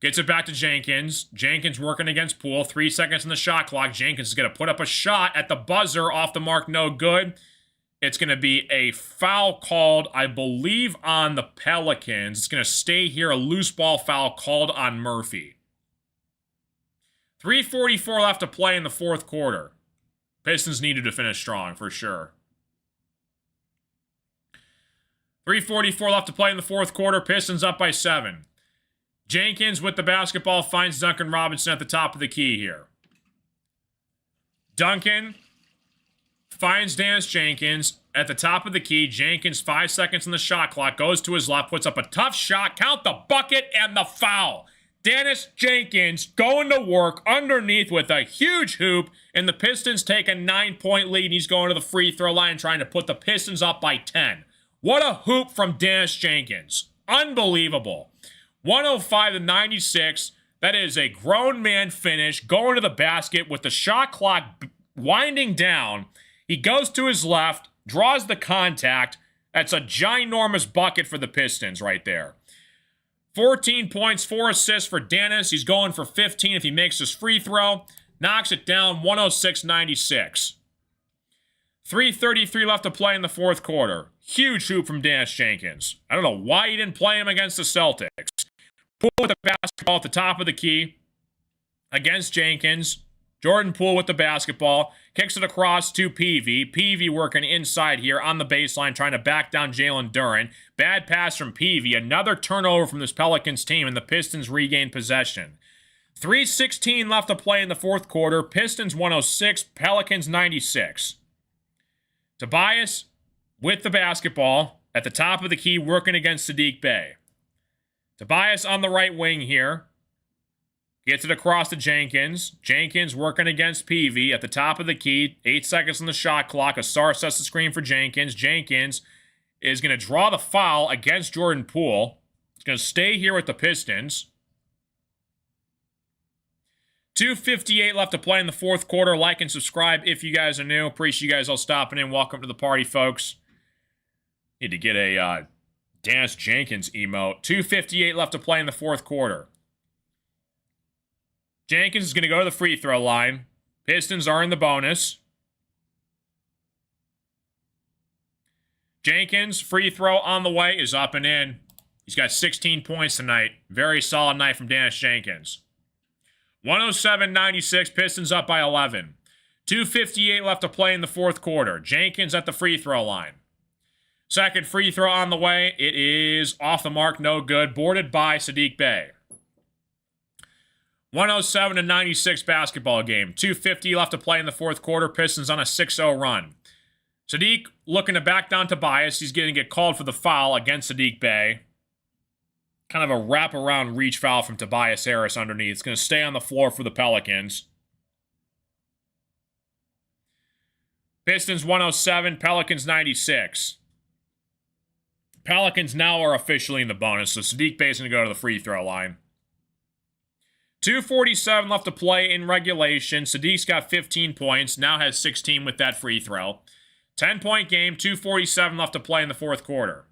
Gets it back to Jenkins. Jenkins working against Poole. 3 seconds on the shot clock. Jenkins is going to put up a shot at the buzzer, off the mark, no good. It's going to be a foul called, I believe, on the Pelicans. It's going to stay here, a loose ball foul called on Murphy. 3:44 left to play in the fourth quarter. Pistons needed to finish strong, for sure. 3:44 left to play in the fourth quarter. Pistons up by 7. Jenkins with the basketball finds Duncan Robinson at the top of the key here. Duncan finds Dennis Jenkins at the top of the key. Jenkins, 5 seconds on the shot clock, goes to his left, puts up a tough shot, count the bucket and the foul. Dennis Jenkins going to work underneath with a huge hoop, and the Pistons take a 9-point lead, and he's going to the free throw line trying to put the Pistons up by 10. What a hoop from Dennis Jenkins. Unbelievable. 105-96. That is a grown man finish, going to the basket with the shot clock winding down. He goes to his left, draws the contact. That's a ginormous bucket for the Pistons right there. 14 points, 4 assists for Dennis. He's going for 15 if he makes his free throw. Knocks it down, 106-96. 3:33 left to play in the fourth quarter. Huge hoop from Dennis Jenkins. I don't know why he didn't play him against the Celtics. Poole with the basketball at the top of the key against Jenkins. Jordan Poole with the basketball. Kicks it across to Peavy. Peavy working inside here on the baseline, trying to back down Jalen Duren. Bad pass from Peavy. Another turnover from this Pelicans team, and the Pistons regain possession. 3:16 left to play in the fourth quarter. Pistons 106, Pelicans 96. Tobias with the basketball at the top of the key, working against Saddiq Bey. Tobias on the right wing here. Gets it across to Jenkins. Jenkins working against Peavy at the top of the key. 8 seconds on the shot clock. Asar sets the screen for Jenkins. Jenkins is going to draw the foul against Jordan Poole. He's going to stay here with the Pistons. 2:58 left to play in the fourth quarter. Like and subscribe if you guys are new. Appreciate you guys all stopping in. Welcome to the party, folks. Need to get a Dennis Jenkins emote. 2:58 left to play in the fourth quarter. Jenkins is going to go to the free throw line. Pistons are in the bonus. Jenkins, free throw on the way, is up and in. He's got 16 points tonight. Very solid night from Dennis Jenkins. 107-96, Pistons up by 11. 2:58 left to play in the fourth quarter. Jenkins at the free throw line. Second free throw on the way. It is off the mark, no good. Boarded by Saddiq Bey. 107-96 basketball game. 2:50 left to play in the fourth quarter. Pistons on a 6-0 run. Saddiq looking to back down Tobias. He's going to get called for the foul against Saddiq Bey. Kind of a wraparound reach foul from Tobias Harris underneath. It's going to stay on the floor for the Pelicans. Pistons 107, Pelicans 96. Pelicans now are officially in the bonus, so Saddiq Bey's going to go to the free throw line. 2:47 left to play in regulation. Sadiq's got 15 points, now has 16 with that free throw. 10-point game, 2:47 left to play in the fourth quarter.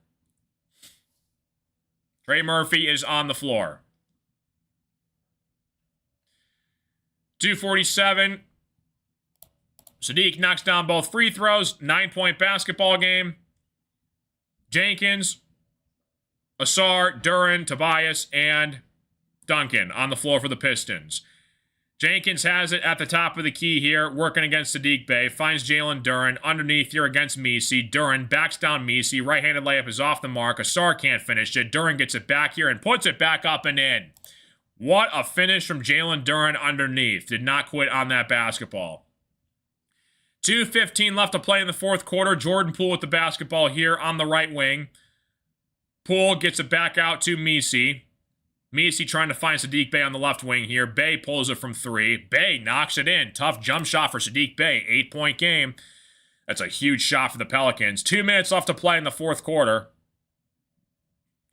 Trey Murphy is on the floor. 2:47. Saddiq knocks down both free throws. 9-point basketball game. Jenkins, Ausar, Duren, Tobias, and Duncan on the floor for the Pistons. Jenkins has it at the top of the key here, working against Saddiq Bey. Finds Jalen Duren underneath here against Messi. Duren backs down Messi. Right-handed layup is off the mark. Ausar can't finish it. Duren gets it back here and puts it back up and in. What a finish from Jalen Duren underneath. Did not quit on that basketball. 2:15 left to play in the fourth quarter. Jordan Poole with the basketball here on the right wing. Poole gets it back out to Messi. Messi trying to find Saddiq Bey on the left wing here. Bey pulls it from three. Bey knocks it in. Tough jump shot for Saddiq Bey. 8-point game. That's a huge shot for the Pelicans. 2 minutes left to play in the fourth quarter.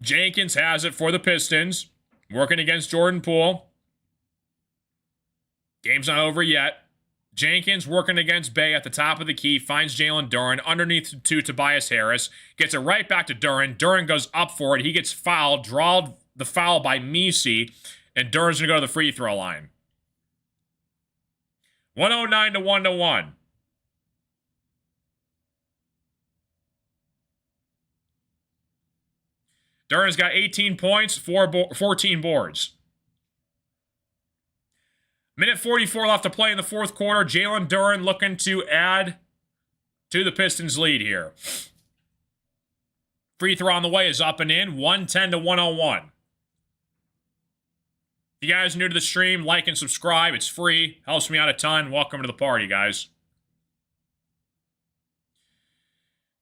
Jenkins has it for the Pistons. Working against Jordan Poole. Game's not over yet. Jenkins working against Bey at the top of the key. Finds Jalen Duren underneath to Tobias Harris. Gets it right back to Duren. Duren goes up for it. He gets fouled. Drawed the foul by Messi. And Duren's going to go to the free throw line. 109 to 1-1. Duren's got 18 points, 14 boards. Minute 44 left to play in the fourth quarter. Jalen Duren looking to add to the Pistons' lead here. Free throw on the way is up and in. 110 to 101. If you guys are new to the stream, like and subscribe. It's free. Helps me out a ton. Welcome to the party, guys.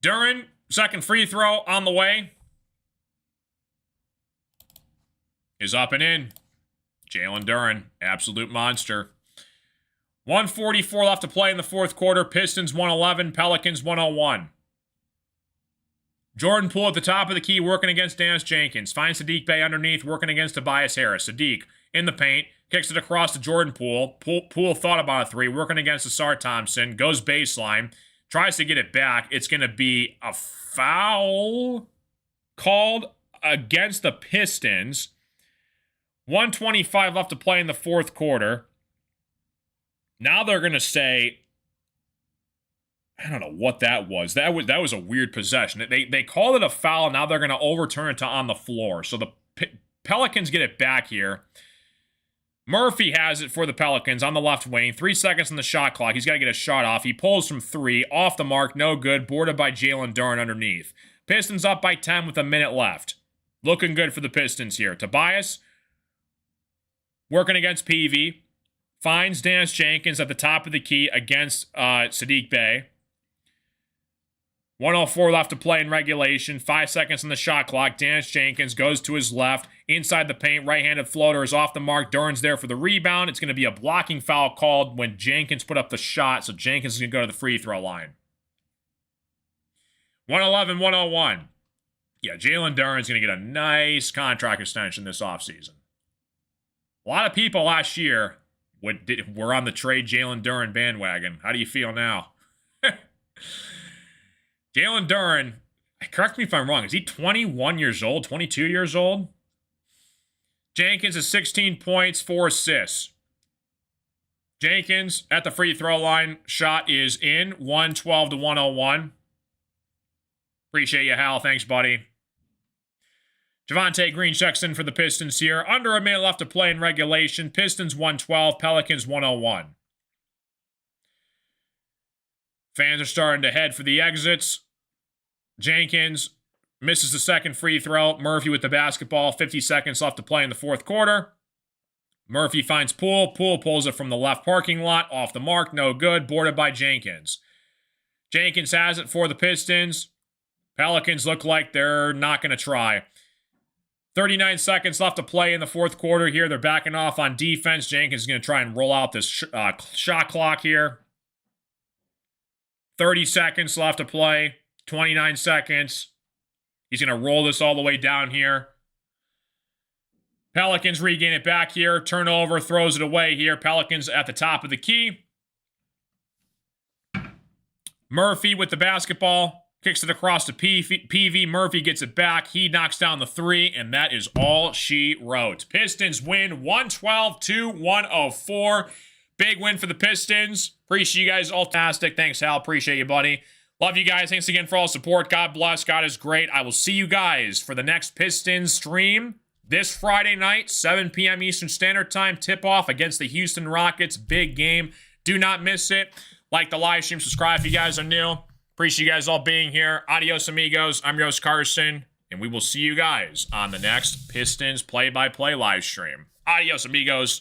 Duren, second free throw on the way. Is up and in. Jalen Duren, absolute monster. 1:44 left to play in the fourth quarter. Pistons 111, Pelicans 101. Jordan Poole at the top of the key, working against Dennis Jenkins. Finds Saddiq Bey underneath, working against Tobias Harris. Saddiq in the paint, kicks it across to Jordan Poole. Poole thought about a three, working against Ausar Thompson. Goes baseline, tries to get it back. It's going to be a foul called against the Pistons. 1:25 left to play in the fourth quarter. Now they're going to say, I don't know what that was. That was a weird possession. They called it a foul. Now they're going to overturn it to on the floor. So the Pelicans get it back here. Murphy has it for the Pelicans on the left wing. 3 seconds on the shot clock. He's got to get a shot off. He pulls from three. Off the mark. No good. Boarded by Jalen Duren underneath. Pistons up by 10 with a minute left. Looking good for the Pistons here. Tobias working against Peavy. Finds Dennis Jenkins at the top of the key against Saddiq Bey. 1:04 left to play in regulation. 5 seconds on the shot clock. Dennis Jenkins goes to his left. Inside the paint, right-handed floater is off the mark. Duren's there for the rebound. It's going to be a blocking foul called when Jenkins put up the shot. So Jenkins is going to go to the free throw line. 111-101. Yeah, Jalen Duren's going to get a nice contract extension this offseason. A lot of people last year were on the trade Jalen Duren bandwagon. How do you feel now? Jalen Duren, correct me if I'm wrong, is he 21 years old, 22 years old? Jenkins is 16 points, 4 assists. Jenkins at the free throw line. Shot is in. 112 to 101. Appreciate you, Hal. Thanks, buddy. Javonte Green checks in for the Pistons here. Under a minute left to play in regulation. Pistons 112, Pelicans 101. Fans are starting to head for the exits. Jenkins misses the second free throw. Murphy with the basketball. 50 seconds left to play in the fourth quarter. Murphy finds Poole. Poole pulls it from the left parking lot. Off the mark. No good. Boarded by Jenkins. Jenkins has it for the Pistons. Pelicans look like they're not going to try. 39 seconds left to play in the fourth quarter here. They're backing off on defense. Jenkins is going to try and roll out this shot clock here. 30 seconds left to play. 29 seconds. He's going to roll this all the way down here. Pelicans regain it back here. Turnover, throws it away here. Pelicans at the top of the key. Murphy with the basketball. Kicks it across to PV. Murphy gets it back. He knocks down the three, and that is all she wrote. Pistons win 112-104. Big win for the Pistons. Appreciate you guys all. Fantastic. Thanks, Hal. Appreciate you, buddy. Love you guys. Thanks again for all the support. God bless. God is great. I will see you guys for the next Pistons stream this Friday night, 7 p.m. Eastern Standard Time. Tip-off against the Houston Rockets. Big game. Do not miss it. Like the live stream. Subscribe if you guys are new. Appreciate you guys all being here. Adios, amigos. I'm your host, Carson, and we will see you guys on the next Pistons play-by-play live stream. Adios, amigos.